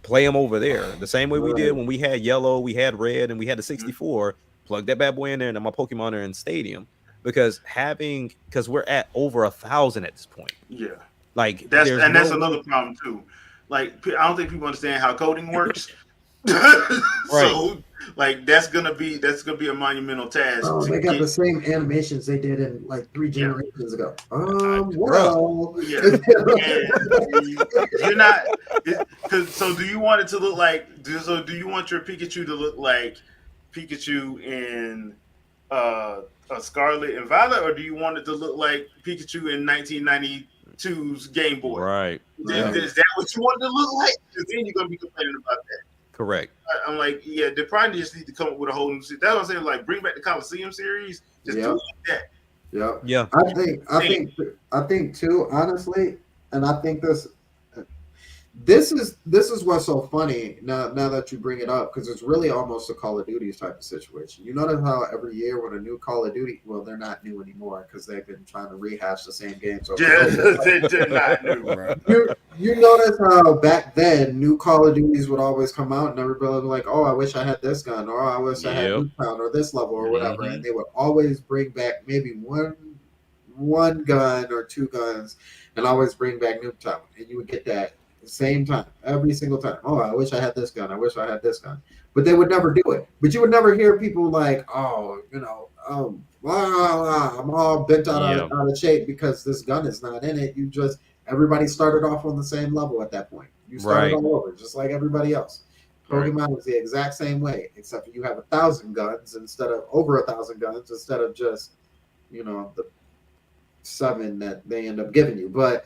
play them over there the same way we did Right. when we had Yellow, we had Red, and we had the 64. Plug that bad boy in there, and then my Pokemon are in Stadium because we're at over 1,000 at this point. Yeah. Like That's there's that's no another way- problem too. Like I don't think people understand how coding works. Right. So like that's gonna be a monumental task. Oh, to they got get- the same animations they did in like 3 Yeah. generations ago. Bruh. Yeah. And you're not. So do you want it to look like? Do you want your Pikachu to look like Pikachu in a Scarlet and Violet, or do you want it to look like Pikachu in 1992's Game Boy? Right. Is that what you want it to look like? Because then you're gonna be complaining about that. Correct. I'm like, yeah, they probably just need to come up with a whole new series. That's what I'm saying. Like, bring back the Coliseum series. Just do it like that. Yep. Yeah. I think too, honestly, and I think this is what's so funny now that you bring it up, because it's really almost a Call of Duty type of situation. You notice how every year when a new Call of Duty, well, they're not new anymore because they've been trying to rehash the same games over and over. They're not new. Right. You notice how back then new Call of Duties would always come out and everybody would be like, oh, I wish I had this gun, or I wish I had Yep. Nuketown or this level or whatever, Mhm. and they would always bring back maybe one gun or two guns and always bring back Nuketown, and you would get that at the same time every single time. Oh, I wish I had this gun. I wish I had this gun, but they would never do it. But you would never hear people like, oh, I'm all bent out of shape because this gun is not in it. Everybody started off on the same level at that point. You started Right. all over, just like everybody else. Right. Pokemon is the exact same way, except for you have 1,000 guns instead of over 1,000 guns instead of just, the 7 that they end up giving you. But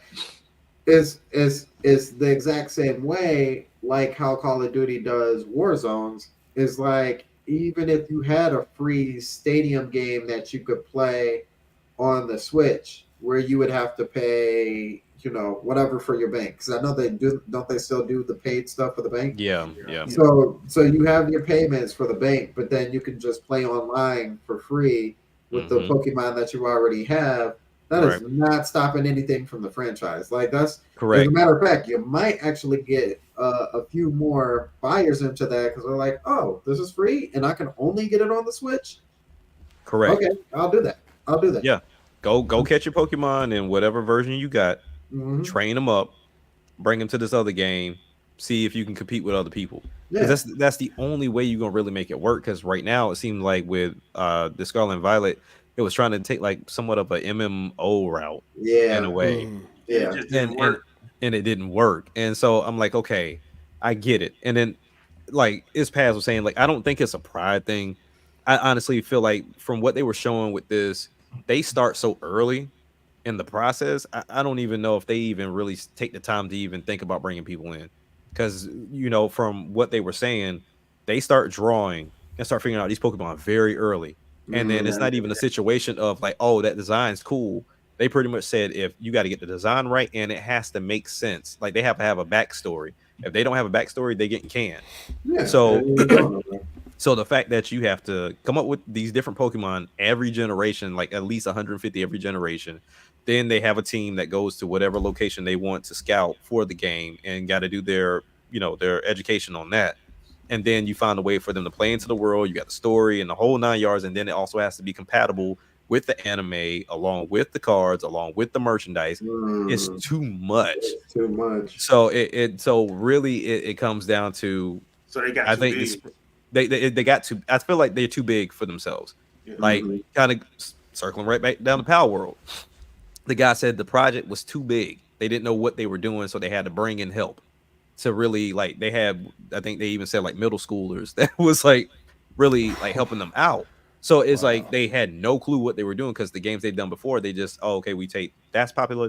it's the exact same way, like how Call of Duty does War Zones. Is like, even if you had a free stadium game that you could play on the Switch, where you would have to pay, whatever for your bank. Because I know they do. Don't they still do the paid stuff for the bank? Yeah. So you have your payments for the bank, but then you can just play online for free with the Pokemon that you already have. That is not stopping anything from the franchise. Like, that's Correct. As a matter of fact, you might actually get a few more buyers into that because they're like, oh, this is free and I can only get it on the Switch. Correct. Okay, I'll do that. Yeah. Go catch your Pokemon in whatever version you got. Mhm. Train them up. Bring them to this other game. See if you can compete with other people. Yeah. Because that's the only way you're gonna really make it work. Because right now it seemed like with the Scarlet and Violet, it was trying to take like somewhat of a MMO route Yeah. in a way. Yeah. It just didn't work. And it didn't work. And so I'm like, okay, I get it. And then like Ispaz was saying, like, I don't think it's a pride thing. I honestly feel like from what they were showing with this, they start so early in the process. I don't even know if they even really take the time to even think about bringing people in. Because, from what they were saying, they start drawing and start figuring out these Pokemon very early. And then it's not even a situation of like, oh, that design's cool. They pretty much said if you got to get the design right and it has to make sense. Like they have to have a backstory. If they don't have a backstory, they get canned. Yeah. So so the fact that you have to come up with these different Pokemon every generation, like at least 150 every generation, then they have a team that goes to whatever location they want to scout for the game and got to do their, you know, their education on that. And then you find a way for them to play into the world. You got the story and the whole 9 yards, and then it also has to be compatible with the anime, along with the cards, along with the merchandise. It's too much. It's too much. So so really it comes down to. So they got. I think they got too. I feel like they're too big for themselves. Yeah. Like kind of circling right back down to Power World. The guy said the project was too big. They didn't know what they were doing, so they had to bring in help. To really like they had, I think they even said like middle schoolers that was like really like helping them out. So it's like they had no clue what they were doing because the games they've done before, they just okay, we take that's popular,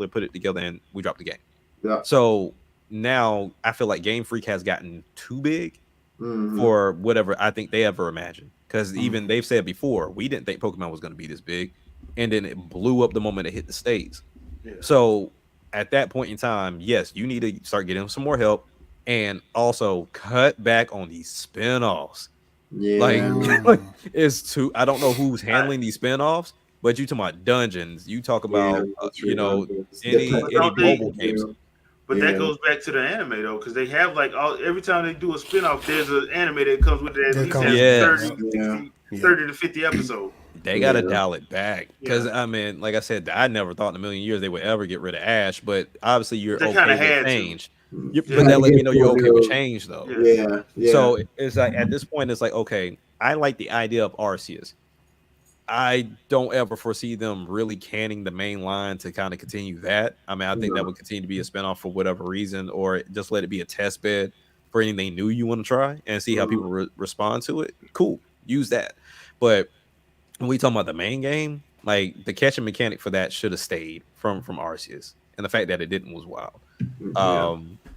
put it together, and we drop the game. Yeah. So now I feel like Game Freak has gotten too big for whatever I think they ever imagined. Because even they've said before, we didn't think Pokemon was going to be this big, and then it blew up the moment it hit the States. Yeah. So at that point in time, yes, you need to start getting some more help and also cut back on these spinoffs. Yeah. Like it's too, I don't know who's handling these spinoffs, but you talk about dungeons, you talk about, you know, any mobile games. But that goes back to the anime though, because they have like every time they do a spinoff, there's an anime that comes with it at least 30 to 50 episodes. They got to dial it back because I mean, like I said, I never thought in a million years they would ever get rid of Ash, but obviously you're okay with change. But that let me know you're okay with change though. Yeah. So it's like at this point, it's like, okay, I like the idea of Arceus. I don't ever foresee them really canning the main line to kind of continue that. I mean, I think that would continue to be a spinoff for whatever reason, or just let it be a test bed for anything new you want to try and see how people respond to it. Cool, use that. But when we talk about the main game, like the catching mechanic for that should have stayed from Arceus, and the fact that it didn't was wild.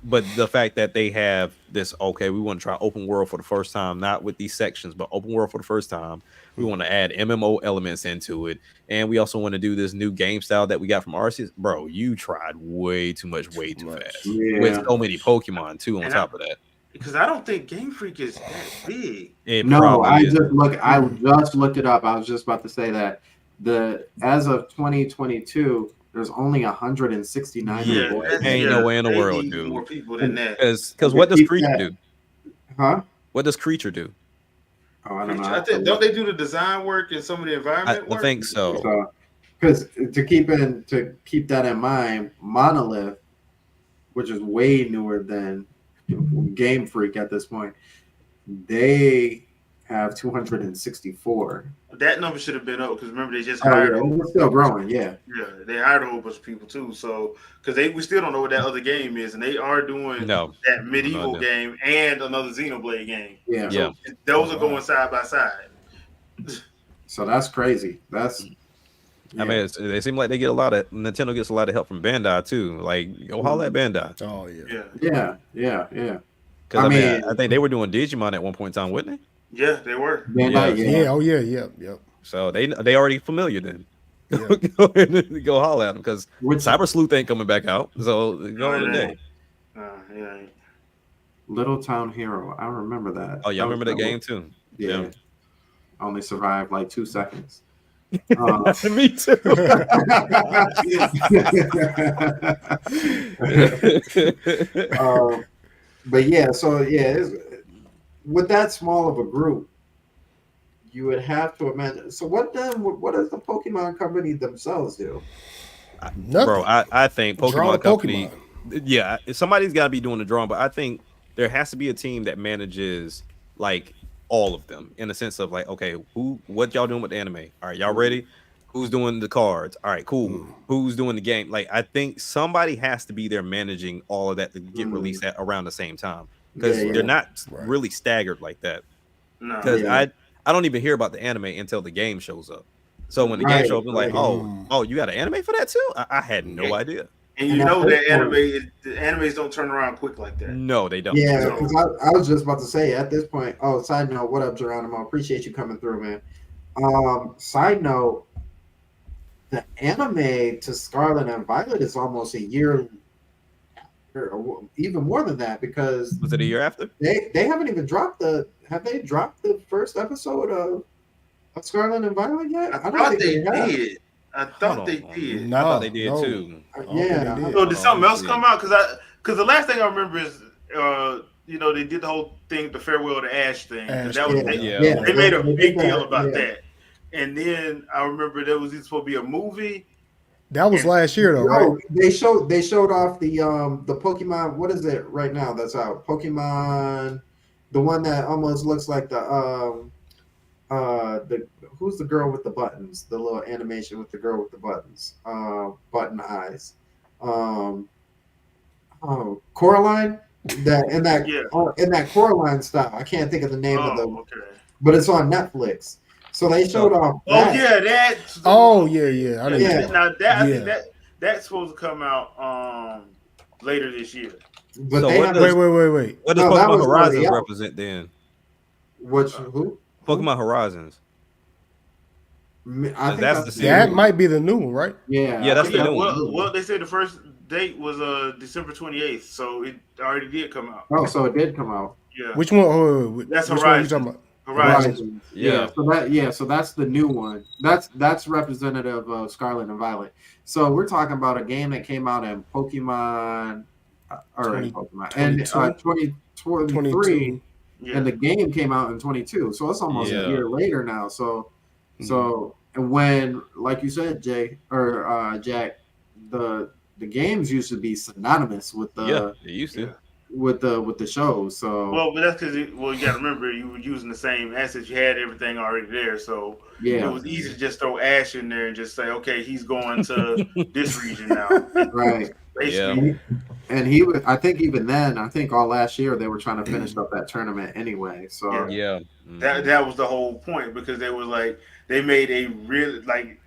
But the fact that they have this, okay, we want to try open world for the first time, not with these sections, but open world for the first time. We want to add MMO elements into it, and we also want to do this new game style that we got from Arceus. Bro, you tried way too fast with so many Pokemon too. On top of that, because I don't think Game Freak is that big. I just looked it up. I was just about to say that as of 2022. There's only 169 people. Ain't no way in the world, dude. More people than that. Because what does Creature do? Huh? What does Creature do? Oh, I don't know. Don't they do the design work and some of the environment work? I think so. Because to keep that in mind, Monolith, which is way newer than Game Freak at this point, they have 264. That number should have been up because remember they just hired. It's still growing, yeah. Yeah, they hired a whole bunch of people too. So because we still don't know what that other game is, and they are doing that medieval game and another Xenoblade game. Yeah, so those are going side by side. So that's crazy. That's. I mean, they seem like Nintendo gets a lot of help from Bandai too. Like, go holler at Bandai. Oh yeah. Because I mean, I think they were doing Digimon at one point in time, weren't they? Yeah, they were. Yeah. So they already familiar then. Go ahead and go holler at them because Cyber Sleuth ain't coming back out. So go today. Little Town Hero. I remember that. Oh, y'all remember that game too? Yeah. Only survived like 2 seconds. Me too. But yeah, with that small of a group, you would have to imagine. So what does the Pokemon company themselves do? Nothing. Bro, I think Pokemon company. Yeah, somebody's got to be doing the drawing, but I think there has to be a team that manages like all of them in the sense of like, okay, what y'all doing with the anime? All right, y'all ready? Who's doing the cards? All right, cool. Who's doing the game? Like, I think somebody has to be there managing all of that to get released at around the same time because they're not really staggered like that. Because I don't even hear about the anime until the game shows up. So when the game shows up, I'm like, oh, you got an anime for that too? I had no idea. And you know that the animes don't turn around quick like that. No, they don't. Yeah, because I was just about to say at this point. Oh, side note, what up, Geronimo? Appreciate you coming through, man. Side note, the anime to Scarlet and Violet is almost a year, or even more than that, because Was it a year after? they haven't even dropped the. Have they dropped the first episode of Scarlet and Violet yet? I I don't thought think they have. did. I Hold thought on. they did. I thought they No, did no. too. I don't think Yeah. they did. So did something else Yeah. come out? Because the last thing I remember is they did the whole thing, the farewell to Ash thing. 'Cause Ash that was thing, yeah. they made a They big did deal that, about yeah. that. And then I remember there was supposed to be a movie. That was last year though, right? No, they showed off the Pokemon. What is it right now that's out? Pokemon, the one that almost looks like the who's the girl with the buttons? The little animation with the girl with the buttons, button eyes. Coraline. That Yeah. in that Coraline style. I can't think of the name of the, Okay. but it's on Netflix. So they showed off. Oh That. yeah, that's. Oh yeah. I know. Yeah. Now that I think Yeah. that's supposed to come out later this year. But So they what have does- Wait. What does No, that Pokemon was already Horizons out. represent then? who? Pokemon Horizons. I think that's the the series. That might be the new one, right? Yeah, Yeah, I that's think the new one. Well, they said the first date was December 28th, so it already did come out. Oh, so it did come out. Yeah, Which one? That's which one are you Horizon. talking about? Horizon. Yeah. So that's the new one. That's representative of Scarlet and Violet. So we're talking about a game that came out in Pokemon, or in Pokemon, and 2023, 22. Yeah. and the game came out in 22. So it's almost Yeah. a year later now. So and when, like you said, Jay or Jack, the games used to be synonymous with the It used to. with the shows. So Well, but that's because you got to remember you were using the same assets. You had everything already there, so yeah, it was easy to just throw Ash in there and just say, okay, he's going to this region now. right. Basically, And he was, I think even then, I think all last year they were trying to finish up that tournament anyway. So Yeah. that was the whole point, because they was like, they made a really, like,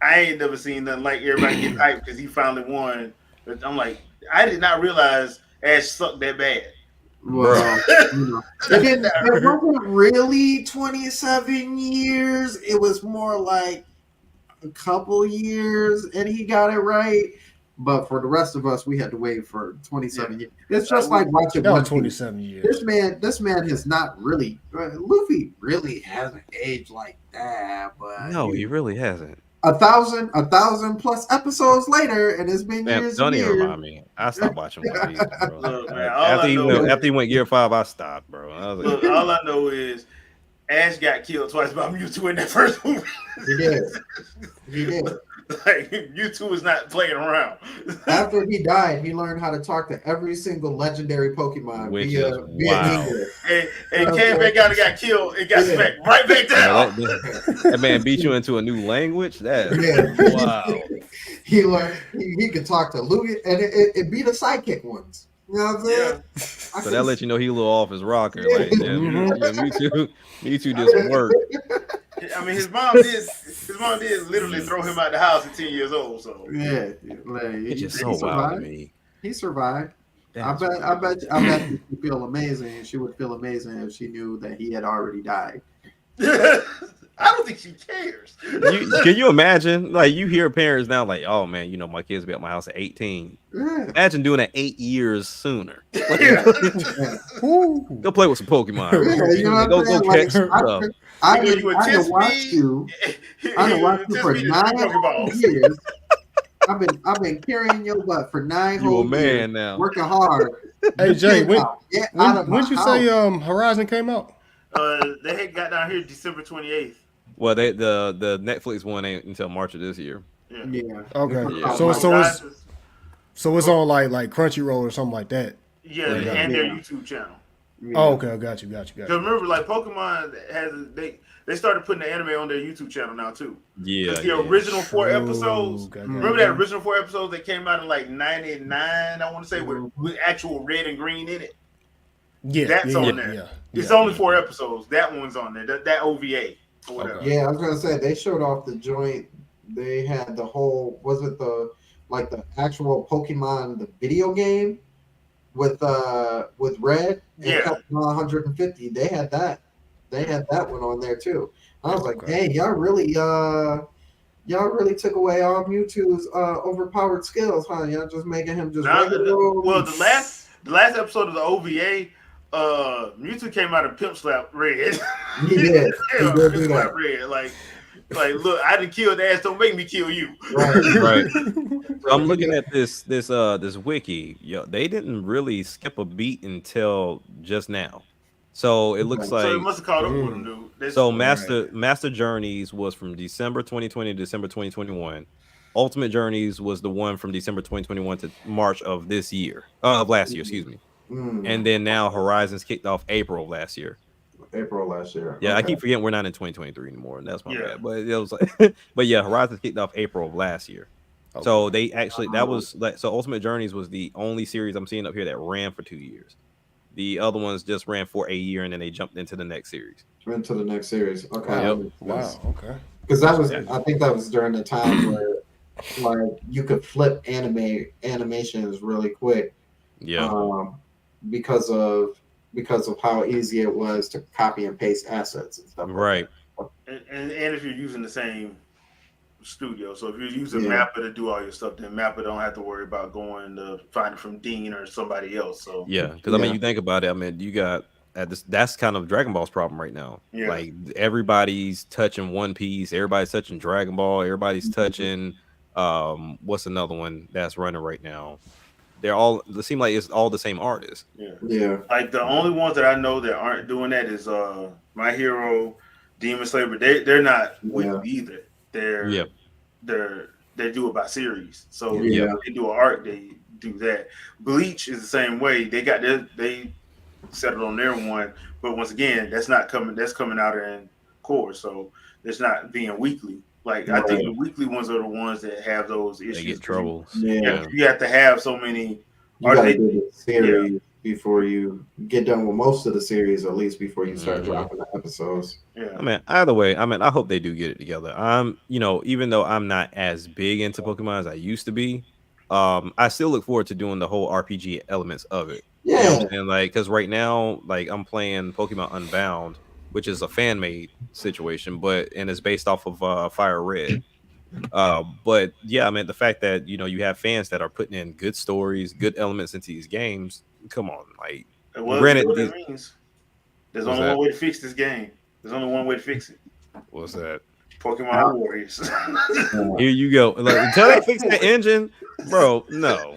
I ain't never seen nothing like everybody getting hyped because he finally won. But I'm like, I did not realize Ash sucked that bad. well, it wasn't really 27 years. It was more like a couple years, and he got it right. But for the rest of us, we had to wait for 27 years. It's just like watching That One was Piece. 27 years. This man has not really. Luffy really hasn't aged like that. But No, he really hasn't. a thousand plus episodes later, and it's been Man, years. don't and even years. remind me. I stopped watching One Piece, bro. Look, man, all I know after he went year 5, I stopped, bro. I was like, Look, all I know is Ash got killed twice by Mewtwo in that first movie. He did. He did. Like, Mewtwo was not playing around. After he died, he learned how to talk to every single legendary Pokemon Which via is wild. English. and came back out and got killed. It got Yeah. smacked right back down. that man beat you into a new language. That Yeah. wow. He learned he could talk to Lugia, and it beat the sidekick ones. You know what I'm saying? So that let you know he a little off his rocker. Like, yeah, me too did some work. I mean, his mom did literally throw him out the house at 10 years old. So Yeah, like, It's just he so wild to survived. me. He survived. I That's bet she would feel amazing. She would feel amazing if she knew that he had already died. I don't think she cares. Can you imagine? Like, you hear parents now, like, oh man, my kids be at my house at 18. Yeah. Imagine doing that 8 years sooner. Like, Yeah. go play with some Pokemon. Yeah, you know what go I'm saying? catch some Like, stuff. I You would had test watched me. you. I had watched you for Just 9 beat the whole Pokeballs. years. I've been carrying your butt for 9 You a whole man years, now. working hard. Hey Jay, when When you say Horizon came out? They had got down here December 28th. Well, the Netflix one ain't until March of this year. Yeah. Okay. Yeah. So it's on like Crunchyroll or something like that. Yeah, and their YouTube channel. Yeah. Oh, okay, I got you. Because remember, like, Pokemon they started putting the anime on their YouTube channel now too. Yeah. The original 4 episodes. Okay. Remember that original 4 episodes that came out in like '99? I want to say with actual red and green in it. Yeah, That's yeah, on yeah, there. yeah. It's only 4 episodes. That one's on there. That OVA or whatever. Okay. Yeah, I was gonna say they showed off the joint. They had the whole the actual Pokemon the video game with Red and Yeah. Pokemon 150. They had that They had that one on there too. I was like, Okay. dang, y'all really took away all Mewtwo's overpowered skills, huh? Y'all just making him just Now, regular old well, Mew. the last episode of the OVA, Mewtwo came out of Pimp Slap Red. He did. He Yeah, did Pimp do Slap that. Red. Like, look, I didn't kill the ass. Don't make me kill you. Right. Right. So I'm he looking got- at this wiki. Yo, they didn't really skip a beat until just now. So it looks Okay. So it like must have caught up with him, dude. That's, so Right. Master Journeys was from December 2020 to December 2021. Ultimate Journeys was the one from December 2021 to March of this year. Of last year, excuse me. And then now Horizons kicked off April of last year. April last year. Yeah, I Okay. keep forgetting we're not in 2023 anymore, and that's my Yeah. bad. But it was like, but yeah, Horizons kicked off April of last year. So they actually that was like so Ultimate Journeys was the only series I'm seeing up here that ran for 2 years. The other ones just ran for a year and then they jumped into the next series. Into the next series. Okay. Wow. Yep. that makes Wow. sense. Okay. Because that was, Yeah. I think that was during the time where like you could flip animations really quick, Yeah. because of how easy it was to copy and paste assets and stuff. Right. Like and if you're using the same studio, so if you're using Yeah. Mappa to do all your stuff, then Mappa don't have to worry about going to find it from Dean or somebody else. So Yeah, because I mean, Yeah. you think about it. I mean, you got at this. That's kind of Dragon Ball's problem right now. Yeah. Like everybody's touching One Piece, everybody's touching Dragon Ball, everybody's touching what's another one that's running right now? They're all. It seem like it's all the same artist. Yeah. like the only ones that I know that aren't doing that is My Hero, Demon Slayer, but they're not with Yeah. either. They're Yeah. they do it by series. So Yeah. if they do an arc, they do that. Bleach is the same way. They settled on their one, but once again, that's coming out in core, so it's not being weekly. Like I think Right. the weekly ones are the ones that have those issues. They get troubles. Yeah. You have to have so many. You Are gotta they- do the series before you get done with most of the series, at least before you start Mhm. dropping the episodes. Yeah. I mean, either way, I mean, I hope they do get it together. Even though I'm not as big into Pokemon as I used to be, I still look forward to doing the whole RPG elements of it. You know what Yeah. I'm saying? Like, because right now, like, I'm playing Pokemon Unbound, which is a fan made situation, and it's based off of Fire Red. But yeah, I mean, the fact that you have fans that are putting in good stories, good elements into these games. Come on, like, Well, granted, you know what that means? There's What's only that? one way to fix this game. There's only one way to fix it. what's that? Pokemon Warriors. Here you go. Like, until they fix the engine, bro. No,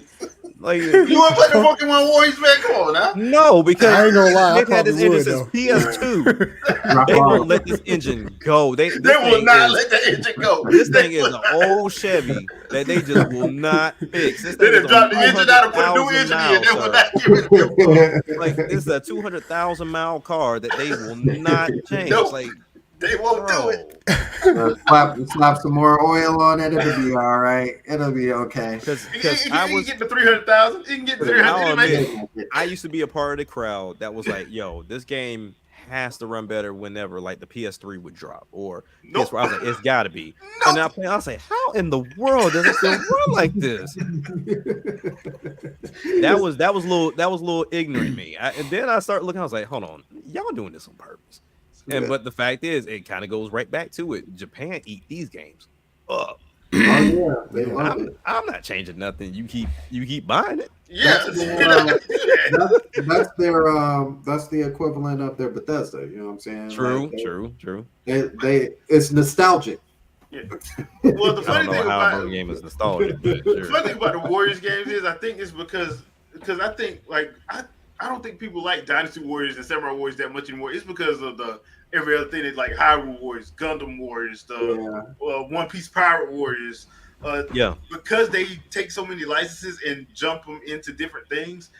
like You want to play the Pokemon Warriors, man? Come on now. no, because I ain't gonna lie, I they've had this probably engine would, since though. PS2. They won't let this engine go. This They will thing not is- let the engine go. This thing is an old Chevy that they just will not fix. This They thing done is dropped the engine out and put a new 200,000 engine in. They will miles, not give it to them. like this is a 200,000-mile car that they will not change. Nope. Like, They won't do bro, it. Slap some more oil on it. It'll be all right. It'll be okay. because You can I was. get the 300,000. You can get 300,000. I'll admit, I used to be a part of the crowd that was like, "Yo, this game has to run better whenever like the PS3 would drop or Nope. PS4." I was like, "It's got to be." And I play. I was like, "How in the world does it still run like this?" That was a little ignorant me. And then I started looking. I was like, "Hold on, y'all doing this on purpose?" But the fact is, it kind of goes right back to it. Japan eat these games up. Oh yeah, they love it. I'm not changing nothing. You keep buying it. Yes. That's the equivalent of their Bethesda. You know what I'm saying? True. It's nostalgic. Yeah. Well, the I funny don't thing know how about a game is nostalgic, but the sure. funny thing about the Warriors games is I think it's because I think like I don't think people like Dynasty Warriors and Samurai Warriors that much anymore. It's because of the every other thing that's like Hyrule Warriors, Gundam Warriors, the One Piece Pirate Warriors. Yeah. Because they take so many licenses and jump them into different things.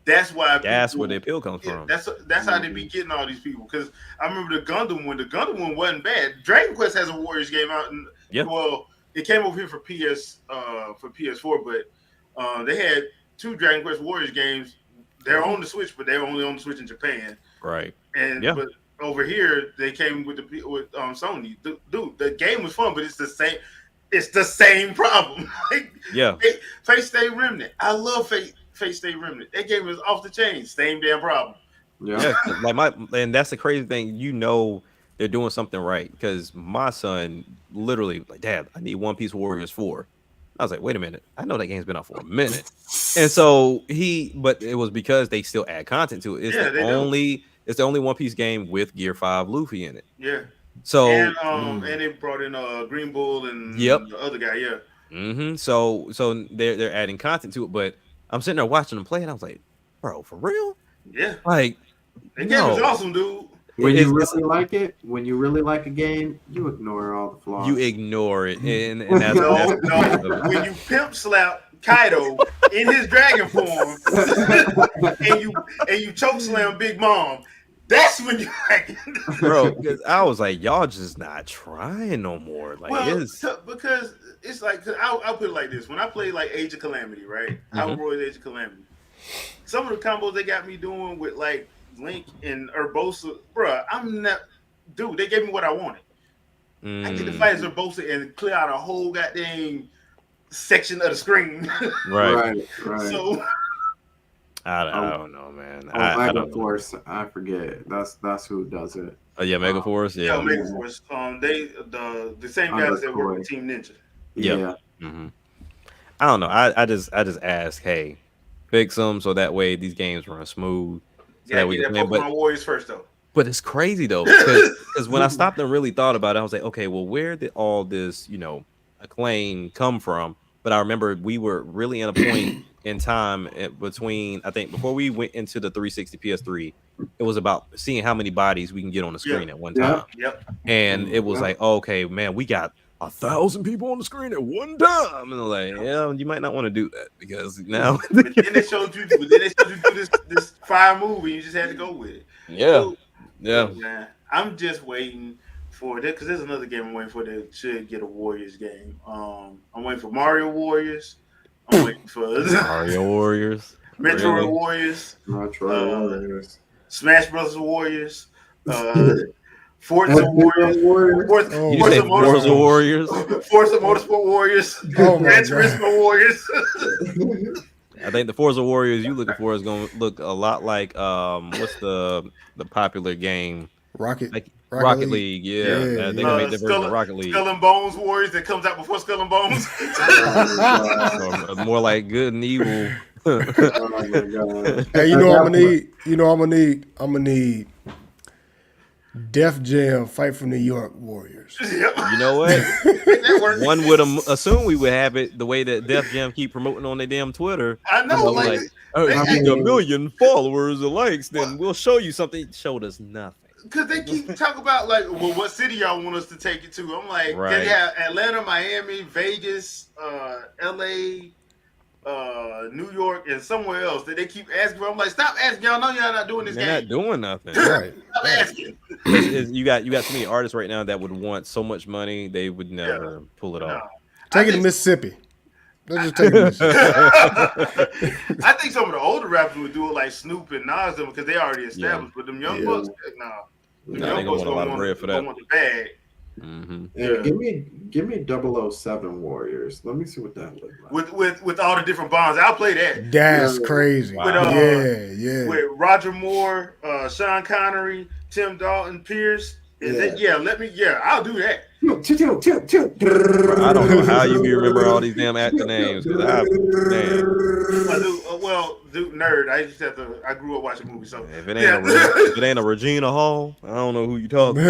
That's why. That's where the appeal comes from. That's how they be getting all these people. Because I remember the Gundam one. The Gundam one wasn't bad. Dragon Quest has a Warriors game out, and well, it came over here for PS4, but they had 2 Dragon Quest Warriors games. They're on the Switch, but they're only on the Switch in Japan. Right. And but over here they came with Sony. Dude, the game was fun, but it's the same. It's the same problem. Fate Stay Remnant. I love Fate Stay Remnant. That game is off the chain. Same damn problem. Yeah. Yeah, like and that's the crazy thing. They're doing something right because my son literally like, Dad, I need One Piece Warriors 4. I was like, wait a minute, I know that game's been out for a minute, and so but it was because they still add content to it. Yeah, they do. It's the only One Piece game with Gear 5 Luffy in it. Yeah. So And they brought in Green Bull and Yep. the other guy. Yeah. So they're adding content to it, but I'm sitting there watching them play, and I was like, bro, for real? Yeah. Like, That game was awesome, dude. When you It's- really like it, when you really like a game, you ignore all the flaws. you ignore it, and that's, No, that's no. When you pimp slap Kaido in his dragon form, and you choke slam Big Mom, that's when you like it. bro. Because I was like, y'all just not trying no more. Like, because it's like I'll put it like this: when I play like Age of Calamity, right? Alroy's Age of Calamity. Some of the combos they got me doing with like Link and Urbosa, bro. I'm not, dude. They gave me what I wanted. I get to fight as Urbosa and clear out a whole goddamn section of the screen. right. So I don't know, man. I don't know. Force, I forget. That's who does it. Oh yeah, Mega Force. Yeah. Mega Force. The same guys that work with Team Ninja. Yeah. I don't know. I just ask, hey, fix them so that way these games run smooth. So Yeah, that we get can that play. Pokemon Warriors first though. But it's crazy though, because when I stopped and really thought about it, I was like, okay, well, where did all this, acclaim come from? But I remember we were really in a point in time between, I think, before we went into the 360 PS3, it was about seeing how many bodies we can get on the screen at one time. Yep. And it was like, okay, man, we got 1,000 people on the screen at one time, and I'm like, yeah, you might not want to do that because now. But then they showed you do this fire move, and you just had to go with it. Yeah. Man, I'm just waiting for that because there's another game I'm waiting for that should get a Warriors game. I'm waiting for Mario Warriors. I'm waiting for Mario Warriors, Metroid Warriors, Warriors, Smash Brothers Warriors, Forza Warriors, Forza Warriors, Forza Motorsport Warriors, Gran Turismo Warriors. I think the Forza Warriors you looking for is going to look a lot like what's the popular game Rocket League. Yeah. They're gonna make the version of Rocket League. Skull and Bones Warriors that comes out before Skull and Bones. Or more like Good and Evil. Oh my God. Hey, I'm gonna need Def Jam Fight for New York Warriors. Yep. You know what? That works. One would assume we would have it the way that Def Jam keep promoting on their damn Twitter. I know, like oh, if you get a million followers or likes, then we'll show you something. Showed us nothing. Because they keep talking about like, well, what city y'all want us to take it to? I'm like, Right. they have Atlanta, Miami, Vegas, LA, New York, and somewhere else that they keep asking for. I'm like, stop asking. Y'all know y'all not doing this They're game. not doing nothing. Right. Stop asking. You got so many artists right now that would want so much money they would never pull it off. Take it to Mississippi. Let's just take it to Mississippi. I think some of the older rappers would do it like Snoop and Nas them because they already established. But them young bucks, nah. Them Nah, young they gonna bucks want a lot of bread for that. want the bag. Mm-hmm. Yeah, give me 007 Warriors. Let me see what that looks like. With all the different bonds. I'll play that. That's crazy. Wow. Yeah. With Roger Moore, Sean Connery, Tim Dalton, Pierce. I'll do that. Bro, I don't know how you remember all these damn actor names. Dude, nerd. I grew up watching movies. So if it ain't a Regina Hall, I don't know who you talking.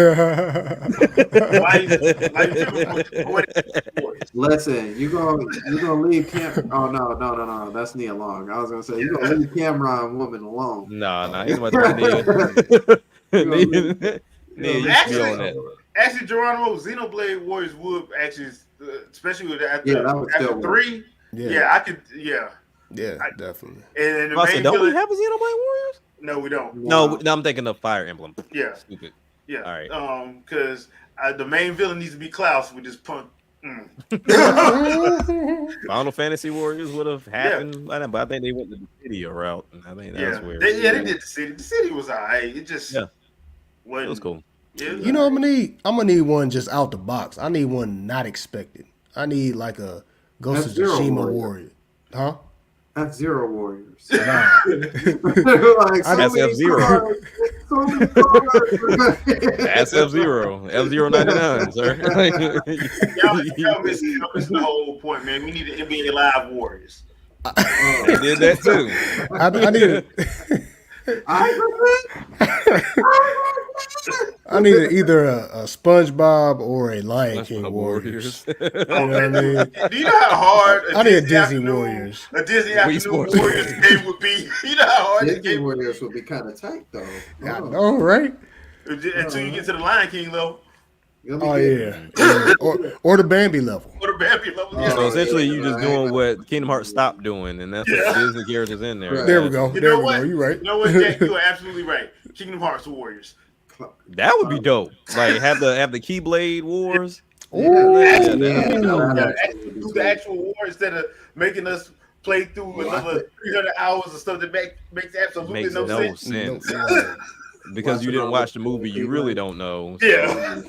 Listen, you gonna leave Cam? Oh no, that's Nia Long. I was gonna say you gonna leave Cameron Woman alone. Nah, he's about to Actually, Geronimo, Xenoblade Warriors would actually, especially with after 3. Yeah, I could. Yeah, definitely. And the don't villain, we have a Xenoblade Warriors? No, we don't. No, I'm thinking of Fire Emblem. Yeah, Stupid. Yeah. All right. Because the main villain needs to be Klaus with this punk. Final Fantasy Warriors would have happened, but I think they went the city route, and I think that's where. They did the city. The city was alright. It just it was cool. You know, I'm gonna need one just out the box. I need one not expected. I need like a Ghost of Tsushima Warrior. Huh? F-Zero Warriors. Nah. Like, so That's many F-Zero. cards, so many cards. That's F-Zero. F-Zero 99, sir. Y'all missing the whole point, man. We need the NBA Live Warriors. They did that too. I needed. I needed either a SpongeBob or a Lion King Warriors. You know what I mean? Do you know how hard I need a Disney Warriors. A Disney Wii afternoon Sports. Warriors game would be? You know how hard that Disney game would be? Warriors would be kind of tight though. I know, right? Until you get to the Lion King level. Oh yeah, or the Bambi level. Or the Bambi level. Yeah. So essentially, you just yeah, doing what Kingdom Hearts stopped doing, and that's what Disney characters in there. Right. There we go. You There know we what? go. You right. You know what, Jack? You are absolutely right. Kingdom Hearts Warriors. That would be dope. Like have the Keyblade Wars. Yeah, that'd be yeah, dope. that Yeah, actually would be do cool. the actual war instead of making us play through another 300 hours of stuff that makes absolutely Makes no no sense. sense. Because Watch you it didn't all watch the the movie, you Keyblade. really don't know. So. Yeah.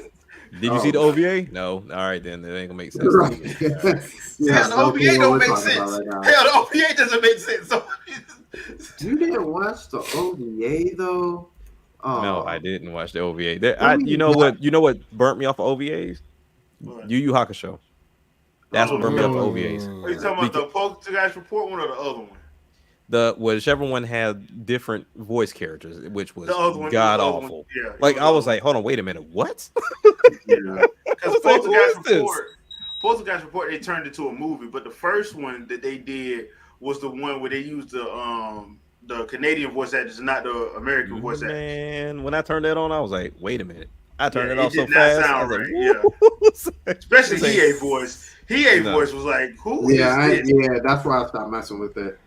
Did you see the OVA? No. All right, then it ain't gonna make sense. Right. Yeah, the OVA what don't we're make talking sense. about right now. Hell, the OVA doesn't make sense. So You didn't watch the OVA though? Oh, No, I didn't watch the OVA. There, What do you you know got? what? You know what burnt me off of OVAs? What? Yu Yu Hakusho. That's what burnt me off of OVAs. Are you talking about the Poltergeist Report one or the other one? The whichever one had different voice characters, which was The other one. god the other one, awful. Yeah. Like I was like, hold on, wait a minute, what? yeah. Because was like, who is this? Poltergeist Report, they turned it to a movie, but the first one that they did was the one where they used the Canadian voice actors, not the American voice actors. Man, when I turned that on, I was like, wait a minute. I turned Yeah, it off it so did not fast. I sound was right, like, Especially It's like- Hiei voice. Hiei No. voice was like, who is Yeah, this? yeah, that's why I stopped messing with it.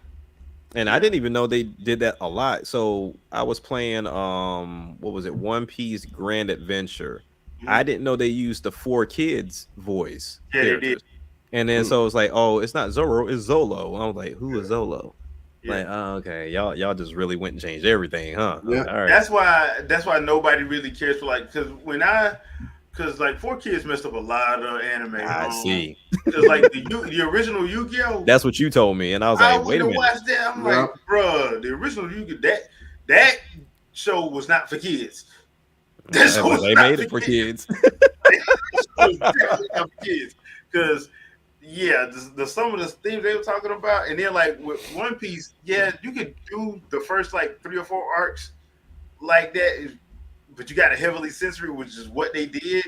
And I didn't even know they did that a lot. So I was playing what was it? One Piece Grand Adventure. I didn't know they used the 4Kids voice. Yeah, they characters. did. And then so it was like, oh, it's not Zoro, it's Zolo. And I was like, who is Zolo? Yeah. Like, oh, okay, y'all just really went and changed everything, huh? Yeah. All right. That's why nobody really cares for because like 4Kids messed up a lot of anime. I see. Because like the original Yu-Gi-Oh. That's what you told me, and I was I like, wait a wouldn't minute. watch that. I'm Yeah. like, bruh, the original Yu-Gi-Oh, that show was not for kids. That show was They not made it for kids. kids. Because the some of the things they were talking about, and then like with One Piece, yeah, you could do the first like 3 or 4 arcs like that, but you got a heavily sensory, which is what they did.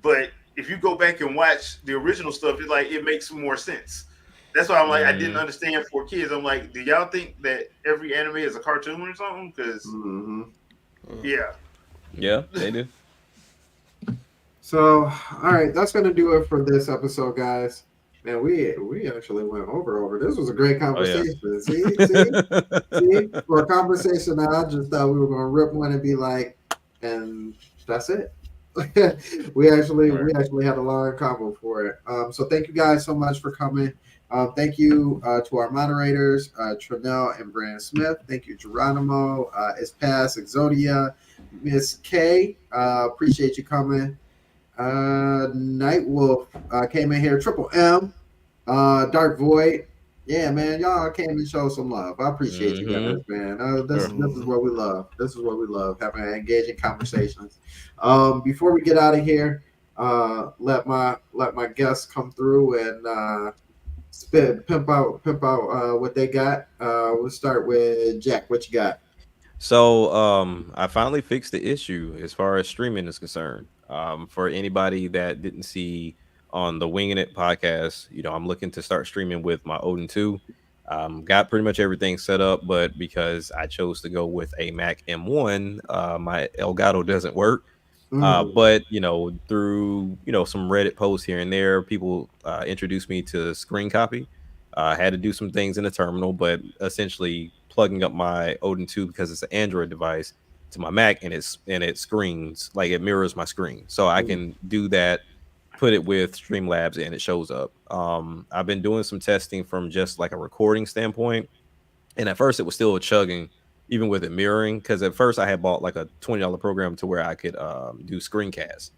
But if you go back and watch the original stuff, it makes more sense. That's why I'm like, I didn't understand 4Kids. I'm like, do y'all think that every anime is a cartoon or something? Because Yeah, they do. So, all right, that's gonna do it for this episode, guys. Man, we actually went over. This was a great conversation. See, for a conversation, I just thought we were gonna rip one and be like, and that's it. we actually had a long convo for it. So thank you guys so much for coming. Thank you to our moderators, Trinell and Brandon Smith. Thank you, Geronimo, Ispas, Exodia, Miss K. Appreciate you coming. Nightwolf came in here. Triple M, Dark Void. Yeah, man, y'all came and showed some love. I appreciate you guys, man. This is what we love. This is what we love, having engaging conversations. Before we get out of here, let my guests come through and pimp out what they got. We'll start with Jack. What you got? So I finally fixed the issue as far as streaming is concerned. For anybody that didn't see on the Winging It podcast, I'm looking to start streaming with my Odin 2. Got pretty much everything set up, but because I chose to go with a Mac M1, my Elgato doesn't work. But through some Reddit posts here and there, people introduced me to Screen Copy. I had to do some things in the terminal, but essentially plugging up my Odin 2 because it's an Android device to my Mac, and it screens, like it mirrors my screen, so I can do that, put it with Streamlabs, and it shows up. I've been doing some testing from just like a recording standpoint, and at first it was still chugging even with it mirroring, because at first I had bought like a $20 program to where I could do screencasts.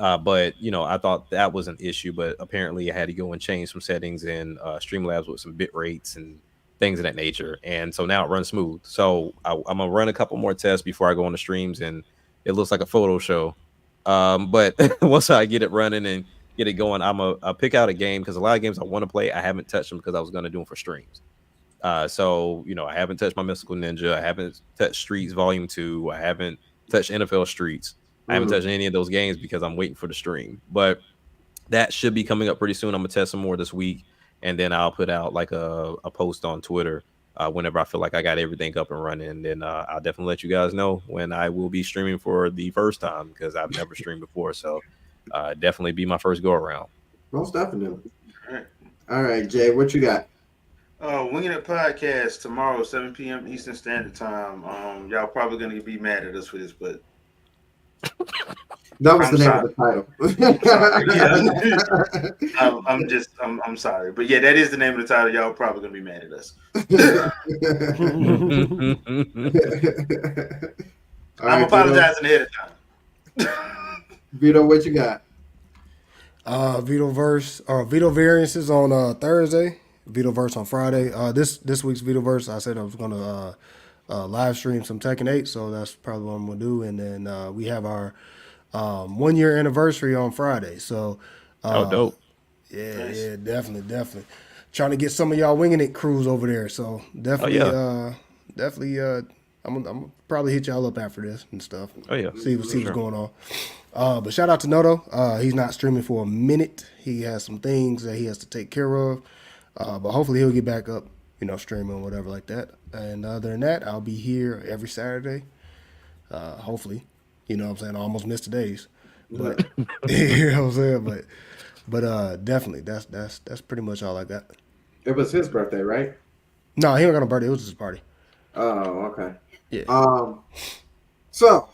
But I thought that was an issue, but apparently I had to go and change some settings in Streamlabs with some bit rates and things of that nature. And so now it runs smooth. So I'm gonna run a couple more tests before I go on the streams, and it looks like a photo show. But once I get it running and get it going, I'll pick out a game, because a lot of games I want to play, I haven't touched them because I was gonna do them for streams. So I haven't touched my Mystical Ninja, I haven't touched Streets Volume 2, I haven't touched NFL Streets. I haven't touched any of those games because I'm waiting for the stream. But that should be coming up pretty soon. I'm gonna test some more this week, and then I'll put out like a post on Twitter whenever I feel like I got everything up and running. And then I'll definitely let you guys know when I will be streaming for the first time, because I've never streamed before. So definitely be my first go around. Most definitely. All right, Jay, what you got? Winging It Podcast tomorrow, 7 p.m. Eastern Standard Time. Y'all probably gonna be mad at us for this, but that was the name sorry. of the title. I'm sorry, but yeah, that is the name of the title. Y'all probably gonna be mad at us. I'm apologizing ahead of time. Vito, what you got? Vito Variances on Thursday. Vitoverse on Friday. This week's Vitoverse, I said I was gonna live stream some Tekken 8, so that's probably what I'm gonna do. And then we have our 1 year anniversary on Friday. So dope. Yeah, Nice. yeah, definitely. Trying to get some of y'all winging it crews over there. So definitely, I'm gonna probably hit y'all up after this and stuff. See what's going on. But shout out to Noto. He's not streaming for a minute. He has some things that he has to take care of. But hopefully he'll get back up, streaming or whatever like that. And other than that, I'll be here every Saturday. Hopefully, what I'm saying. I almost missed the days, but you know what I'm saying. But definitely, that's pretty much all I got. It was his birthday, right? No, he don't got a birthday. It was just his party. Oh, okay. Yeah. So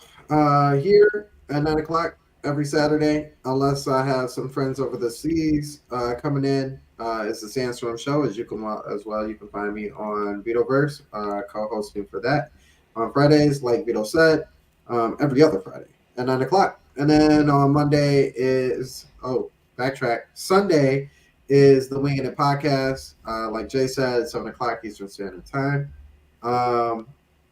here at 9:00 every Saturday, unless I have some friends over the seas coming in. It's the Sandstorm show, as well. You can find me on Vitoverse, co-hosting for that on Fridays, like Vito said, every other Friday at 9:00. And then on Monday Sunday is the Winging It Podcast, like Jay said, 7:00 Eastern Standard Time.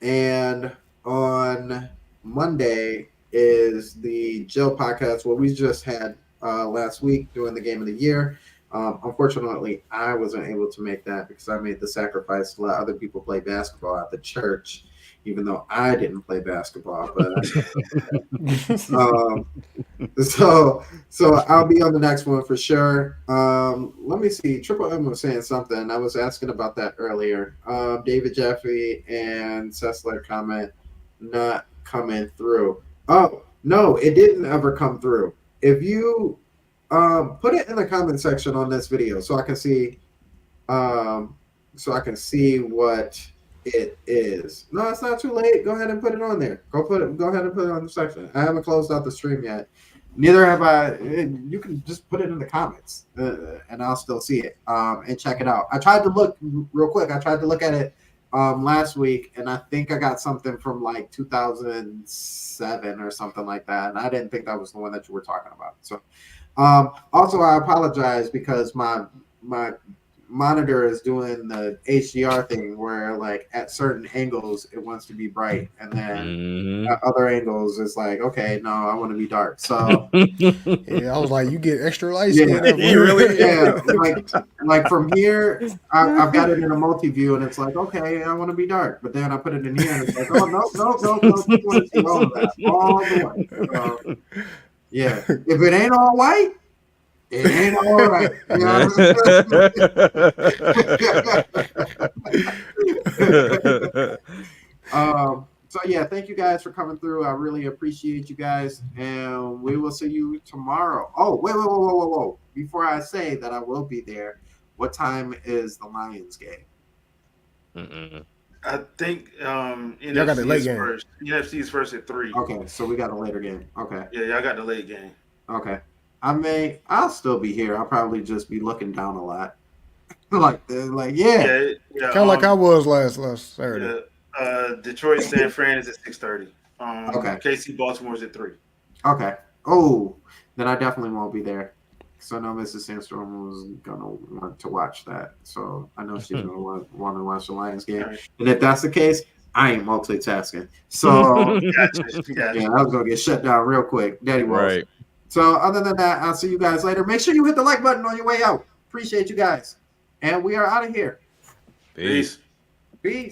And on Monday is the Jill Podcast, what we just had last week doing the Game of the Year. Unfortunately, I wasn't able to make that because I made the sacrifice to let other people play basketball at the church, even though I didn't play basketball. But so I'll be on the next one for sure. Let me see. Triple M was saying something. I was asking about that earlier. David Jeffrey and Sessler comment not coming through. Oh no, it didn't ever come through. If you put it in the comment section on this video so I can see what it is. No, it's not too late. Go ahead and put it on there. Go ahead and put it on the section. I haven't closed out the stream yet. Neither have I. You can just put it in the comments and I'll still see it and check it out. I tried to look real quick. I tried to look at it last week, and I think I got something from like 2007 or something like that, and I didn't think that was the one that you were talking about. So also I apologize because my monitor is doing the HDR thing where like at certain angles it wants to be bright, and then at other angles it's like, okay, no, I want to be dark. So yeah, I was like, you get extra light skin. Like from here I've got it in a multi-view and it's like, okay, I want to be dark, but then I put it in here and it's like, oh no, you want to see all of that all the way. Yeah, if it ain't all white, it ain't all right. You know So yeah, thank you guys for coming through. I really appreciate you guys, and we will see you tomorrow. Oh, whoa! Before I say that I will be there, what time is the Lions game? I think y'all got the late game. First. NFC's first at 3. Okay, so we got a later game. Okay. Yeah, y'all got the late game. Okay. I'll still be here. I'll probably just be looking down a lot. like yeah. Kind of like I was last Saturday. Detroit San Fran is at 6:30. Okay. KC Baltimore's at 3. Okay. Oh, then I definitely won't be there. So I know Mrs. Sandstorm was gonna want to watch that. So I know she's gonna want to watch the Lions game. All right. And if that's the case, I ain't multitasking. So Gotcha. yeah, I was gonna get shut down real quick. Daddy balls. Right. So other than that, I'll see you guys later. Make sure you hit the like button on your way out. Appreciate you guys. And we are out of here. Peace. Peace. Peace.